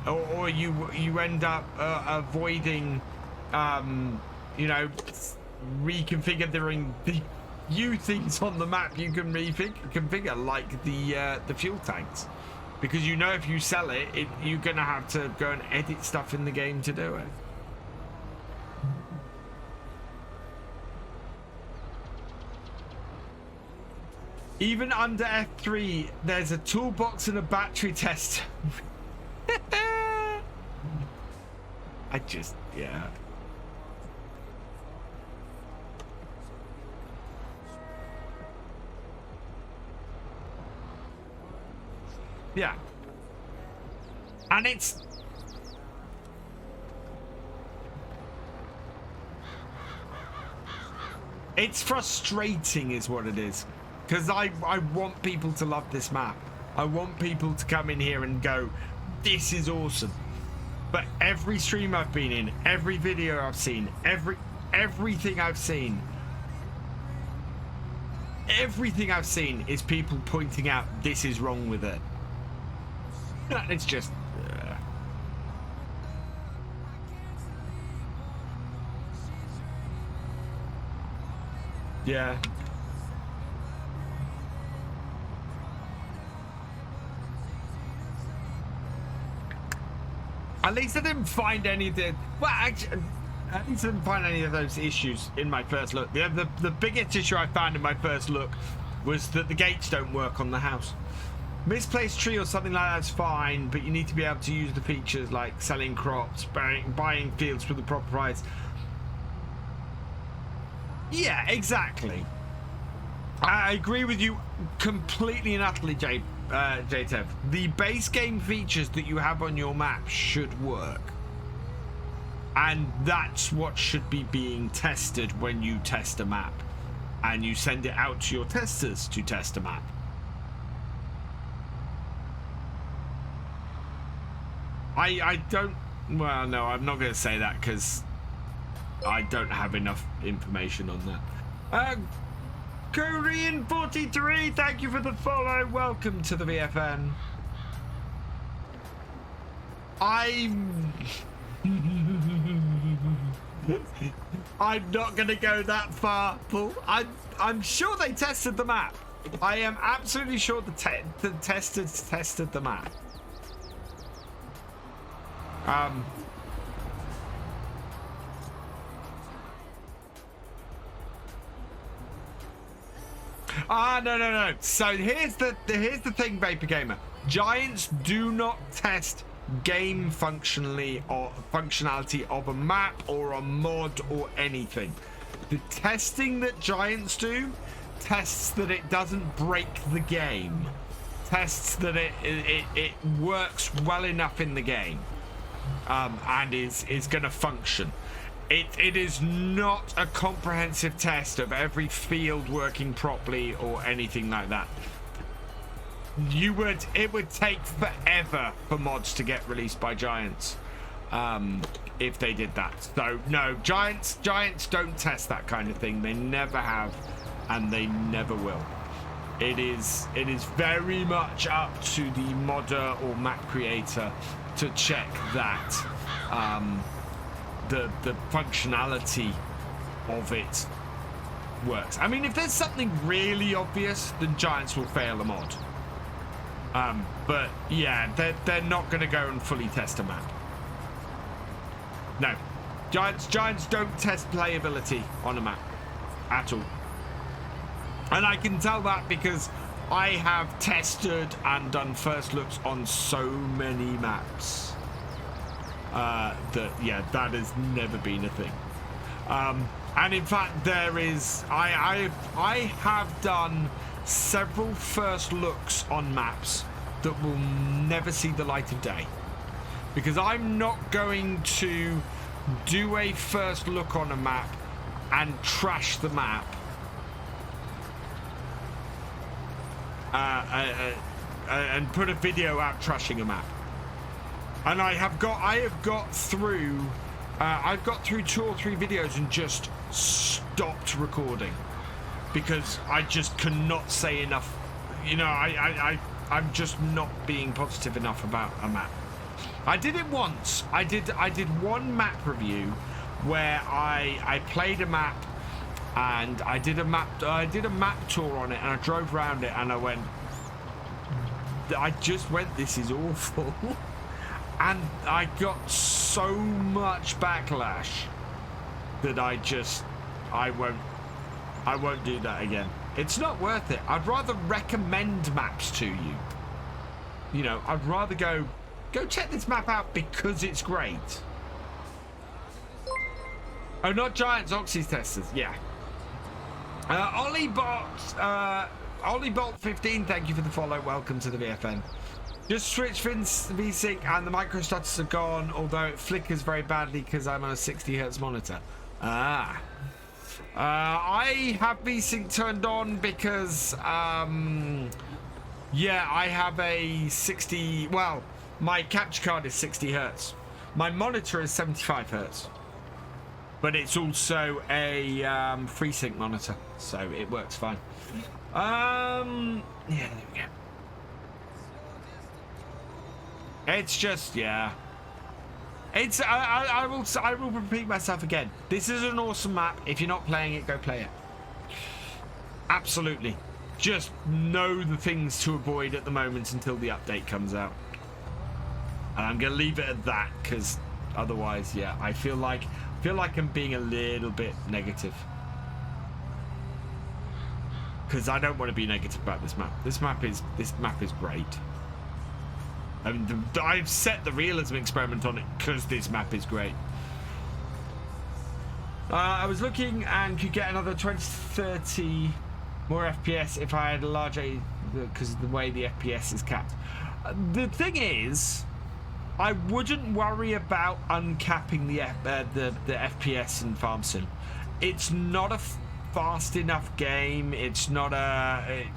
A: or you end up avoiding reconfiguring the few things on the map you can reconfigure, like the fuel tanks, because you know if you sell it, you're gonna have to go and edit stuff in the game to do it. Even under F3, there's a toolbox and a battery test. I just, yeah. Yeah. And it's frustrating is what it is. Because I want people to love this map. I want people to come in here and go, this is awesome. But every stream I've been in, every video I've seen, everything I've seen is people pointing out this is wrong with it. It's just... yeah. At least I didn't find any of the... Well, actually, at least I didn't find any of those issues in my first look. The biggest issue I found in my first look was that the gates don't work on the house. Misplaced tree or something like that's fine, but you need to be able to use the features like selling crops, buying fields for the proper price. Yeah, exactly. I agree with you completely and utterly, JTev. The base game features that you have on your map should work. And that's what should be being tested when you test a map. And you send it out to your testers to test a map. I don't... Well, no, I'm not going to say that because I don't have enough information on that. Korean 43, thank you for the follow. Welcome to the VFN. I'm not gonna go that far, Paul. I'm sure they tested the map. I am absolutely sure the testers tested the map. No. So here's the thing, Vapor Gamer. Giants do not test game functionality of a map or a mod or anything. The testing that Giants do tests that it doesn't break the game, tests that it works well enough in the game, and is going to function. It is not a comprehensive test of every field working properly or anything like that. It would take forever for mods to get released by Giants if they did that. So no, Giants don't test that kind of thing. They never have, and they never will. It is very much up to the modder or map creator to check that the functionality of it works. I mean, if there's something really obvious, then Giants will fail a mod. But yeah, they're not going to go and fully test a map. No, Giants don't test playability on a map at all. And I can tell that because I have tested and done first looks on so many maps that has never been a thing. And in fact, there is I have done several first looks on maps that will never see the light of day, because I'm not going to do a first look on a map and trash the map and put a video out trashing a map. And I've got through 2 or 3 videos and just stopped recording because I just cannot say enough. You know, I'm just not being positive enough about a map. I did it once. I did one map review where I played a map and I did a map tour on it, and I drove around it and I just went, this is awful. And I got so much backlash that I won't do that again. It's not worth it. I'd rather recommend maps to you. You know, I'd rather go check this map out because it's great. Oh, not Giants, Oxys testers. Yeah. Olliebot 15, thank you for the follow. Welcome to the VFN. Just switched VSync and the micro stutters are gone, although it flickers very badly because I'm on a 60 Hz monitor. I have VSync turned on because, yeah, I have a 60, well, my capture card is 60 Hz. My monitor is 75 Hz. But it's also a FreeSync monitor, so it works fine. Yeah, there we go. It's just, yeah. It's I will repeat myself again. This is an awesome map. If you're not playing it, go play it. Absolutely. Just know the things to avoid at the moment until the update comes out. And I'm gonna leave it at that because otherwise, yeah, I feel like I'm being a little bit negative. Because I don't want to be negative about this map. This map is great. I mean, I've set the realism experiment on it because this map is great. I was looking and could get another 20 to 30 more FPS if I had a larger, because of the way the FPS is capped. The thing is, I wouldn't worry about uncapping the FPS in Farm Sim. It's not a fast enough game. It's not a...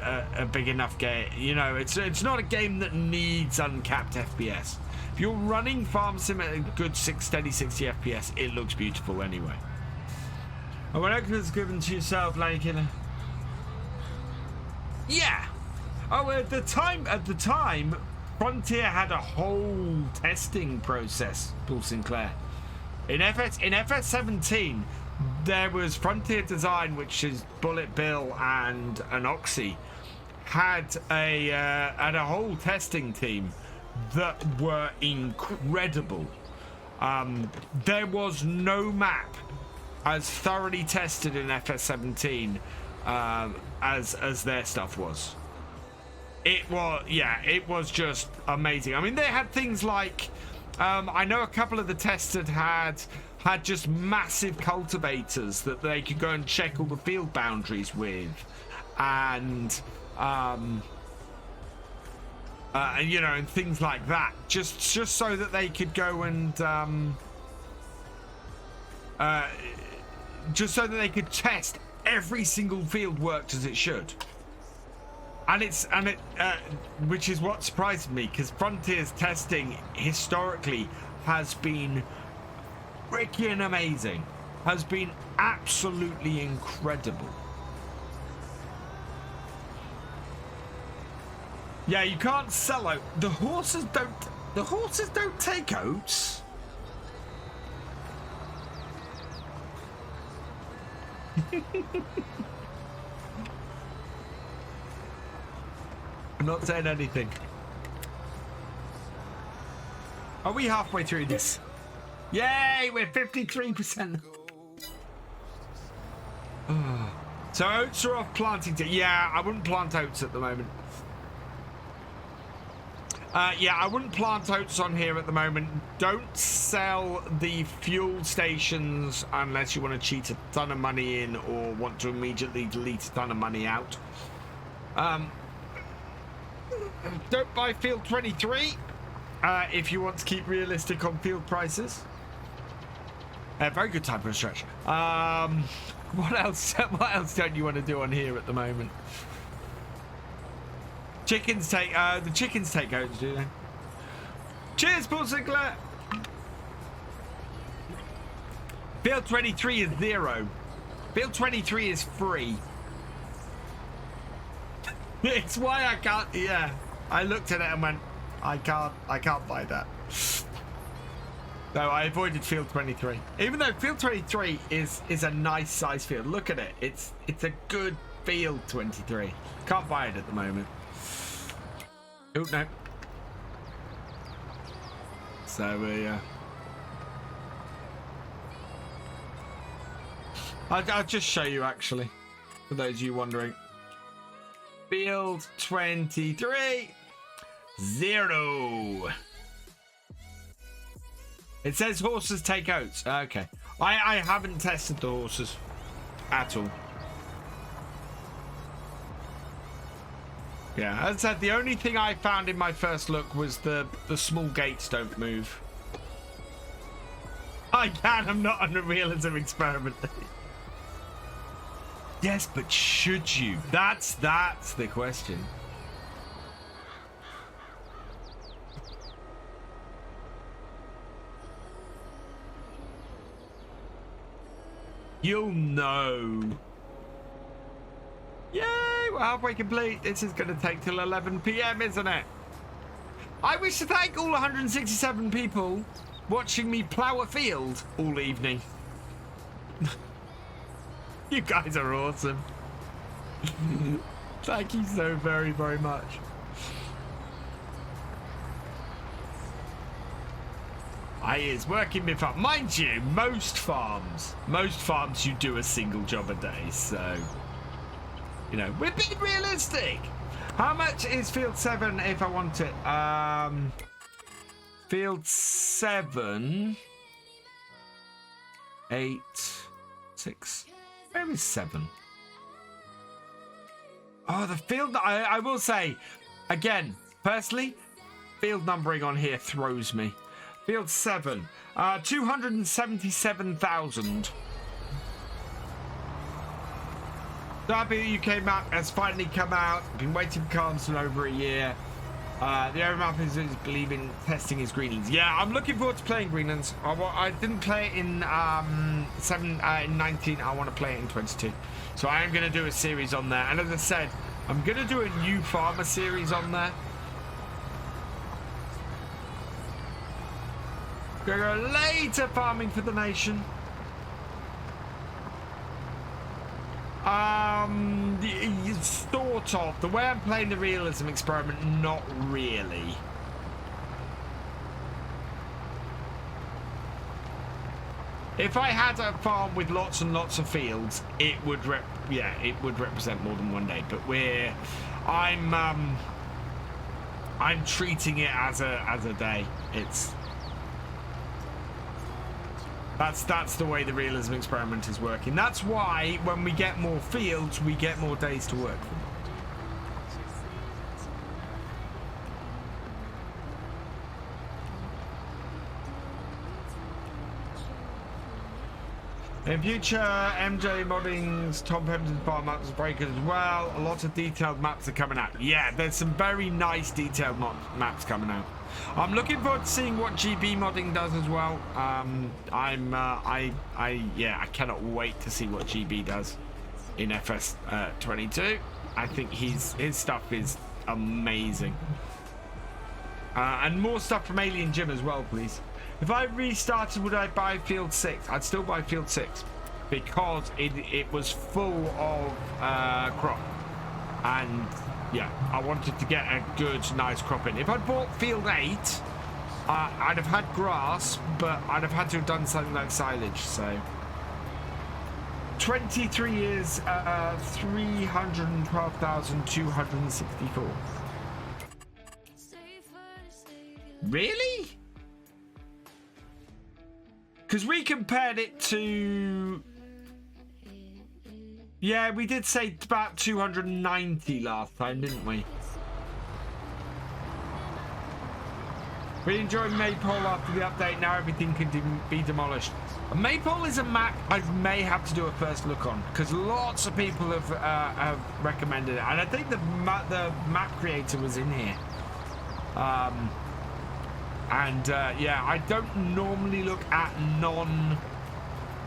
A: a big enough game. You know, it's not a game that needs uncapped FPS. If you're running Farm Sim at a good steady 60 FPS, it looks beautiful anyway. And when Oculus given to yourself, like, you know. Yeah. Oh, at the time, Frontier had a whole testing process, Paul Sinclair. In FS17, there was Frontier Design, which is Bullet Bill and an Oxy, had a whole testing team that were incredible. There was no map as thoroughly tested in FS17 as their stuff was. It was just amazing. I mean, they had things like I know a couple of the testers had just massive cultivators that they could go and check all the field boundaries with, and you know, and things like that, just so that they could go and just so that they could test every single field worked as it should. And which is what surprised me, because Frontier's testing historically has been freaking amazing, has been absolutely incredible. Yeah, you can't sell out. The horses don't take oats. I'm not saying anything. Are we halfway through this? Yay, we're 53%. So oats are off planting. Yeah, I wouldn't plant oats at the moment. Yeah, I wouldn't plant oats on here at the moment. Don't sell the fuel stations unless you want to cheat a ton of money in or want to immediately delete a ton of money out. Don't buy field 23 if you want to keep realistic on field prices. Very good time for a stretch. What else? What else don't you want to do on here at the moment? Chickens take the chickens take oats, do they? Cheers, Paul Sinclair. Field 23 is 0. Field 23 is free. It's why I can't. Yeah, I looked at it and went, I can't buy that. No, I avoided field 23. Even though field 23 is a nice size field. Look at it. It's a good field 23. Can't buy it at the moment. Oh no. So I'll just show you actually, for those of you wondering. Field 23, 0. It says horses take oats. Okay. I haven't tested the horses at all. Yeah, as I said, the only thing I found in my first look was the small gates don't move. I can, I'm not on a realism experiment. Yes, but should you? That's the question. You'll know. Yay, we're halfway complete. This is going to take till 11 PM, isn't it? I wish to thank all 167 people watching me plow a field all evening. You guys are awesome. Thank you so very, very much. Is working with farm. Mind you, most farms you do a single job a day, so you know, we're being realistic. How much is field 7 if I want it? Field 7 8 6. Where is 7? Oh, the field. I will say again, personally, field numbering on here throws me. Field 7, 277,000. Derby UK map has finally come out. Been waiting for Calmsden over a year. The area map is believing testing his Greenlands. Yeah, I'm looking forward to playing Greenlands. I didn't play it in 19. I want to play it in 22. So I am going to do a series on there. And as I said, I'm going to do a new farmer series on there. Going to go later farming for the nation. Sort of. The way I'm playing the realism experiment, not really. If I had a farm with lots and lots of fields, it would represent more than one day. But I'm treating it as a day. That's the way the realism experiment is working. That's why when we get more fields, we get more days to work from. In future, MJ Modding's Calmsden Farm maps are very good as well. A lot of detailed maps are coming out. Yeah, there's some very nice detailed maps coming out. I'm looking forward to seeing what GB modding does as well. I cannot wait to see what GB does in FS 22. I think his stuff is amazing. And more stuff from Alien Jim as well, please. If I restarted, would I buy Field 6? I'd still buy Field 6 because it was full of crop. And yeah, I wanted to get a good, nice crop in. If I'd bought Field 8, I'd have had grass, but I'd have had to have done something like silage, so. 23 years, 312,264. Really? Because we compared it to... Yeah, we did say about 290 last time, didn't we? We enjoyed Maypole after the update. Now everything can be demolished. Maypole is a map I may have to do a first look on because lots of people have recommended it, and I think the map creator was in here. Yeah, I don't normally look at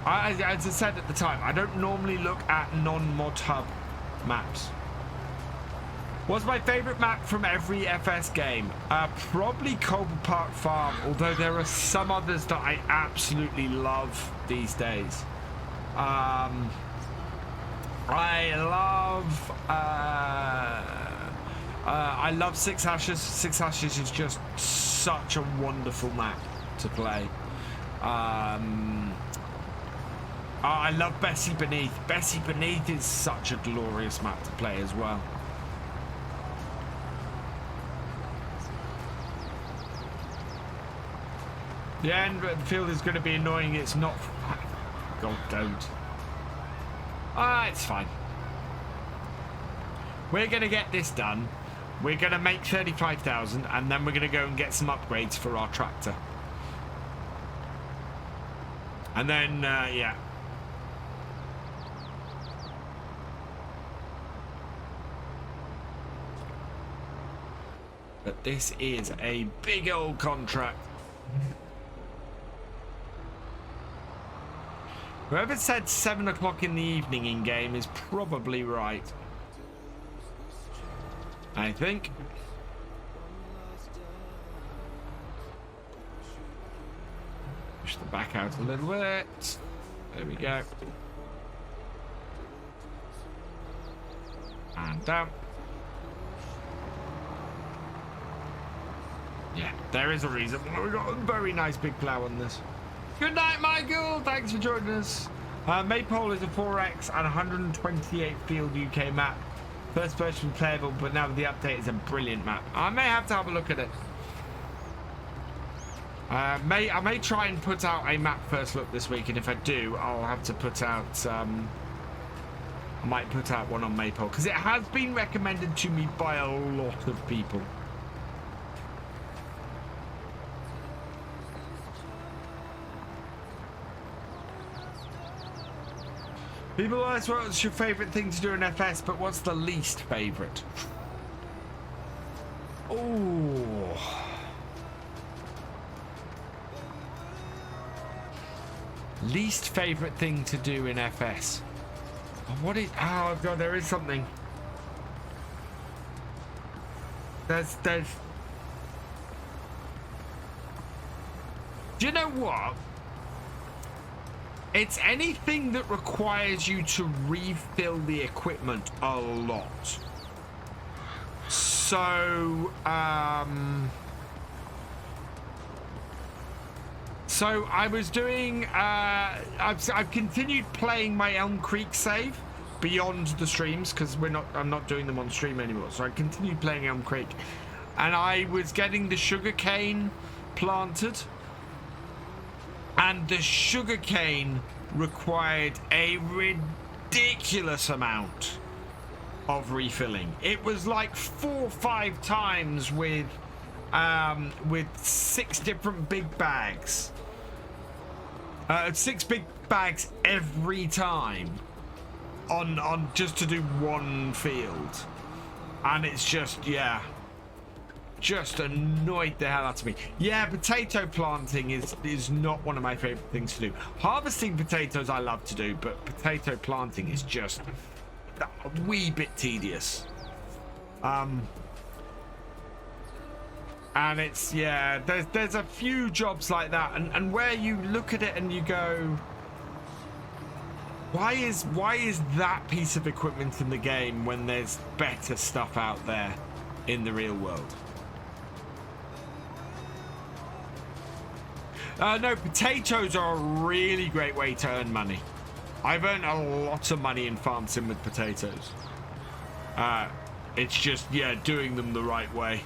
A: as I said at the time, I don't normally look at non-mod hub maps. What's my favourite map from every FS game? Probably Cobble Park Farm, although there are some others that I absolutely love these days. I love Six Ashes. Six Ashes is just such a wonderful map to play. I love Bessie Beneath. Bessie Beneath is such a glorious map to play as well. The end of the field is going to be annoying. It's not. God, don't. It's fine. We're going to get this done. We're going to make 35,000 and then we're going to go and get some upgrades for our tractor. And then, yeah. But this is a big old contract. Whoever said 7 o'clock in the evening in game is probably right. I think. Push the back out a little bit. There we go. And down. Yeah, there is a reason why we got a very nice big plow on this. Good night, Michael. Thanks for joining us. Maypole is a 4x and 128 field UK map. First version playable, but now with the update, it's a brilliant map. I may have to have a look at it. I may try and put out a map first look this week, and if I do, I'll have to put out. I might put out one on Maypole because it has been recommended to me by a lot of people. People ask what's your favourite thing to do in FS, but what's the least favourite? Oh. Least favourite thing to do in FS. What is... Oh, God, there is something. There's... Do you know what? It's anything that requires you to refill the equipment a lot. So, so I was doing, I've continued playing my Elm Creek save beyond the streams because I'm not doing them on stream anymore. So I continued playing Elm Creek, and I was getting the sugarcane planted, and the sugarcane required a ridiculous amount of refilling. It was like 4 or 5 times with 6 different big bags. 6 big bags every time on just to do one field, and it's just, yeah, just annoyed the hell out of me. Yeah, potato planting is not one of my favorite things to do. Harvesting potatoes I love to do, but potato planting is just a wee bit tedious. And it's, yeah, there's a few jobs like that, and where you look at it and you go, why is that piece of equipment in the game when there's better stuff out there in the real world? No, potatoes are a really great way to earn money. I've earned a lot of money in farm sim with potatoes. It's just, yeah, doing them the right way.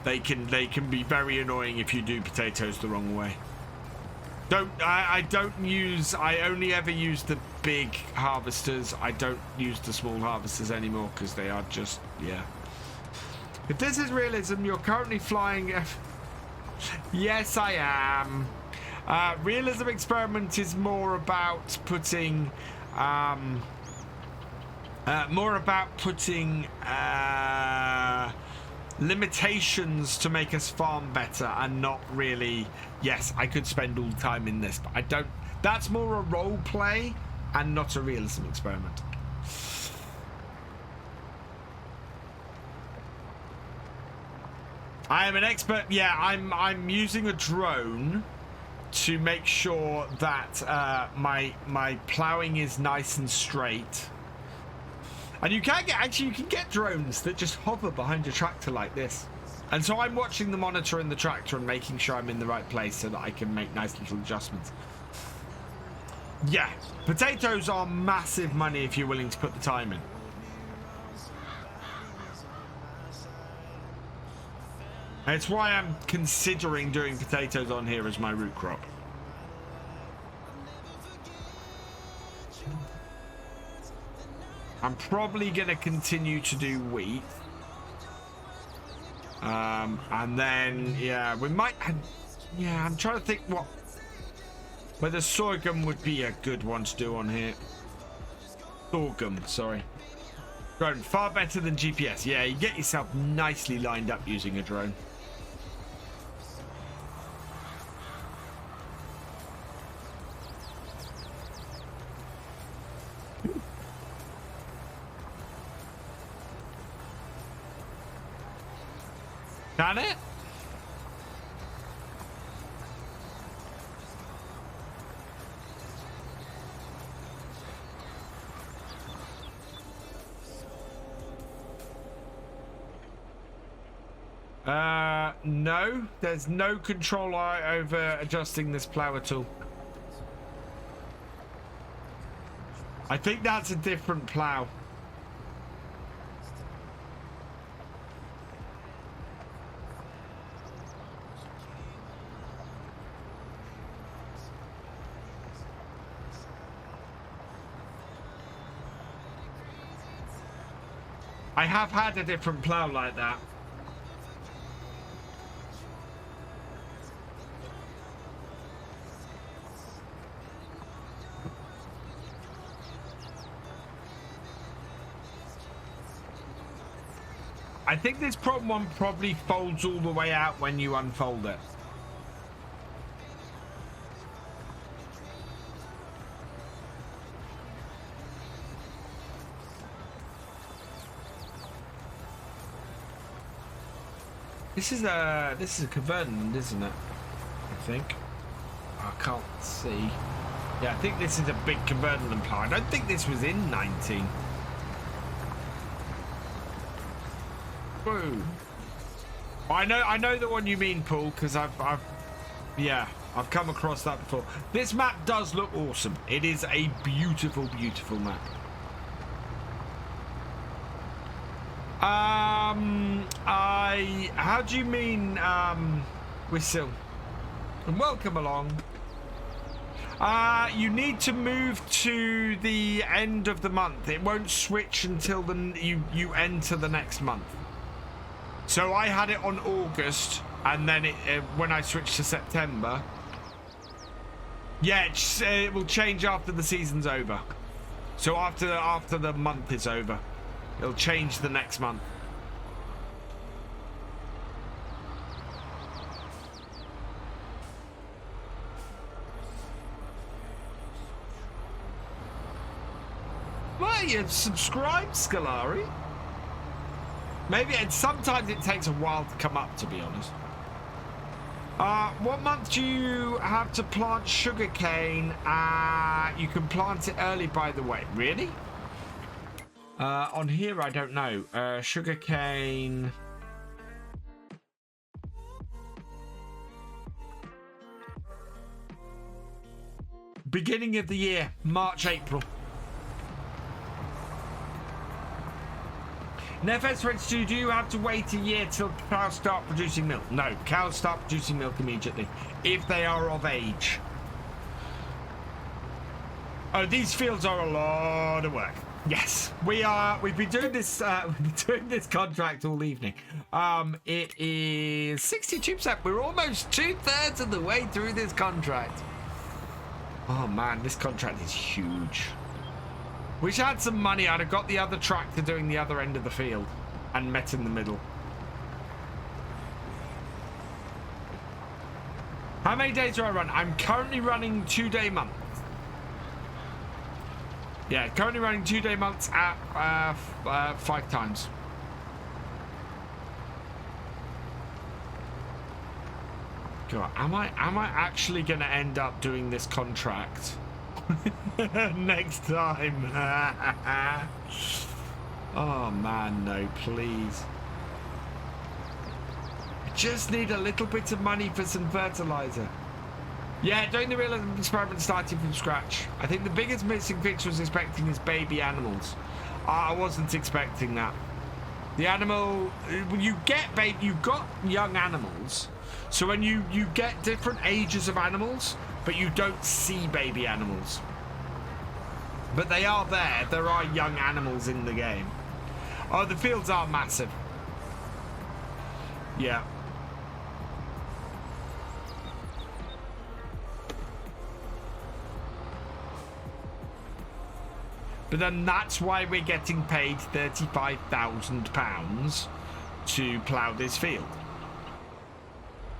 A: They can be very annoying if you do potatoes the wrong way. I only ever use the big harvesters. I don't use the small harvesters anymore because they are just, yeah. If this is realism, you're currently flying. Yes, I am. Realism Experiment is more about putting limitations to make us farm better, and not really, yes, I could spend all the time in this, but I don't. That's more a role play and not a realism experiment. I am an expert. Yeah, I'm using a drone to make sure that my plowing is nice and straight. And you can get drones that just hover behind your tractor like this. And so I'm watching the monitor in the tractor and making sure I'm in the right place so that I can make nice little adjustments. Yeah, potatoes are massive money if you're willing to put the time in. And it's why I'm considering doing potatoes on here as my root crop. I'm probably going to continue to do wheat. And then, yeah, we might... Yeah, I'm trying to think whether sorghum would be a good one to do on here. Sorghum, sorry. Drone, far better than GPS. Yeah, you get yourself nicely lined up using a drone. Got it? No, there's no control over adjusting this plow tool. I think that's a different plow. I have had a different plow like that. I think this problem one probably folds all the way out when you unfold it. This is a convertment, isn't it? I think. I can't see. Yeah, I think this is a big convertment plow. I don't think this was in 19. Whoa. I know the one you mean, Paul, because I've come across that before. This map does look awesome. It is a beautiful, beautiful map. How do you mean, Whistle? And welcome along. You need to move to the end of the month. It won't switch until you enter the next month. So I had it on August, and then when I switched to September, yeah, it will change after the season's over. So after the month is over, it'll change the next month. Well, you've subscribed, Scalari. Maybe, and sometimes it takes a while to come up, to be honest. What month do you have to plant sugarcane? You can plant it early, by the way. Really? On here, I don't know. Sugarcane. Beginning of the year, March, April. FS22, do you have to wait a year till cows start producing milk? No, cows start producing milk immediately if they are of age. Oh, these fields are a lot of work. Yes, we've been doing this. We've been doing this contract all evening. It is 62%. We're almost 2/3 of the way through this contract. Oh man, this contract is huge. Wish I had some money. I'd have got the other tractor doing the other end of the field and met in the middle. How many days do I run? I'm currently running 2-day months. Yeah, currently running 2-day months at 5 times. God, am I actually going to end up doing this contract next time? Oh man, no, please. I just need a little bit of money for some fertilizer. Yeah, doing the realism experiment starting from scratch. I think the biggest missing feature I was expecting is baby animals. I wasn't expecting that. The animal, when you get you've got young animals, so when you get different ages of animals, but you don't see baby animals. But they are there. There are young animals in the game. Oh, the fields are massive. Yeah. But then that's why we're getting paid £35,000 to plough this field.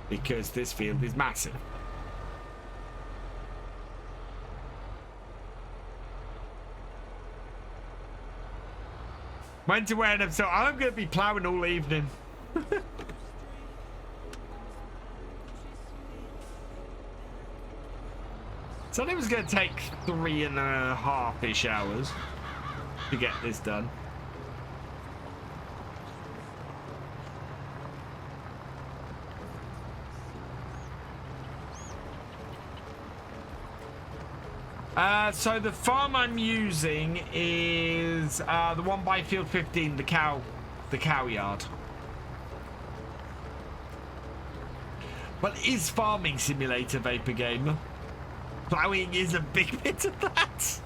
A: Because this field is massive. When to wear them, so I'm going to be ploughing all evening. So it was going to take 3.5-ish hours to get this done. So the farm I'm using is the one by field 15, the cow yard. Well, is Farming Simulator Vapor Gamer? Plowing is a big bit of that.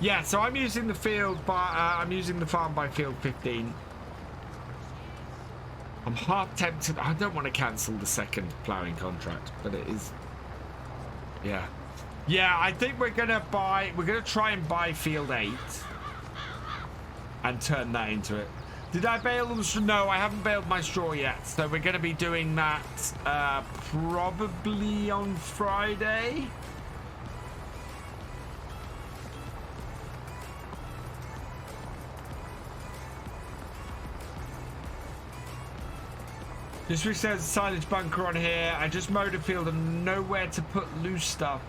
A: Yeah, so I'm using the field by I'm using the farm by field 15. I'm half tempted. I don't want to cancel the second ploughing contract, but it is. Yeah. Yeah, I think we're gonna try and buy field 8 and turn that into it. Did I bale the straw? No, I haven't baled my straw yet. So we're going to be doing that probably on Friday. District says silage bunker on here. I just mowed a field and nowhere to put loose stuff,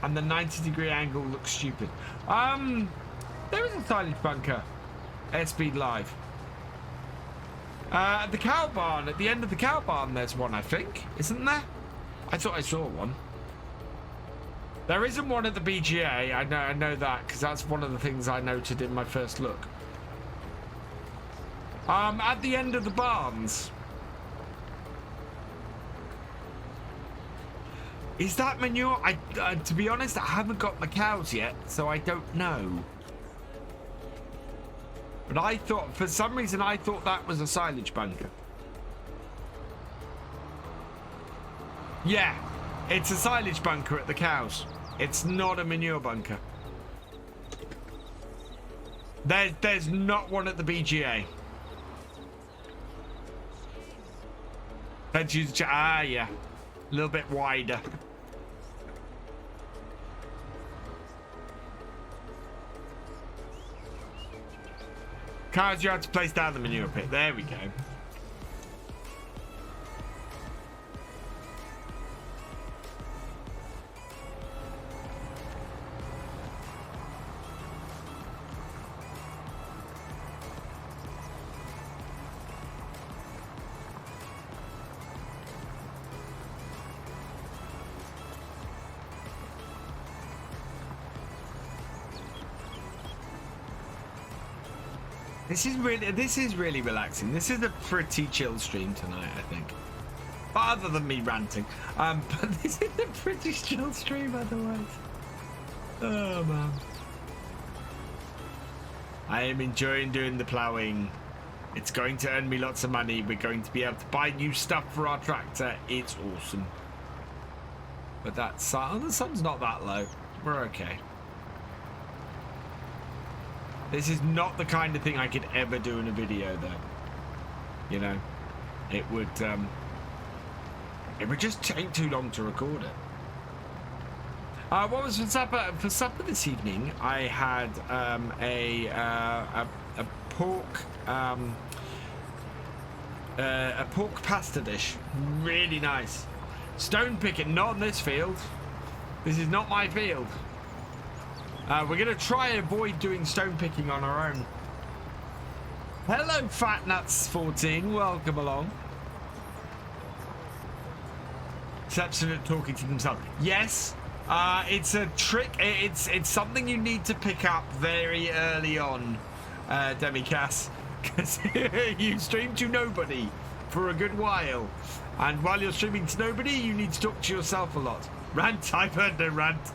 A: and the 90-degree angle looks stupid. There is a silage bunker. Airspeed live. At the cow barn, at the end of the cow barn, there's one, I think, isn't there? I thought I saw one. There isn't one at the BGA. I know that because that's one of the things I noted in my first look. At the end of the barns. Is that manure? To be honest, I haven't got my cows yet, so I don't know. But I thought, for some reason, I thought that was a silage bunker. Yeah, it's a silage bunker at the cows. It's not a manure bunker. There's not one at the BGA. Let's use, yeah. A little bit wider. Cars, you have to place down the manure pit. There we go. This is really relaxing. This is a pretty chill stream tonight, I think. Other than me ranting. But this is a pretty chill stream otherwise. Oh man. I am enjoying doing the ploughing. It's going to earn me lots of money. We're going to be able to buy new stuff for our tractor. It's awesome. But the sun's not that low. We're okay. This is not the kind of thing I could ever do in a video, though. You know, it would just take too long to record it. What was for supper? For supper this evening, I had a pork pasta dish. Really nice. Stone picking, not on this field. This is not my field. We're going to try and avoid doing stone picking on our own. Hello, Fatnuts14. Welcome along. Simpson at talking to themselves. Yes, it's a trick. It's something you need to pick up very early on, Demicass, because you stream to nobody for a good while. And while you're streaming to nobody, you need to talk to yourself a lot. Rant, I've heard no rant.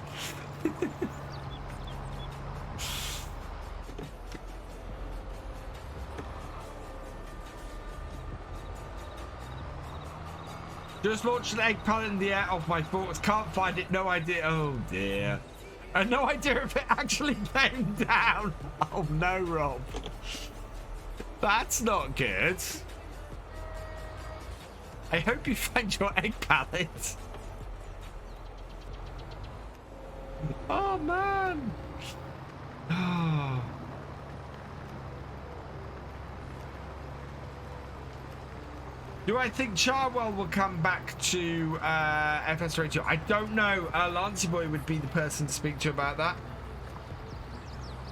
A: Just launched an egg pellet in the air off my thoughts. Can't find it. No idea. Oh dear. And no idea if it actually came down. Oh no, Rob. That's not good. I hope you find your egg pellet. Oh man. Oh. Do I think Charwell will come back to FS Radio? I don't know. Lancey Boy would be the person to speak to about that.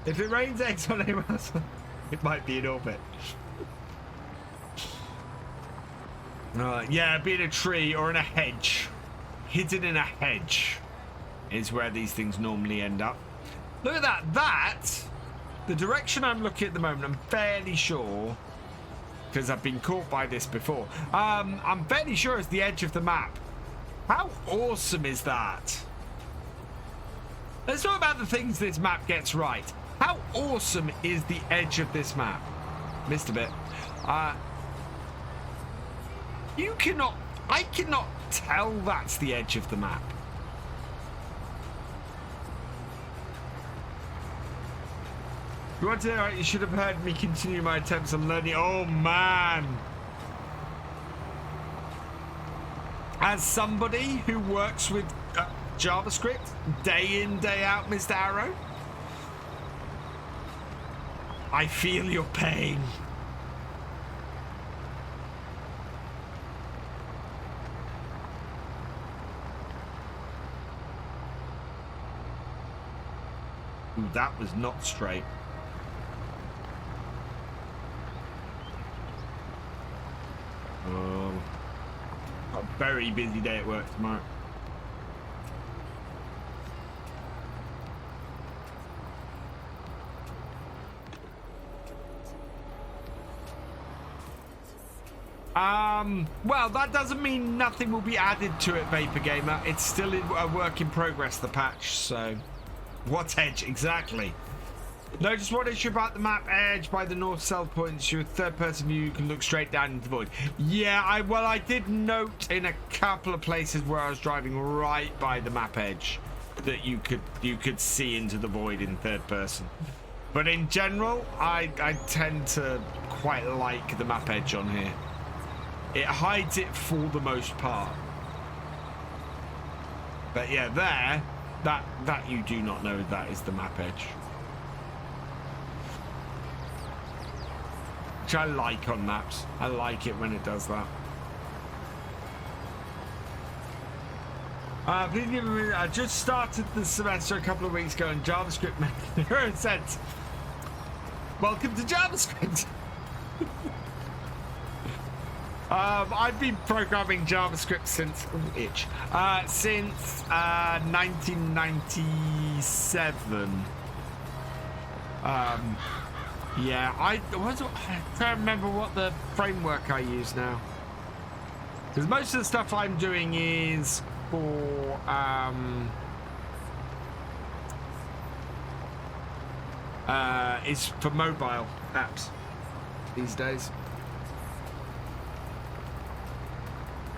A: If it rains eggs on anyone else, it might be in orbit. Yeah, be in a tree or in a hedge. Hidden in a hedge is where these things normally end up. Look at that. The direction I'm looking at the moment, I'm fairly sure, because I've been caught by this before. I'm fairly sure it's the edge of the map. How awesome is that? Let's talk about the things this map gets right. How awesome is the edge of this map? Missed a bit. I cannot tell that's the edge of the map. You want to know, you should have heard me continue my attempts on learning. Oh, man. As somebody who works with JavaScript day in, day out, Mr. Arrow, I feel your pain. Ooh, that was not straight. A very busy day at work tomorrow. Well, that doesn't mean nothing will be added to it, Vapor Gamer. It's still a work in progress, the patch, so... What edge? Exactly. Notice one issue about the map edge by the north south points. Your third person view, you can look straight down into the void. Yeah, I did note in a couple of places where I was driving right by the map edge that you could see into the void in third person. But in general, I tend to quite like the map edge on here. It hides it for the most part. But yeah, there, that you do not know that is the map edge. Which I like on maps. I like it when it does that. Please give me. I just started the semester a couple of weeks ago in JavaScript. It said, "Welcome to JavaScript." I've been programming JavaScript since 1997. Yeah, I can't remember what the framework I use now. Because most of the stuff I'm doing is for mobile apps these days.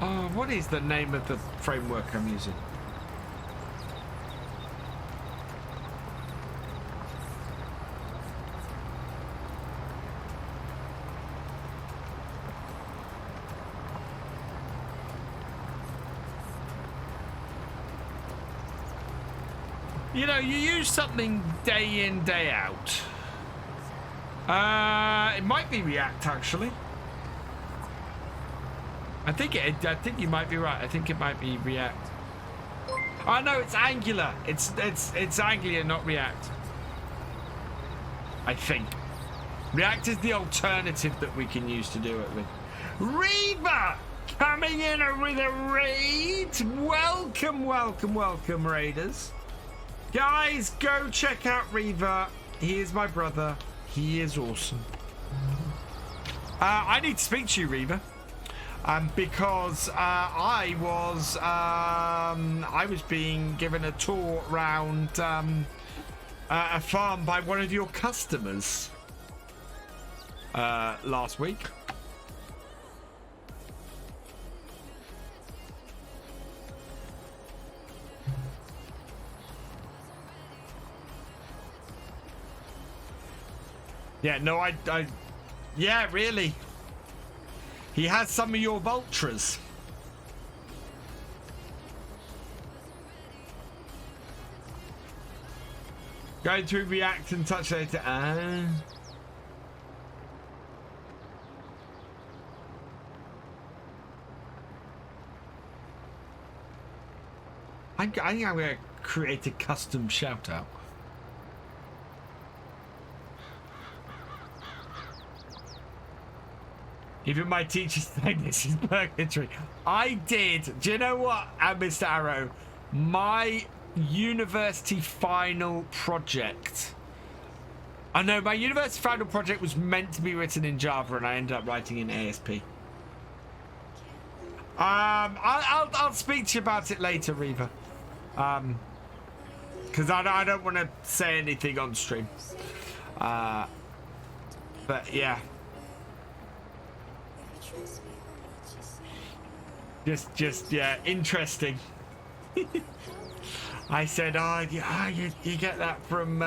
A: Oh, what is the name of the framework I'm using? You know, you use something day in, day out. It might be React, actually. I think you might be right. I think it might be React. Oh no, it's Angular. It's Angular, not React. I think. React is the alternative that we can use to do it with. Reba coming in with a raid. Welcome, welcome, welcome, raiders. Guys, go check out Reva. He is my brother. He is awesome. I need to speak to you, Reva. Because I was being given a tour around a farm by one of your customers last week. Yeah, no, yeah, really. He has some of your Vultras. Going through React and touch later. I think I'm going to create a custom shout out. Even my teachers think this is purgatory. I did. Do you know what, Mr. Arrow? My university final project. I know my university final project was meant to be written in Java, and I ended up writing in ASP. I'll speak to you about it later, Reva. Because I don't want to say anything on stream. But yeah. Just yeah, interesting. I said, oh, yeah, you get that from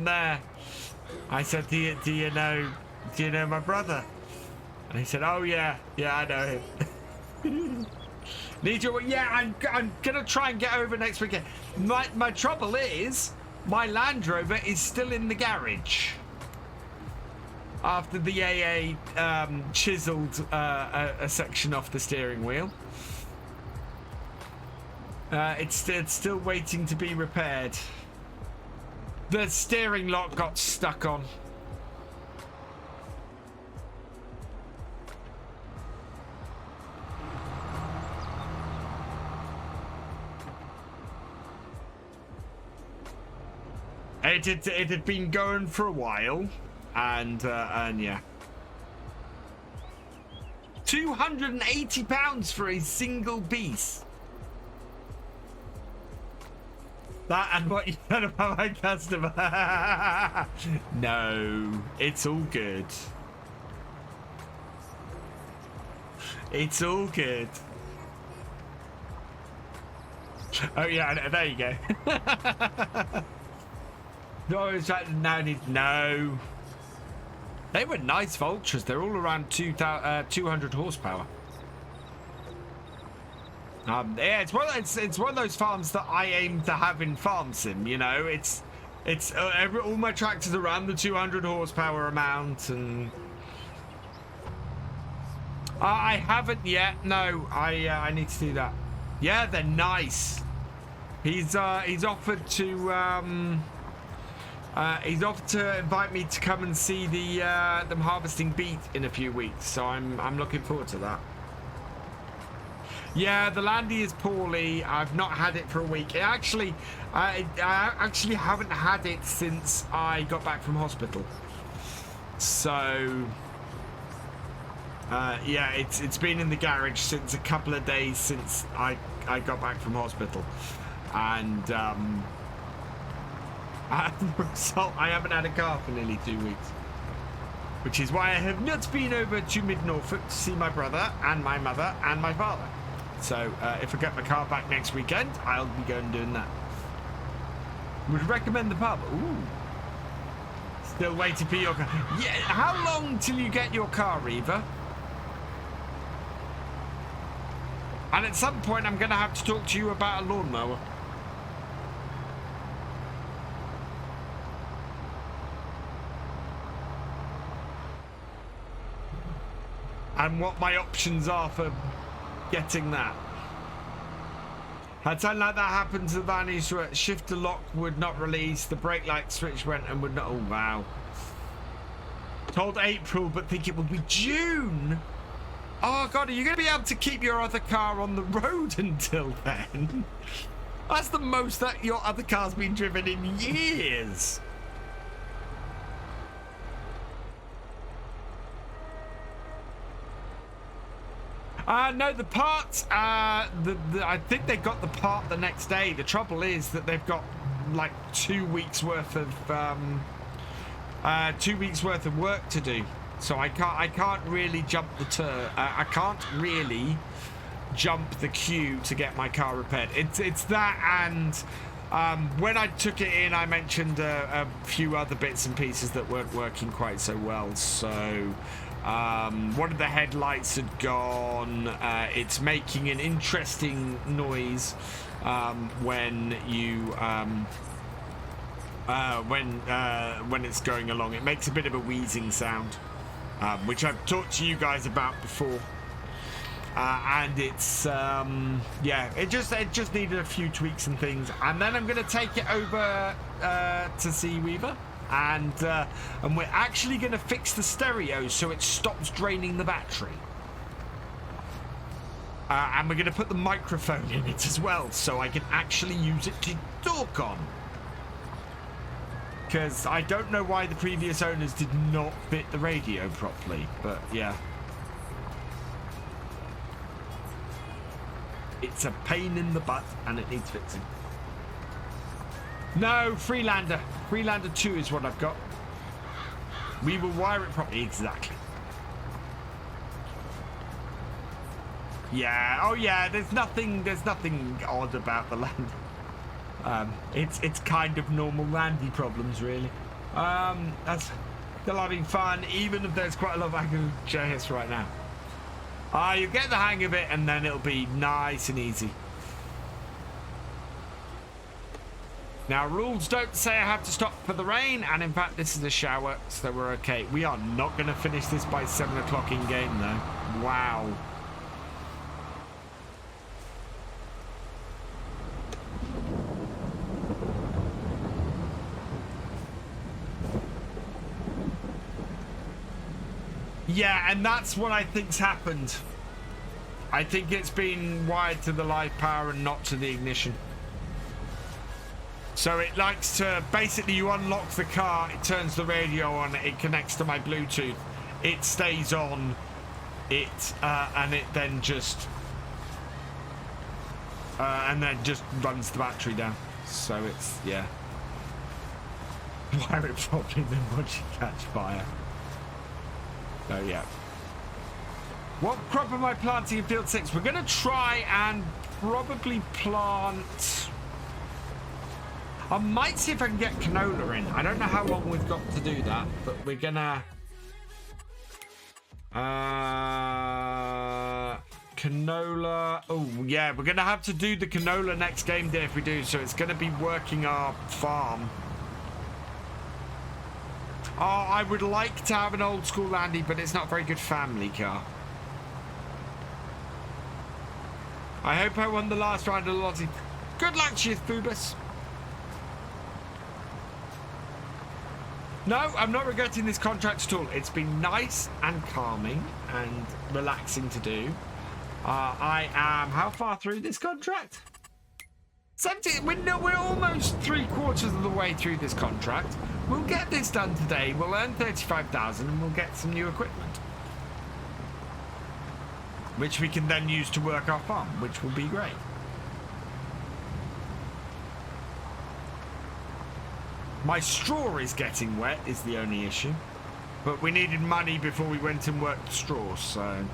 A: there. I said, do you know my brother? And he said, oh yeah, I know him. Need you? Yeah, I'm gonna try and get over next weekend. My trouble is, my Land Rover is still in the garage. After the AA chiseled a section off the steering wheel. It's still waiting to be repaired. The steering lock got stuck on. It had been going for a while, and yeah. £280 for a single piece. That and what you said about my customer. No, it's all good. It's all good. Oh yeah, there you go. No. They were nice Vultures. They're all around 200 horsepower. Yeah, it's one of those farms that I aim to have in Farm Sim. You know, it's all my tractors around the 200 horsepower amount, and I haven't yet. No, I need to do that. Yeah, they're nice. He's offered to invite me to come and see them harvesting beet in a few weeks. So I'm looking forward to that. Yeah, the Landy is poorly. I've not had it for a week. I actually haven't had it since I got back from hospital. So, yeah, it's been in the garage since a couple of days since I got back from hospital, and as a result, I haven't had a car for nearly 2 weeks, which is why I have not been over to Mid-Norfolk to see my brother and my mother and my father. So if I get my car back next weekend, I'll be going and doing that. Would recommend the pub. Ooh. Still waiting for your car. Yeah, how long till you get your car, Eva? And at some point, I'm going to have to talk to you about a lawnmower. And what my options are for getting that. Had something like that happen to the van, shifter lock would not release, the brake light switch went and would not. Oh wow. Told April, but think it will be June. Oh god, are you going to be able to keep your other car on the road until then? That's the most that your other car's been driven in years. No, the parts, I think they got the part the next day. The trouble is that they've got like 2 weeks worth of 2 weeks worth of work to do. So I can't really jump I can't really jump the queue to get my car repaired. It's that, and when I took it in, I mentioned a few other bits and pieces that weren't working quite so well. So one of the headlights had gone. It's making an interesting noise when you when it's going along. It makes a bit of a wheezing sound, which I've talked to you guys about before. And it's yeah, it just needed a few tweaks and things, and then I'm going to take it over to see Weaver. And we're actually going to fix the stereo so it stops draining the battery. And we're going to put the microphone in it as well, so I can actually use it to talk on. Because I don't know why the previous owners did not fit the radio properly, but yeah. It's a pain in the butt and it needs fixing. No, Freelander. Freelander 2 is what I've got. We will wire it properly. Exactly. Yeah. Oh, yeah. There's nothing odd about the Lander. It's kind of normal Landy problems, really. That's still having fun, even if there's quite a lot of AccuJS right now. You get the hang of it, and then it'll be nice and easy. Now, rules don't say I have to stop for the rain, and in fact, this is a shower, so we're okay. We are not going to finish this by 7 o'clock in game, though. Wow. Yeah, and that's what I think's happened. I think it's been wired to the live power and not to the ignition. So it likes to, basically you unlock the car, it turns the radio on, it connects to my Bluetooth, it stays on, and it then just, runs the battery down. So it's, yeah. Wire it properly, then once you catch fire. So yeah. What crop am I planting in field 6? We're going to try and probably plant... I might see if I can get canola in. I don't know how long we've got to do that, but we're gonna... canola... Oh, yeah, we're gonna have to do the canola next game day if we do, so it's gonna be working our farm. Oh, I would like to have an old school Landy, but it's not a very good family car. I hope I won the last round of the lottery. Good luck to you, Phoebus. No, I'm not regretting this contract at all. It's been nice and calming and relaxing to do. I am how far through this contract? 17. We're almost 3/4 of the way through this contract. We'll get this done today. We'll earn 35,000 and we'll get some new equipment, which we can then use to work our farm, which will be great. My straw is getting wet is the only issue. But we needed money before we went and worked the straw, so...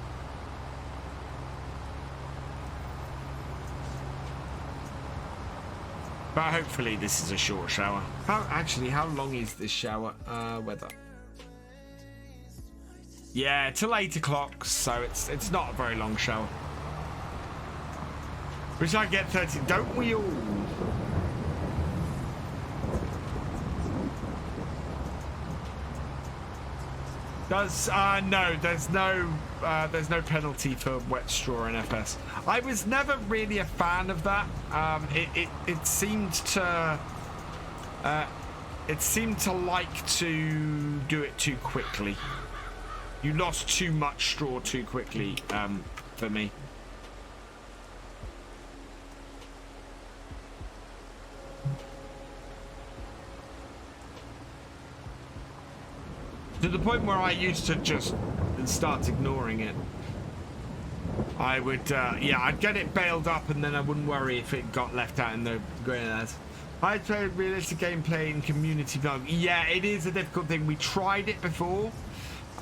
A: But hopefully this is a short shower. How long is this shower? Weather. Yeah, till 8 o'clock, so it's not a very long shower. Which I get 30, don't we all? No, there's no penalty for wet straw in FS. I was never really a fan of that. It seemed to like to do it too quickly. You lost too much straw too quickly, for me. To the point where I used to just start ignoring it. I would, yeah, I'd get it bailed up and then I wouldn't worry if it got left out in the grayness. I played realistic gameplay in community vlog. Yeah, it is a difficult thing. We tried it before,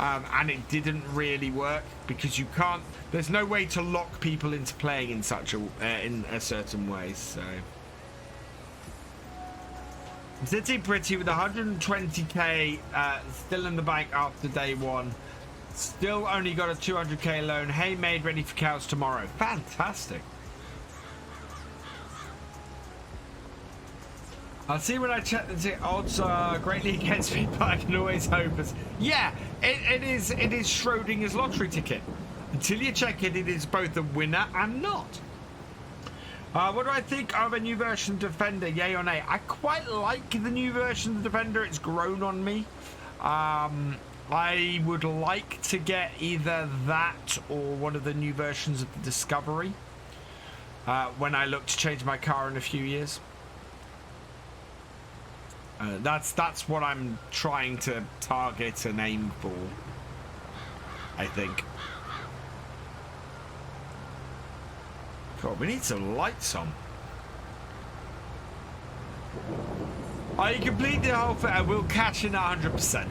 A: and it didn't really work because you can't. There's no way to lock people into playing in such in a certain way. So. Sitting pretty with 120k still in the bank after day one. Still only got a 200k loan. Hay made ready for cows tomorrow. Fantastic. I'll see when I check the odds are greatly against me, but I can always hope. Yeah, it is Schrodinger's lottery ticket. Until you check it, it is both a winner and not. What do I think of a new version of Defender? Yay or nay? I quite like the new version of Defender. It's grown on me. I would like to get either that or one of the new versions of the Discovery when I look to change my car in a few years. That's what I'm trying to target and aim for, I think. God, we need some lights on. I complete the whole thing. I will catch in 100%.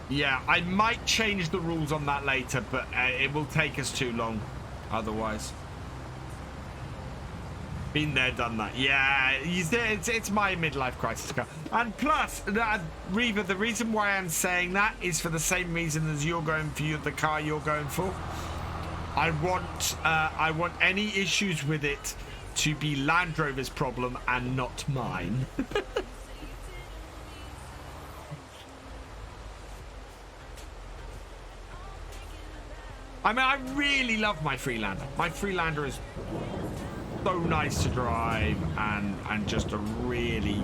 A: Yeah, I might change the rules on that later, but it will take us too long otherwise. Been there, done that. Yeah, it's my midlife crisis car. And plus, Reva, the reason why I'm saying that is for the same reason as you're going for the car you're going for. I want any issues with it to be Land Rover's problem and not mine. I mean, I really love my Freelander. My Freelander is so nice to drive and just a really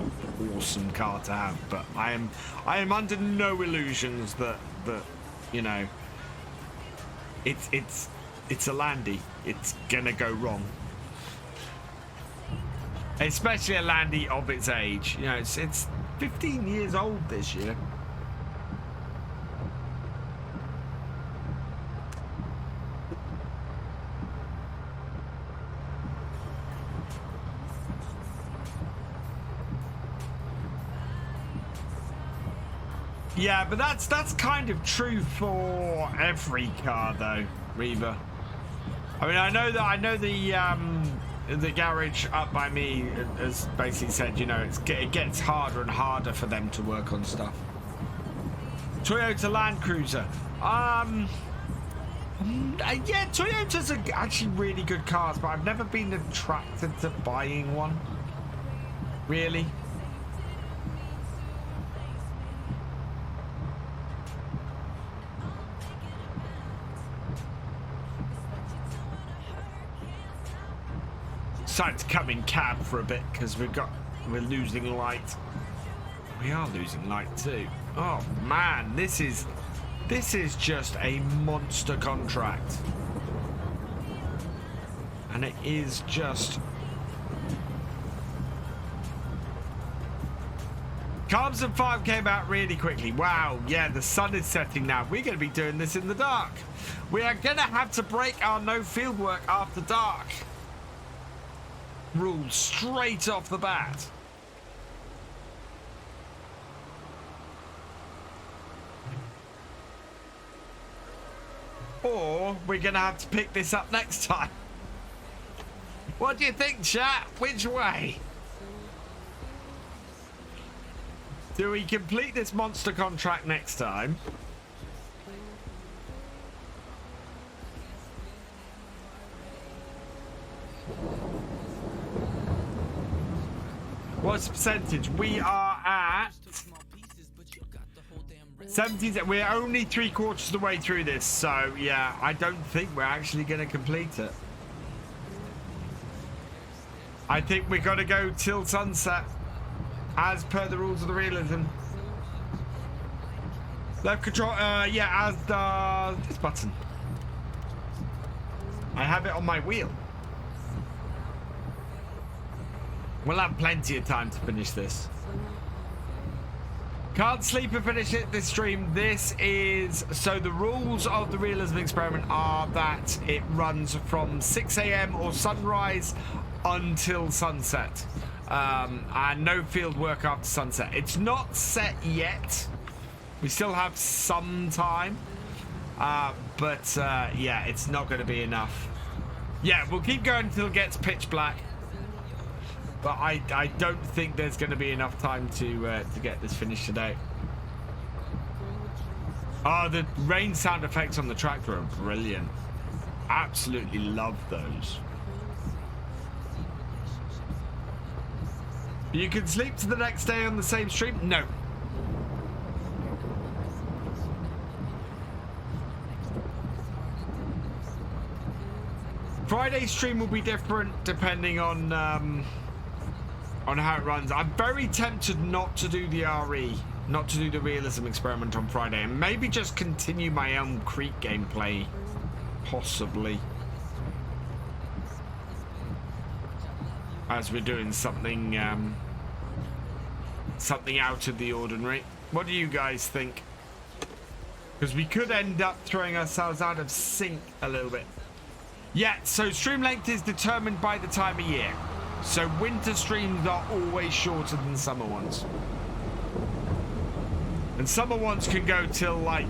A: awesome car to have. But I am under no illusions that you know it's a Landy. It's gonna go wrong. Especially a Landy of its age. You know, it's 15 years old this year. Yeah, but that's kind of true for every car, though, Reva. I mean, I know the garage up by me has basically said, you know, it gets harder and harder for them to work on stuff. Toyota Land Cruiser. Yeah, Toyotas are actually really good cars, but I've never been attracted to buying one. Really. Decided to come in cab for a bit because we're losing light. We are losing light too. Oh man, this is just a monster contract, and it is just. Calmsden Farm came out really quickly. Wow, yeah, the sun is setting now. We're going to be doing this in the dark. We are going to have to break our no field work after dark rule straight off the bat. Or we're gonna have to pick this up next time. What do you think, chat? Which way? Do we complete this monster contract next time? What's the percentage? We are at 70. We're only 3/4 of the way through this, so yeah, I don't think we're actually going to complete it. I think we're going to go till sunset, as per the rules of the realism. Left control, yeah, as this button. I have it on my wheel. We'll have plenty of time to finish this. Can't sleep and finish it this stream. This is, so the rules of the Realism Experiment are that it runs from 6 AM or sunrise until sunset. And no field work after sunset. It's not set yet. We still have some time. But yeah, it's not going to be enough. Yeah, we'll keep going until it gets pitch black. But I don't think there's going to be enough time to get this finished today. Oh, the rain sound effects on the tractor are brilliant. Absolutely love those. You can sleep to the next day on the same stream? No. Friday's stream will be different depending on how it runs. I'm very tempted not to do the RE, not to do the Realism Experiment on Friday, and maybe just continue my Elm Creek gameplay, possibly, as we're doing something something out of the ordinary. What do you guys think? Because we could end up throwing ourselves out of sync a little bit. Yeah, so stream length is determined by the time of year. So winter streams are always shorter than summer ones. And summer ones can go till like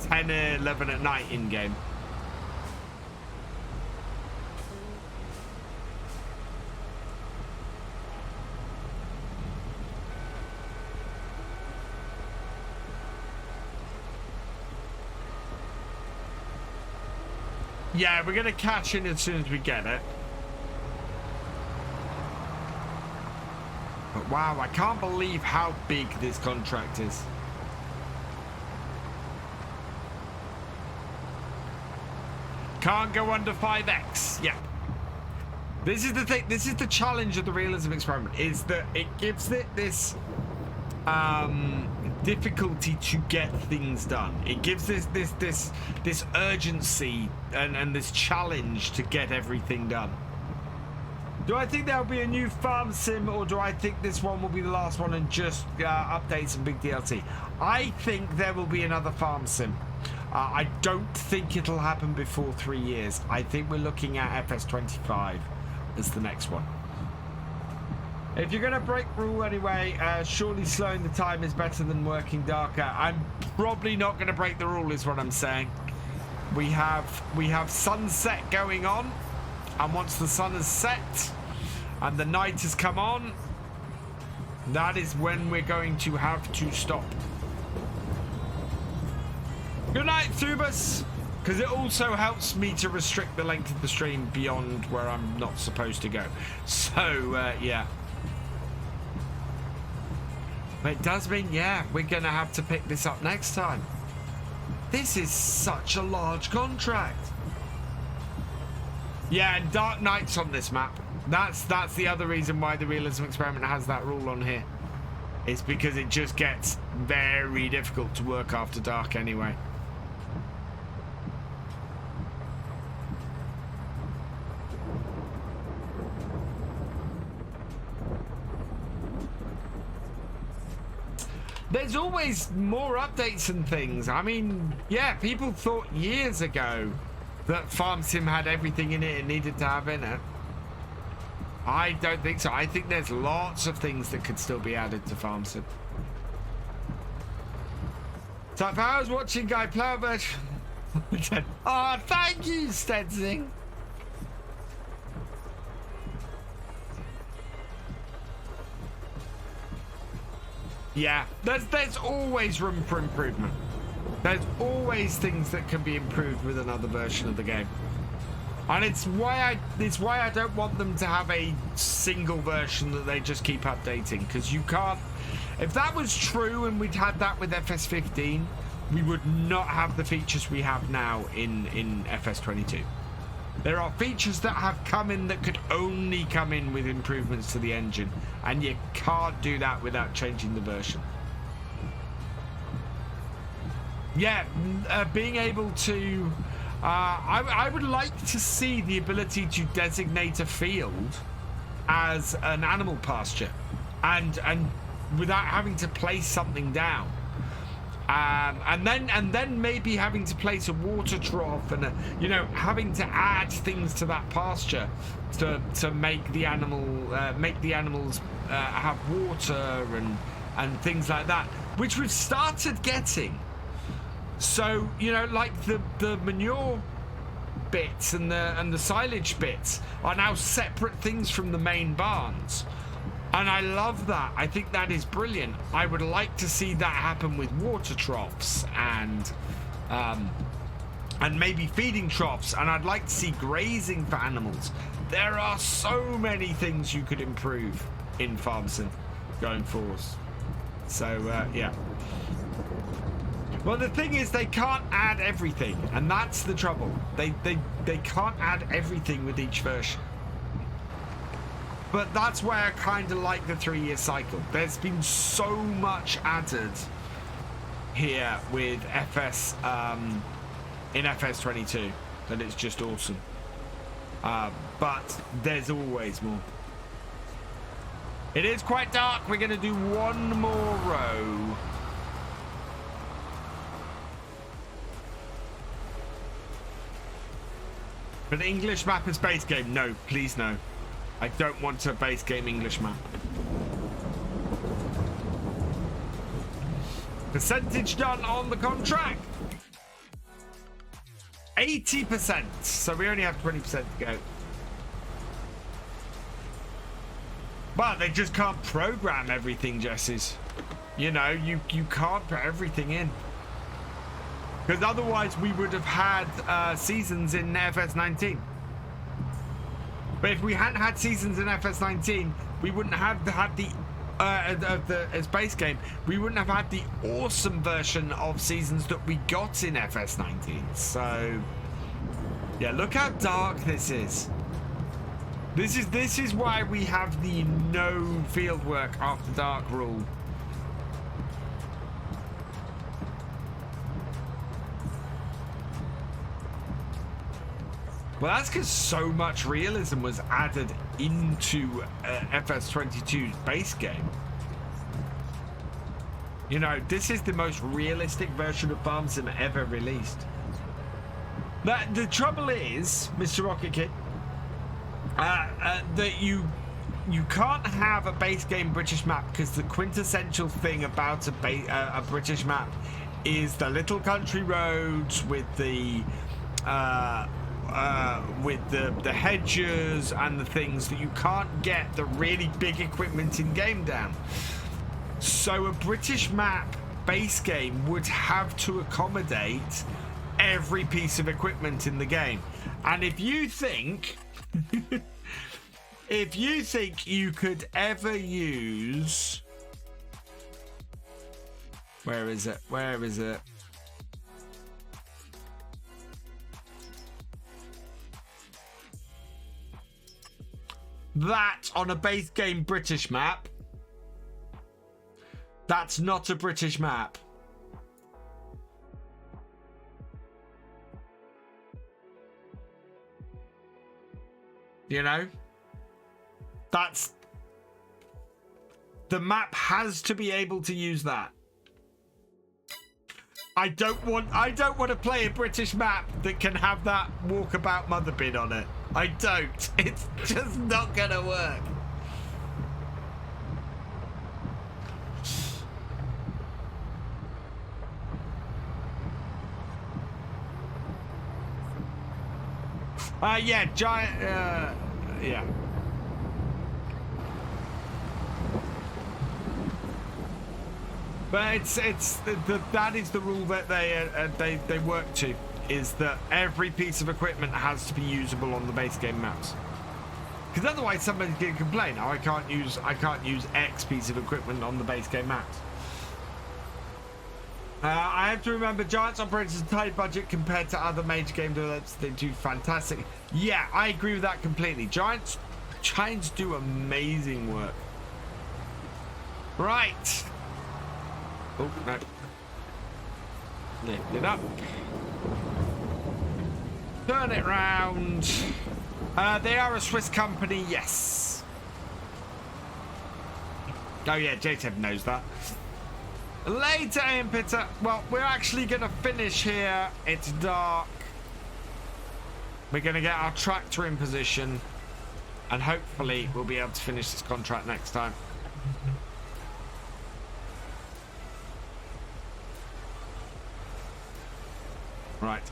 A: 10 or 11 at night in game. Yeah, we're going to cash in as soon as we get it. But wow, I can't believe how big this contract is. Can't go under 5x. Yeah. This is the thing. This is the challenge of the realism experiment, is that it gives it this difficulty to get things done. It gives this urgency and this challenge to get everything done. Do I think there'll be a new farm sim, or do I think this one will be the last one and just update some big DLC? I think there will be another farm sim. I don't think it'll happen before 3 years. I think we're looking at FS25 as the next one. If you're going to break rule anyway, surely slowing the time is better than working darker. I'm probably not going to break the rule, is what I'm saying. We have sunset going on, and once the sun has set and the night has come on, that is when we're going to have to stop. Good night, Thubus, because it also helps me to restrict the length of the stream beyond where I'm not supposed to go. So, yeah. But it does mean, yeah, we're going to have to pick this up next time. This is such a large contract. Yeah, and Dark Knight's on this map. That's the other reason why the realism experiment has that rule on here. It's because it just gets very difficult to work after dark anyway. There's always more updates and things. I mean, yeah, people thought years ago that Farm Sim had everything in it it needed to have in it. I don't think so. I think there's lots of things that could still be added to Farm Sim. So if I was watching Guy Plow version... Oh, thank you, Stedzing. Yeah, there's always room for improvement. There's always things that can be improved with another version of the game. And it's why I don't want them to have a single version that they just keep updating, because you can't. If that was true and we'd had that with FS15, we would not have the features we have now in FS22. There are features that have come in that could only come in with improvements to the engine, and you can't do that without changing the version. Yeah, being able to... I would like to see the ability to designate a field as an animal pasture, and without having to place something down. And then maybe having to place a water trough and having to add things to that pasture to make the animals have water and things like that, which we've started getting. So like the manure bits and the silage bits are now separate things from the main barns. And I love that. I think that is brilliant. I would like to see that happen with water troughs and maybe feeding troughs. And I'd like to see grazing for animals. There are so many things you could improve in FarmSim going forwards. So, yeah. Well, the thing is, they can't add everything. And that's the trouble. They can't add everything with each version. But that's why I kind of like the 3-year cycle. There's been so much added here with FS in FS22 that it's just awesome. But there's always more. It is quite dark. We're going to do one more row. But English map is base game. No, please no. I don't want a base game English map. Percentage done on the contract. 80%. So we only have 20% to go. But they just can't program everything, Jesses. You can't put everything in. Because otherwise we would have had seasons in FS19. But if we hadn't had seasons in FS19, we wouldn't have had the as base game. We wouldn't have had the awesome version of seasons that we got in FS19. So yeah, look how dark this is. This is why we have the no fieldwork after dark rule. Well, that's because so much realism was added into FS22's base game. You know, this is the most realistic version of Farm Sim ever released. The trouble is, Mr. Rocket Kid, that you can't have a base game British map because the quintessential thing about a British map is the little country roads with the hedges and the things that you can't get the really big equipment in game down. So a British map base game would have to accommodate every piece of equipment in the game. And if you think you could ever use, where is it? That on a base game British map, that's not a British map. You know, that's the map has to be able to use that. I don't want to play a British map that can have that walkabout mother bin on it. I don't. It's just not gonna work. Yeah, giant. Yeah. But that is the rule that they work to, is that every piece of equipment has to be usable on the base game maps. Because otherwise somebody's going to complain, oh, I can't use X piece of equipment on the base game maps. I have to remember Giants operates a tight budget compared to other major game developers. They do fantastic. Yeah, I agree with that completely. Giants do amazing work. Right. Oh, no. Lift it up. Turn it round. They are a Swiss company, yes. Oh yeah, JTEB knows that. Later, Ian Pitter. Well, we're actually going to finish here. It's dark. We're going to get our tractor in position. And hopefully we'll be able to finish this contract next time. Right.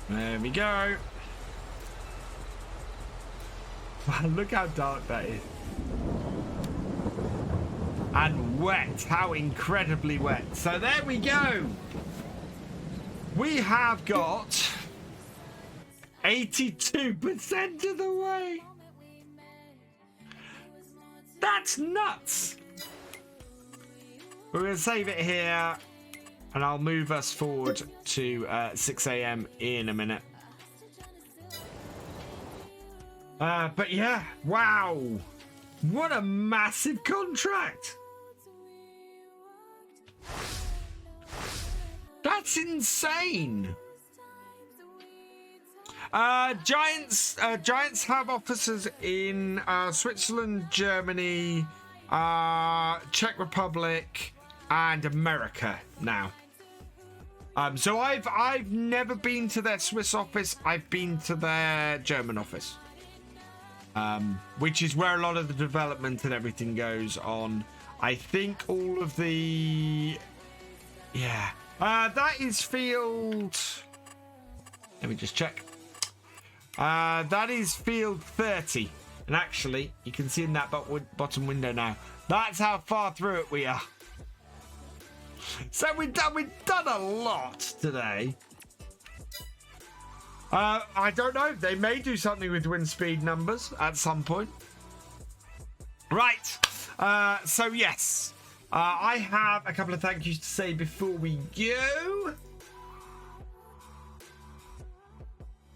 A: There we go. Look how dark that is. And wet. How incredibly wet. So there we go. We have got 82% of the way. That's nuts. We're going to save it here. And I'll move us forward to 6 a.m. in a minute. But yeah, wow. What a massive contract. That's insane. Giants have offices in Switzerland, Germany, Czech Republic, and America now. So I've never been to their Swiss office. I've been to their German office, which is where a lot of the development and everything goes on. I think all of the, yeah, that is field. Let me just check. That is field 30, and actually, you can see in that bottom window now, That's how far through it we are. So we've done a lot today. I don't know. They may do something with wind speed numbers at some point. Right. So yes, I have a couple of thank yous to say before we go.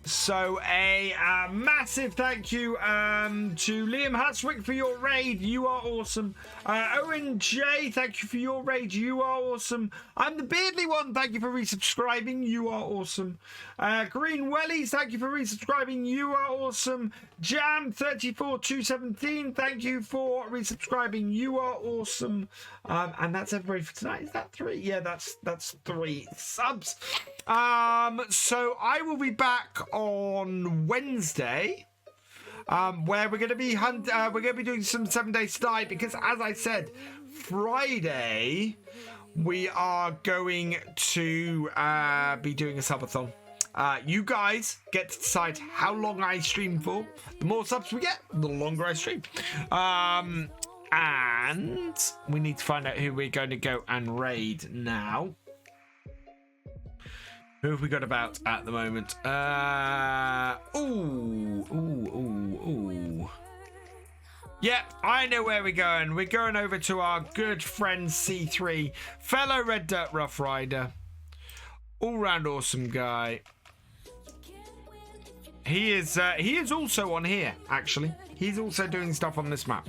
A: So a massive thank you to Liam Hatswick for your raid. You are awesome. Owen J, thank you for your raid. You are awesome. I'm the Beardly One. Thank you for resubscribing. You are awesome. Green Wellies, thank you for resubscribing. You are awesome. Jam 34217, thank you for resubscribing. You are awesome. And that's everybody for tonight. Is that 3? Yeah, that's 3 subs. So I will be back on Wednesday, where we're going to be doing some 7 days to die, because as I said, Friday we are going to be doing a subathon. You guys get to decide how long I stream for. The more subs we get, the longer I stream. And we need to find out who we're going to go and raid now. Who have we got about at the moment? Ooh. Yeah, I know where we're going. We're going over to our good friend C3, fellow Red Dirt Rough Rider, all-round awesome guy. He is also on here, actually. He's also doing stuff on this map.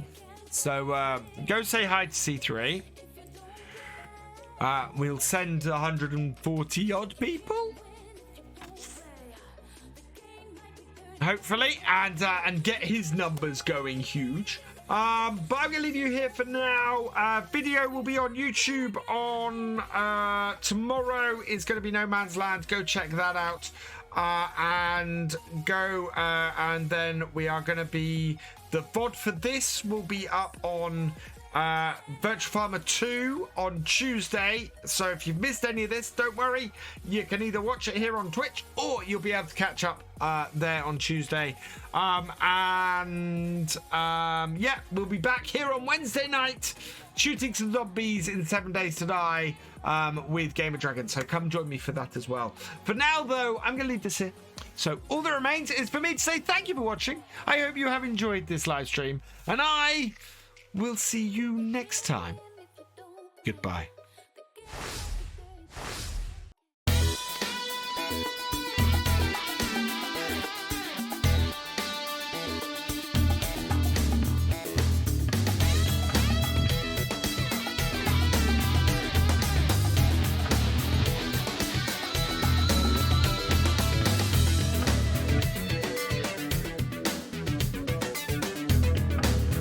A: So go say hi to C3. We'll send 140 odd people, hopefully, and get his numbers going huge. But I'm gonna leave you here for now. Video will be on YouTube on tomorrow. Is going to be No Man's Land. Go check that out. And then we are going to be, the VOD for this will be up on Virtual Farmer 2 on Tuesday. So if you've missed any of this, don't worry, you can either watch it here on Twitch or you'll be able to catch up there on Tuesday. Yeah, we'll be back here on Wednesday night shooting some zombies in 7 Days to Die with Gamer Dragon. So come join me for that as well. For now though, I'm gonna leave this here. So all that remains is for me to say thank you for watching. I hope you have enjoyed this live stream, and I will see you next time. Goodbye.